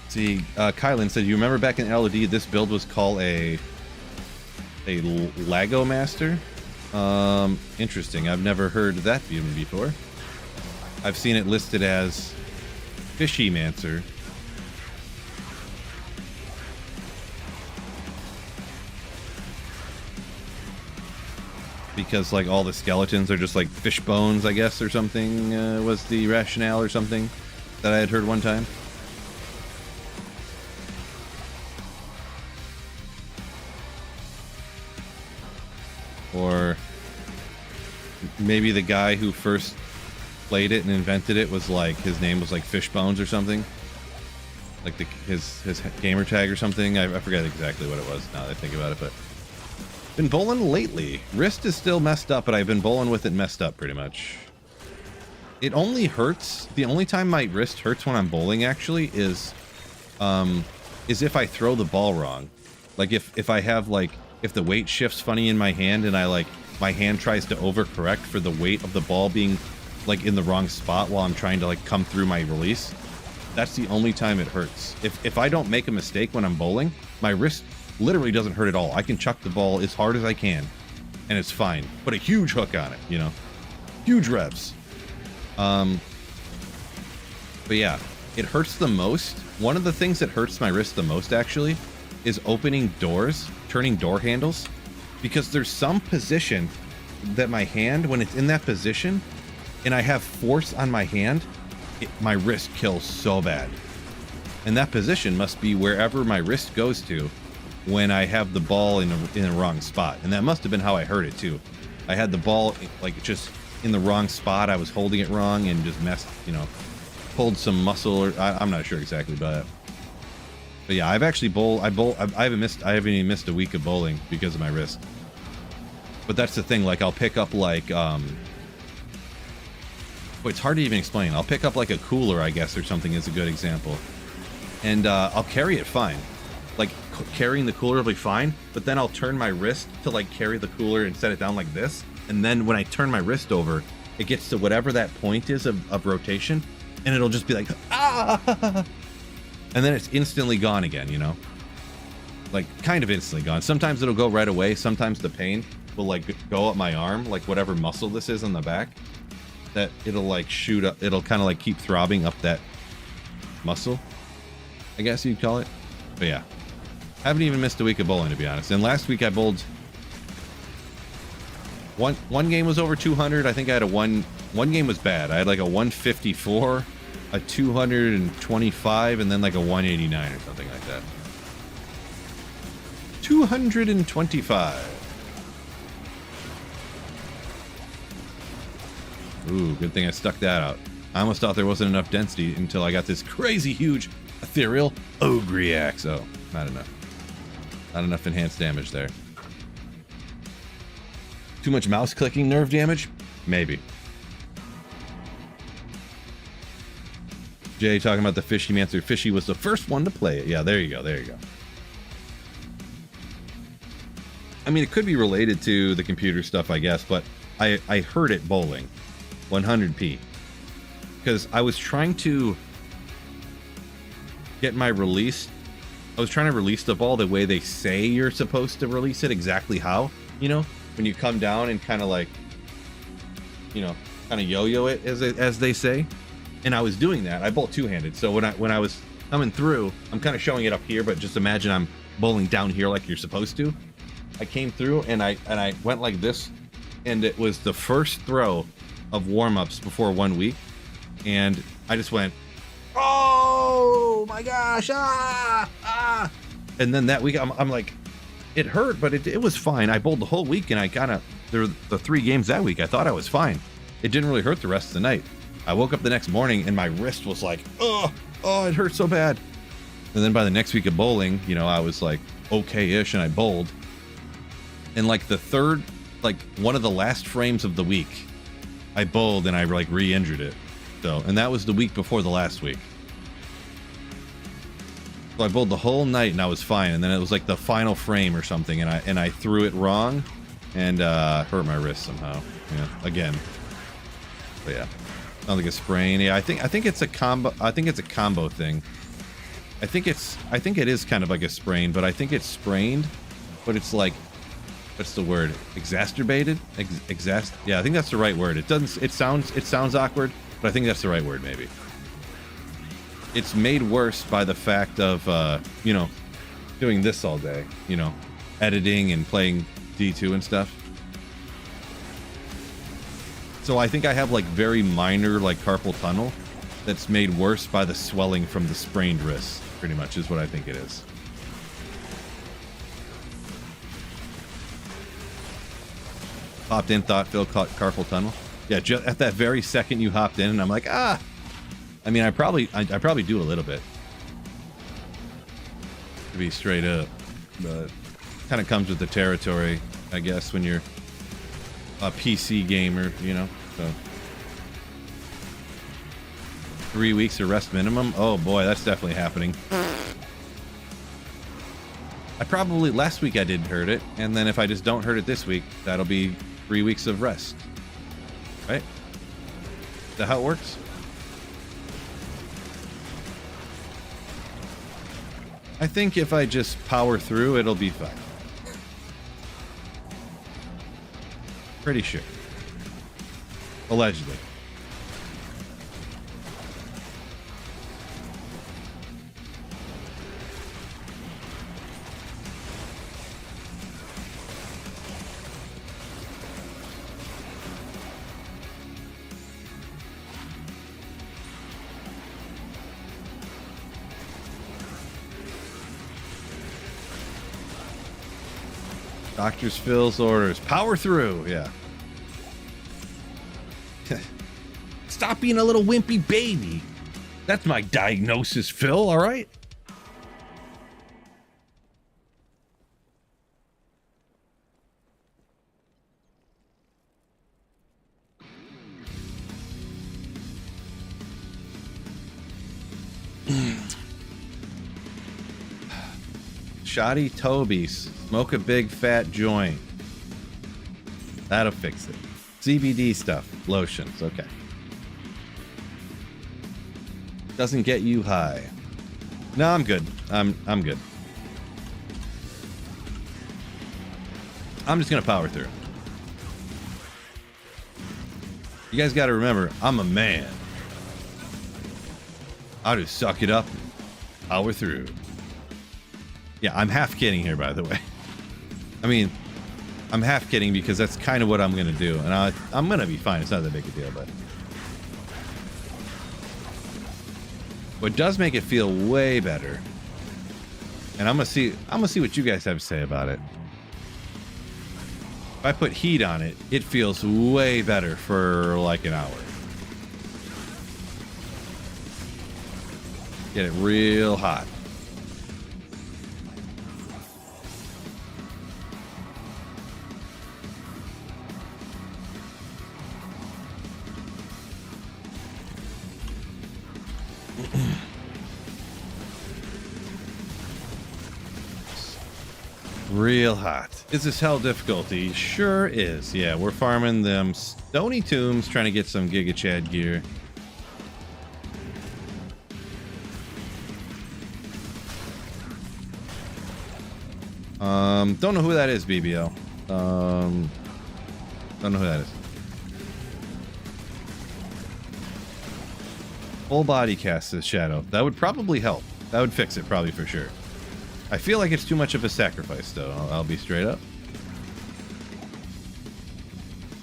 See, Kylan said, you remember back in LOD, this build was called a Lago Master? Interesting. I've never heard that even before. I've seen it listed as Fishy Mancer. Because, like, all the skeletons are just like fish bones, I guess, or something, was the rationale or something that I had heard one time. Or maybe the guy who first played it and invented it was like, his name was like Fishbones or something. Like his gamer tag or something. I forget exactly what it was now that I think about it, but been bowling lately. Wrist is still messed up, but I've been bowling with it messed up pretty much. It only hurts. The only time my wrist hurts when I'm bowling actually is if I throw the ball wrong. Like if I have like, if the weight shifts funny in my hand and I like, my hand tries to overcorrect for the weight of the ball being like in the wrong spot while I'm trying to like come through my release, that's the only time it hurts. If I don't make a mistake when I'm bowling, my wrist literally doesn't hurt at all. I can chuck the ball as hard as I can and it's fine. Put a huge hook on it, you know, huge revs. But yeah, it hurts the most. One of the things that hurts my wrist the most actually is opening doors, turning door handles, because there's some position that my hand, when it's in that position and I have force on my hand, my wrist kills so bad. And that position must be wherever my wrist goes to when I have the ball in the wrong spot. And that must have been how I hurt it too. I had the ball like just in the wrong spot. I was holding it wrong and just messed, you know, pulled some muscle, or I'm not sure exactly, but yeah, I've actually I haven't even missed a week of bowling because of my wrist. But that's the thing, like I'll pick up like it's hard to even explain. I'll pick up like a cooler, I guess, or something is a good example. And I'll carry it fine. Like carrying the cooler will be fine, but then I'll turn my wrist to like carry the cooler and set it down like this. And then when I turn my wrist over, it gets to whatever that point is of rotation, and it'll just be like, ah! And then it's instantly gone again, you know? Like, kind of instantly gone. Sometimes it'll go right away. Sometimes the pain will, like, go up my arm, like whatever muscle this is on the back, that it'll, like, shoot up. It'll kind of, like, keep throbbing up that muscle, I guess you'd call it. But, yeah. Haven't even missed a week of bowling, to be honest. And last week I bowled... One game was over 200. I think I had a one game was bad. I had, like, a 154 a 225 and then like a 189 or something like that. 225. Ooh, good thing I stuck that out. I almost thought there wasn't enough density until I got this crazy huge ethereal ogre axe. Oh, not enough. Not enough enhanced damage there. Too much mouse clicking nerve damage? Maybe. Jay talking about the Fishy Mancer. Fishy was the first one to play it. Yeah, there you go. There you go. I mean, it could be related to the computer stuff, I guess, but I heard it bowling. 100p. Because I was trying to get my release. I was trying to release the ball the way they say you're supposed to release it. Exactly how, you know? When you come down and kind of like, you know, kind of yo-yo it, as they say. And I was doing that. I bowl two-handed. So when I was coming through, I'm kind of showing it up here, but just imagine I'm bowling down here like you're supposed to. I came through and I went like this, and it was the first throw of warm-ups before 1 week, and I just went, oh my gosh, and then that week I'm like, it hurt, but it was fine. I bowled the whole week, and I kind of the 3 games that week, I thought I was fine. It didn't really hurt the rest of the night. I woke up the next morning and my wrist was like, oh, it hurt so bad. And then by the next week of bowling, you know, I was like okay-ish, and I bowled. And like the third, like one of the last frames of the week, I bowled and I like re-injured it. So, and that was the week before the last week. So I bowled the whole night and I was fine. And then it was like the final frame or something, and I threw it wrong and hurt my wrist somehow. Yeah, again. But yeah. I don't think it's sprain. Yeah, I think it's a combo. I think it's a combo thing. I think it is kind of like a sprain, but I think it's sprained, but it's like, what's the word? Exacerbated? Yeah, I think that's the right word. It sounds awkward, but I think that's the right word, maybe. It's made worse by the fact of you know, doing this all day, you know, editing and playing D2 and stuff. So I think I have like very minor like carpal tunnel that's made worse by the swelling from the sprained wrist, pretty much is what I think it is. Hopped in, thought Phil caught carpal tunnel. Yeah, just at that very second you hopped in, and I'm like, I mean, I probably do a little bit, to be straight up, but kind of comes with the territory, I guess, when you're a PC gamer, you know. So 3 weeks of rest minimum. Oh boy, that's definitely happening. Last week I didn't hurt it, and then if I just don't hurt it this week, that'll be 3 weeks of rest. Right? Is that how it works? I think if I just power through, it'll be fine. Pretty sure. Allegedly. Doctor's Phil's orders. Power through. Yeah. Stop being a little wimpy baby. That's my diagnosis, Phil, all right? Shoddy Toby, smoke a big fat joint. That'll fix it. CBD stuff, lotions, okay. Doesn't get you high. No, I'm good. I'm good. I'm just gonna power through. You guys gotta remember, I'm a man. I'll just suck it up and power through. Yeah, I'm half kidding here, by the way. I mean, I'm half kidding because that's kind of what I'm gonna do, and I'm gonna be fine. It's not that big a deal, but What does make it feel way better, and I'm gonna see what you guys have to say about it. If I put heat on it, it feels way better for like an hour. Get it real hot. Real hot. Is this hell difficulty? Sure is. Yeah, we're farming them stony tombs, trying to get some Giga Chad gear. Don't know who that is, BBL. Don't know who that is. Full body cast this shadow. That would probably help. That would fix it probably for sure. I feel like it's too much of a sacrifice, though. I'll be straight up.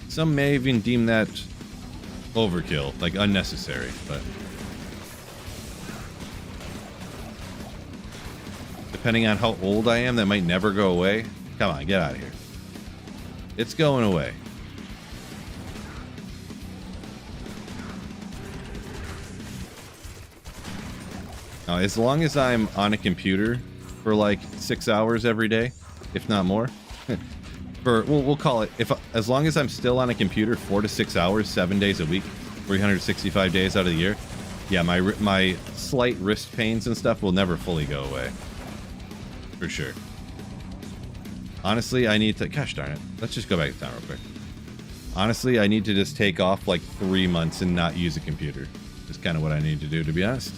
Some may even deem that overkill, like unnecessary, but depending on how old I am, that might never go away. Come on, get out of here. It's going away. Now, as long as I'm on a computer for like 6 hours every day, if not more, we'll call it, as long as I'm still on a computer 4 to 6 hours, 7 days a week, 365 days out of the year, yeah, my slight wrist pains and stuff will never fully go away, for sure. Honestly, I need to, gosh darn it, let's just go back in time real quick. Honestly, I need to just take off like 3 months and not use a computer. That's kind of what I need to do, to be honest.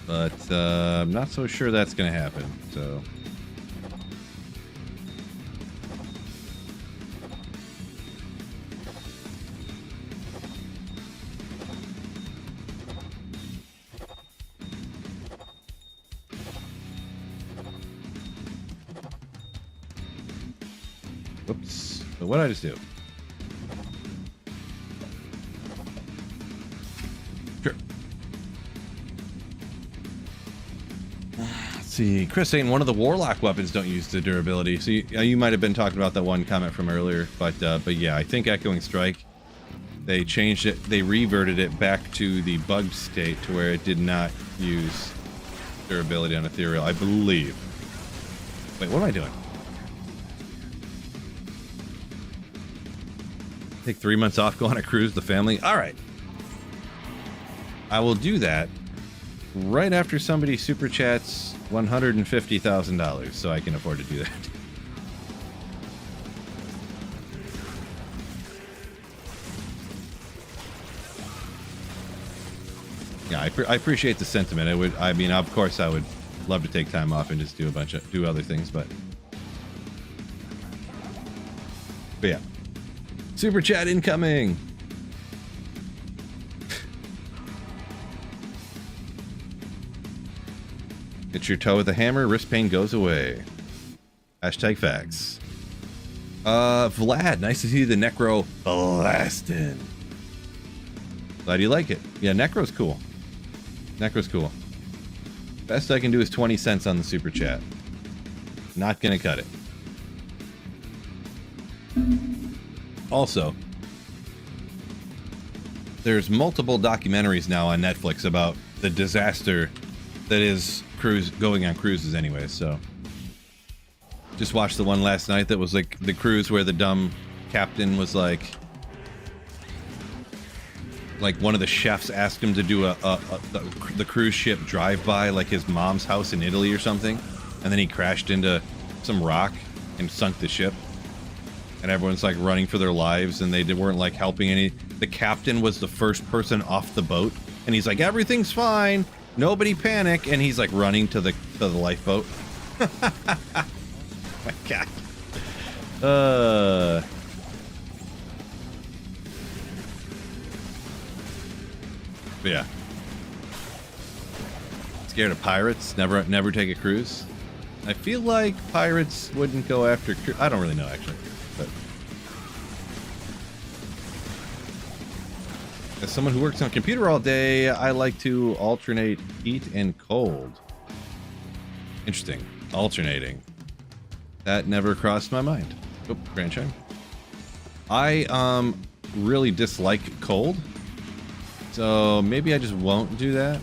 But I'm not so sure that's going to happen, so. Whoops. So what did I just do? Sure. See, Chris saying one of the warlock weapons don't use the durability. See, you might have been talking about that one comment from earlier, but yeah, I think Echoing Strike, they changed it, they reverted it back to the bugged state to where it did not use durability on Ethereal, I believe. Wait, what am I doing? Take 3 months off, go on a cruise, the family. All right, I will do that right after somebody super chats $150,000, so I can afford to do that. Yeah, I appreciate the sentiment. I mean, of course, I would love to take time off and just do other things, but yeah. Super chat incoming. Hit your toe with a hammer, wrist pain goes away. Hashtag facts. Vlad, nice to see the Necro blasting. Glad you like it. Yeah, Necro's cool. Necro's cool. Best I can do is 20 cents on the super chat. Not gonna cut it. Also, there's multiple documentaries now on Netflix about the disaster that is going on cruises anyway, so just watched the one last night that was like the cruise where the dumb captain was like one of the chefs asked him to do the cruise ship drive-by like his mom's house in Italy or something, and then he crashed into some rock and sunk the ship, and everyone's like running for their lives, and they weren't like helping any. The captain was the first person off the boat, and he's like, everything's fine, nobody panic, and he's like running to the lifeboat. My God. But yeah. Scared of pirates? Never take a cruise? I feel like pirates wouldn't go after... I don't really know, actually. But as someone who works on a computer all day, I like to alternate heat and cold. Interesting. Alternating. That never crossed my mind. Oh, Grand Chime. I really dislike cold. So maybe I just won't do that.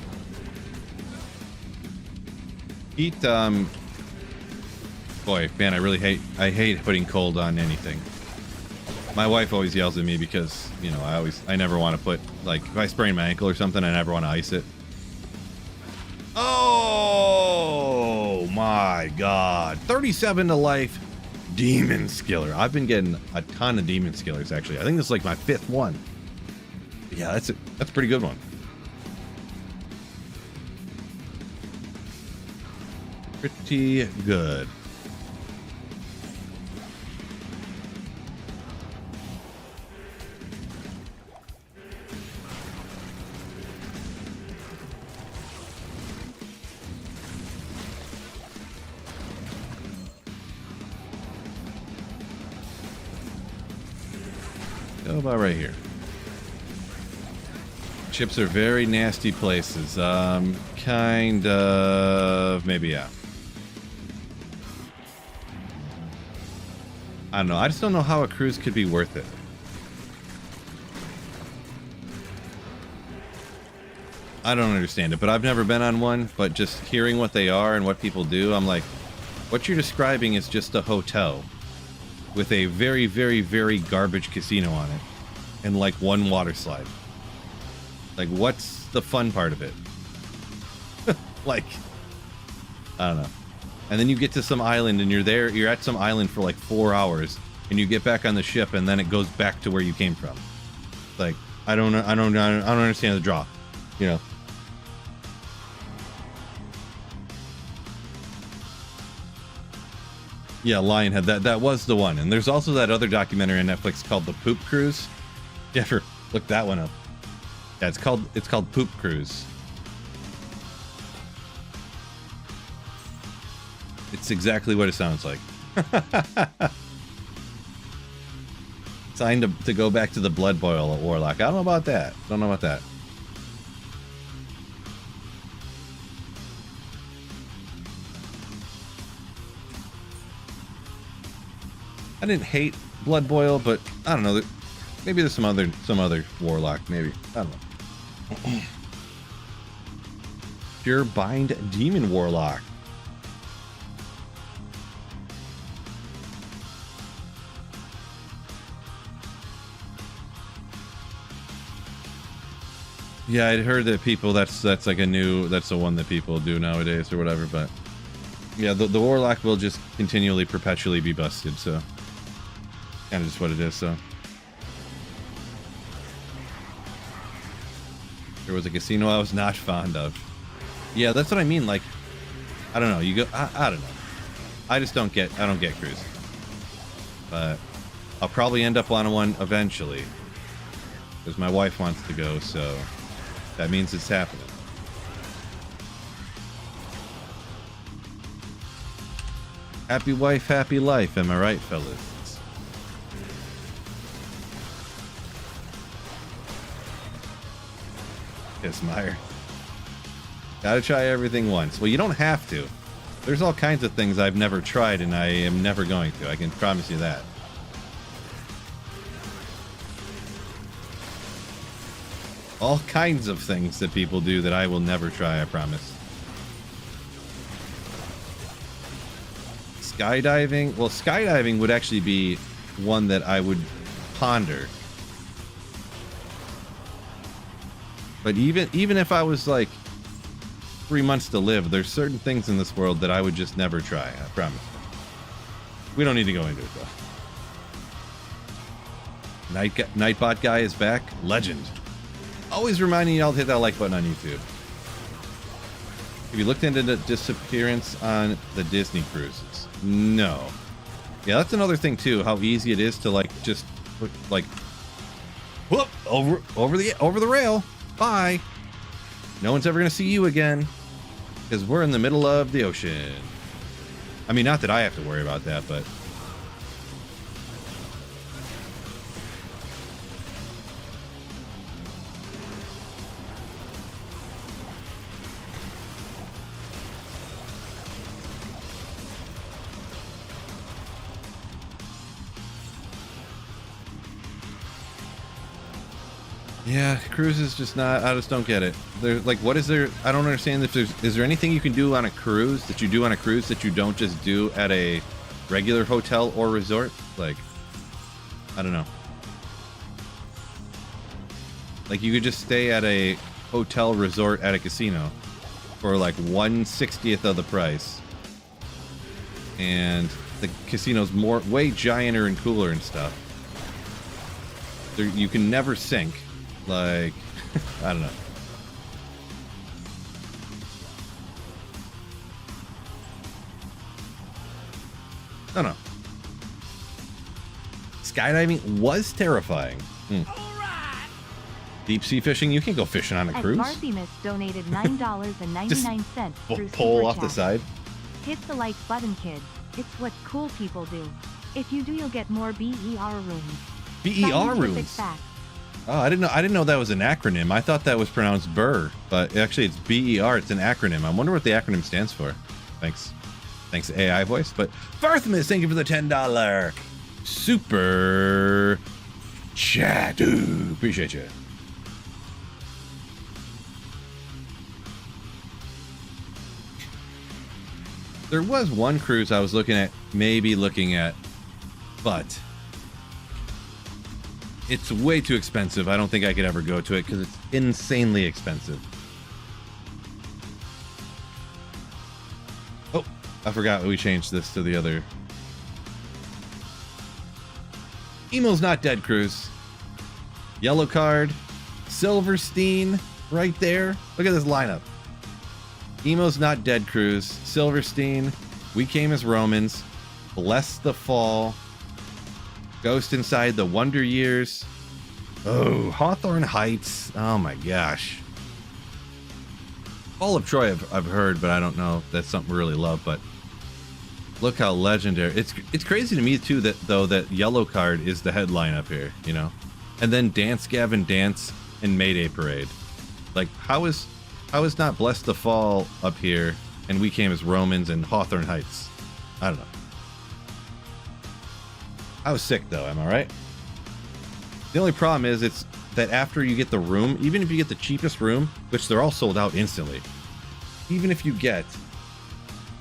Heat, boy, man, I hate putting cold on anything. My wife always yells at me because, you know, I never want to put, like, if I sprain my ankle or something, I never want to ice it. Oh my God. 37 to life. Demon Skiller. I've been getting a ton of Demon Skillers, actually. I think this is like my 5th one. Yeah, that's a pretty good one. Pretty good. Go about right here. Chips are very nasty places. Kind of, maybe, yeah. I don't know. I just don't know how a cruise could be worth it. I don't understand it, but I've never been on one, but just hearing what they are and what people do, I'm like, what you're describing is just a hotel with a very, very, very garbage casino on it and like one water slide. Like, what's the fun part of it? Like, I don't know. And then you get to some island and you're at some island for like 4 hours and you get back on the ship and then it goes back to where you came from. Like, I don't understand the draw, you know. Yeah, Lionhead, that was the one. And there's also that other documentary on Netflix called The Poop Cruise. You ever look that one up? Yeah, it's called Poop Cruise. It's exactly what it sounds like. Time to go back to the Blood Boil at Warlock. I don't know about that. Don't know about that. I didn't hate Blood Boil, but I don't know. Maybe there's some other Warlock. Maybe, I don't know. Pure Bind Demon Warlock. Yeah, I'd heard that people that's like that's the one that people do nowadays or whatever, but yeah, the Warlock will just continually perpetually be busted, so kind of just what it is. So there was a casino I was not fond of. Yeah, that's what I mean. Like, I don't know. You go. I don't know. I don't get cruises, but I'll probably end up on one eventually because my wife wants to go. So that means it's happening. Happy wife, happy life. Am I right, fellas? Meyer. Gotta try everything once. Well, you don't have to. There's all kinds of things I've never tried and I am never going to. I can promise you that. All kinds of things that people do that I will never try, I promise. Skydiving? Well, skydiving would actually be one that I would ponder. But even if I was like 3 months to live, there's certain things in this world that I would just never try, I promise. We don't need to go into it though. Nightbot guy is back. Legend. Always reminding y'all to hit that like button on YouTube. Have you looked into the disappearance on the Disney cruises? No. Yeah, that's another thing too, how easy it is to like just like whoop over the rail. Bye. No one's ever gonna see you again because we're in the middle of the ocean. I mean, not that I have to worry about that, but yeah, cruise is just not. I just don't get it. There's like, what is there? I don't understand if is there anything you can do on a cruise that you do on a cruise that you don't just do at a regular hotel or resort? Like, I don't know. Like, you could just stay at a hotel resort at a casino for like 1/60th of the price, and the casino's way gianter and cooler and stuff. You can never sink. Like, I don't know. I don't know. Skydiving was terrifying. Deep sea fishing, you can go fishing on a cruise. Marthimus donated $9.99 through pull Super off the Chat. side. Hit the like button, kids. It's what cool people do. If you do, you'll get more BER rooms. BER Scientific rooms. fact. Oh, I didn't know that was an acronym. I thought that was pronounced BER, but actually it's BER. It's an acronym. I wonder what the acronym stands for. Thanks, AI voice. But Farthmas, thank you for the $10 super chat. Ooh, appreciate you. There was one cruise I was looking at, but it's way too expensive. I don't think I could ever go to it because it's insanely expensive. Oh, I forgot we changed this to the other. Emo's Not Dead cruise. Yellow card. Silverstein right there. Look at this lineup. Emo's Not Dead cruise. Silverstein. We Came as Romans. Bless the Fall. Ghost Inside the Wonder Years. Oh, Hawthorne Heights. Oh my gosh. Fall of Troy I've heard, but I don't know if that's something I really love. But look how legendary. It's crazy to me too that Yellow Card is the headline up here, you know? And then Dance Gavin Dance and Mayday Parade. Like, how is not Bless the Fall up here and We Came as Romans and Hawthorne Heights? I don't know. I was sick though, am I right? The only problem is it's that after you get the room, even if you get the cheapest room, which they're all sold out instantly, even if you get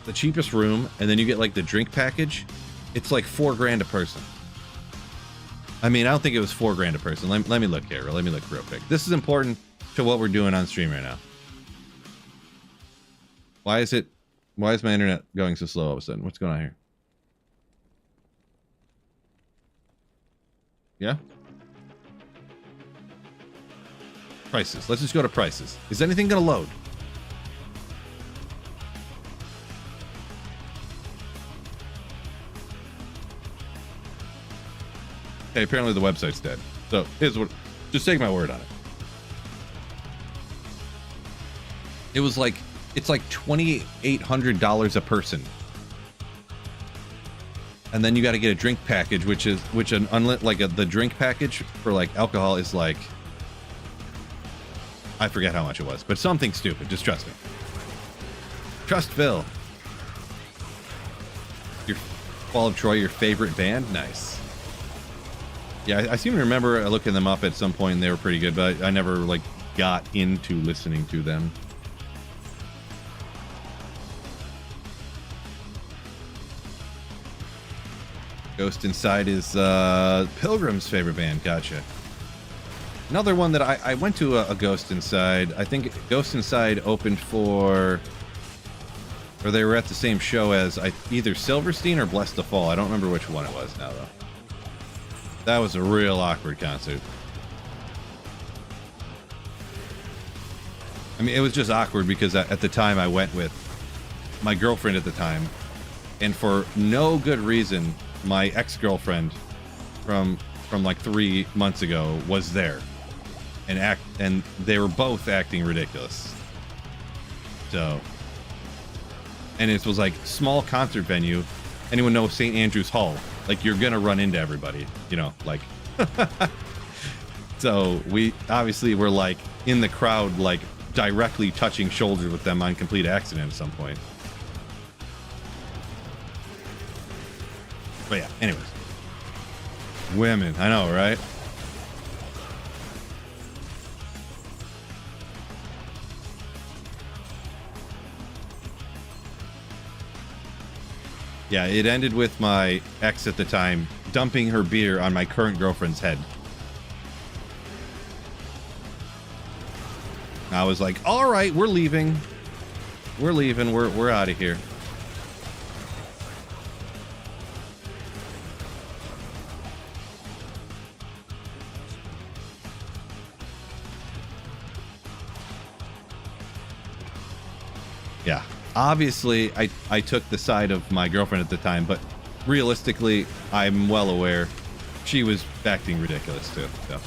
the cheapest room and then you get like the drink package, it's like $4,000 a person. I mean, I don't think it was $4,000 a person. Let me look here. Let me look real quick. This is important to what we're doing on stream right now. Why is my internet going so slow all of a sudden? What's going on here? Yeah? Prices. Let's just go to prices. Is anything going to load? Okay, apparently the website's dead. So here's what. Just take my word on it. It was like, it's like $2,800 a person. And then you got to get a drink package, the drink package for like alcohol is like, I forget how much it was, but something stupid. Just trust me. Trust Phil. Your Fall of Troy, your favorite band? Nice. Yeah, I seem to remember looking them up at some point and they were pretty good, but I never like got into listening to them. Ghost Inside is Pilgrim's favorite band. Gotcha. Another one that I went to a Ghost Inside. I think Ghost Inside opened for, or they were at the same show as either Silverstein or Bless the Fall. I don't remember which one it was now though. That was a real awkward concert. I mean, it was just awkward because at the time I went with my girlfriend at the time, and for no good reason, my ex-girlfriend from like 3 months ago was there, and they were both acting ridiculous. So and it was like small concert venue. Anyone know St. Andrew's Hall? Like you're gonna run into everybody, you know, like. So we obviously were like in the crowd, like directly touching shoulders with them on complete accident at some point. But yeah, anyways. Women, I know, right? Yeah, it ended with my ex at the time dumping her beer on my current girlfriend's head. I was like, all right, we're leaving. We're leaving. We're out of here. Yeah. Obviously, I took the side of my girlfriend at the time, but realistically, I'm well aware she was acting ridiculous too. So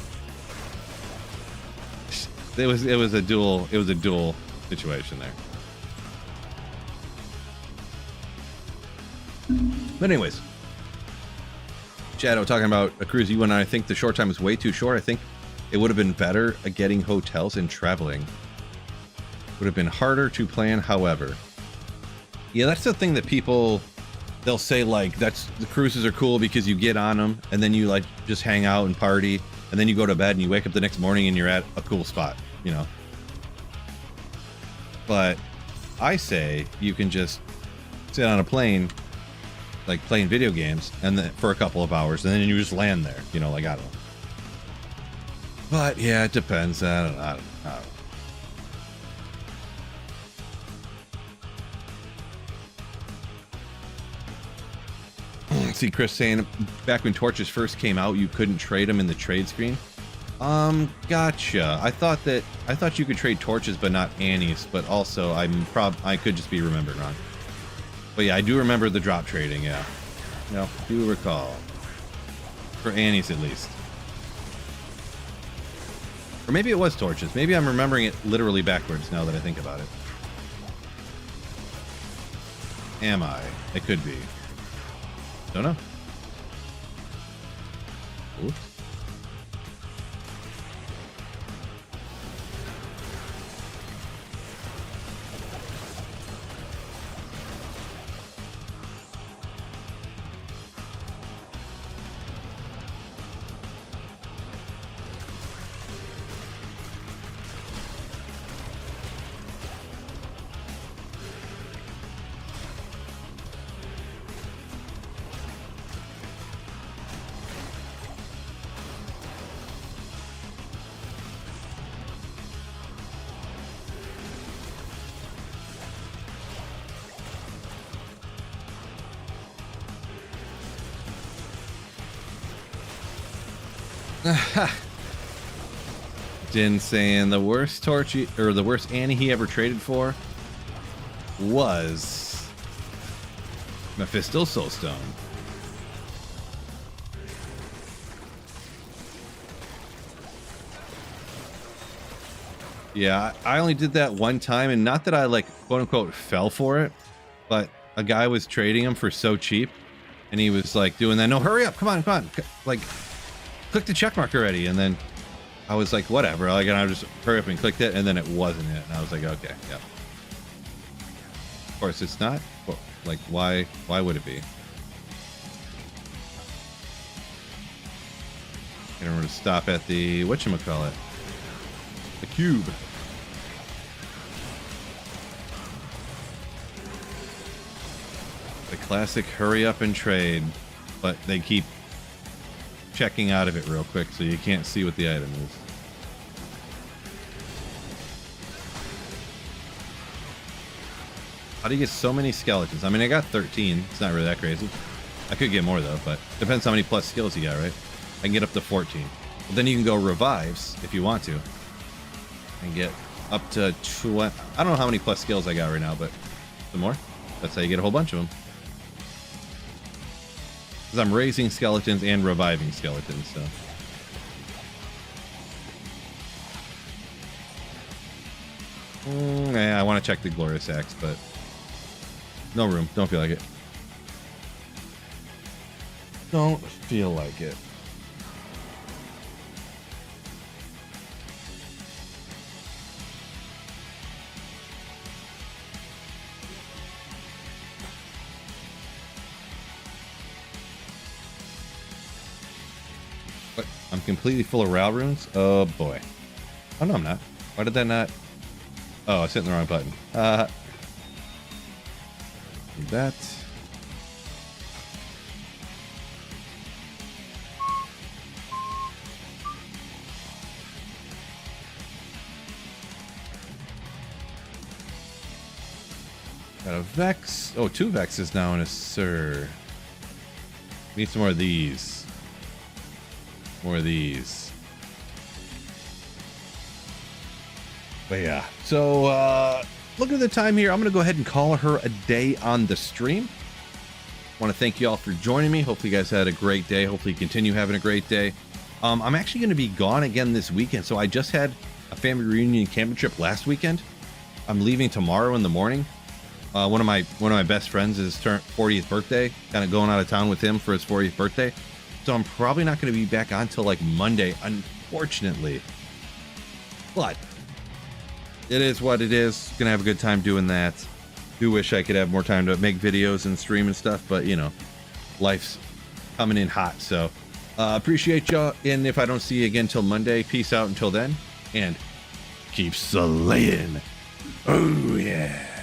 it was a dual situation there. But anyways, Shadow talking about a cruise you went on. I think the short time was way too short. I think it would have been better at getting hotels and traveling. Would have been harder to plan, however. Yeah, that's the thing that people, they'll say like, that's the cruises are cool because you get on them and then you like just hang out and party and then you go to bed and you wake up the next morning and you're at a cool spot, you know. But I say you can just sit on a plane, like playing video games, and then for a couple of hours, and then you just land there, you know, like I don't know. But yeah, it depends. I don't know. See Chris saying back when torches first came out you couldn't trade them in the trade screen. Gotcha. I thought you could trade torches but not Annie's, but also I could just be remembering wrong. But yeah, I do remember the drop trading, yeah. No, do recall. For Annie's at least. Or maybe it was torches. Maybe I'm remembering it literally backwards now that I think about it. Am I? It could be. Don't know. Oops. Din saying the worst torch or the worst Annie he ever traded for was Mephisto Soulstone. Yeah, I only did that one time, and not that I like quote unquote fell for it, but a guy was trading him for so cheap, and he was like doing that. No, hurry up! Come on! Like, click the check mark already, and then I was like, whatever. Like, and I just hurry up and clicked it, and then it wasn't it, and I was like, okay, yeah. Of course, it's not. Well, like, why would it be? And we're gonna stop at the whatchamacallit, the cube. The classic hurry up and trade, but they keep checking out of it real quick so you can't see what the item is. How do you get so many skeletons? I mean, I got 13. It's not really that crazy. I could get more though, but depends how many plus skills you got, right? I can get up to 14. But then you can go revives if you want to. And get up to 20. I don't know how many plus skills I got right now, but some more. That's how you get a whole bunch of them. Because I'm raising skeletons and reviving skeletons, so. Yeah, I want to check the Glorious Axe, but No room. Don't feel like it. Don't feel like it. What? I'm completely full of Ral runes? Oh boy. Oh no, I'm not. Why did that not? Oh, I was hitting the wrong button. Do that. Got a Vex. Oh, 2 Vexes now in a Sir. Need some more of these. More of these. But yeah. So, look at the time here. I'm going to go ahead and call her a day on the stream. Want to thank you all for joining me. Hopefully you guys had a great day. Hopefully you continue having a great day. I'm actually going to be gone again this weekend. So I just had a family reunion camping trip last weekend. I'm leaving tomorrow in the morning. One of my best friends is turned 40th birthday. Kind of going out of town with him for his 40th birthday. So I'm probably not going to be back on until like Monday, unfortunately. But it is what it is. Gonna have a good time doing that. Do wish I could have more time to make videos and stream and stuff, but you know, life's coming in hot. So appreciate y'all, and if I don't see you again till Monday, peace out until then, and keep slaying. Oh yeah.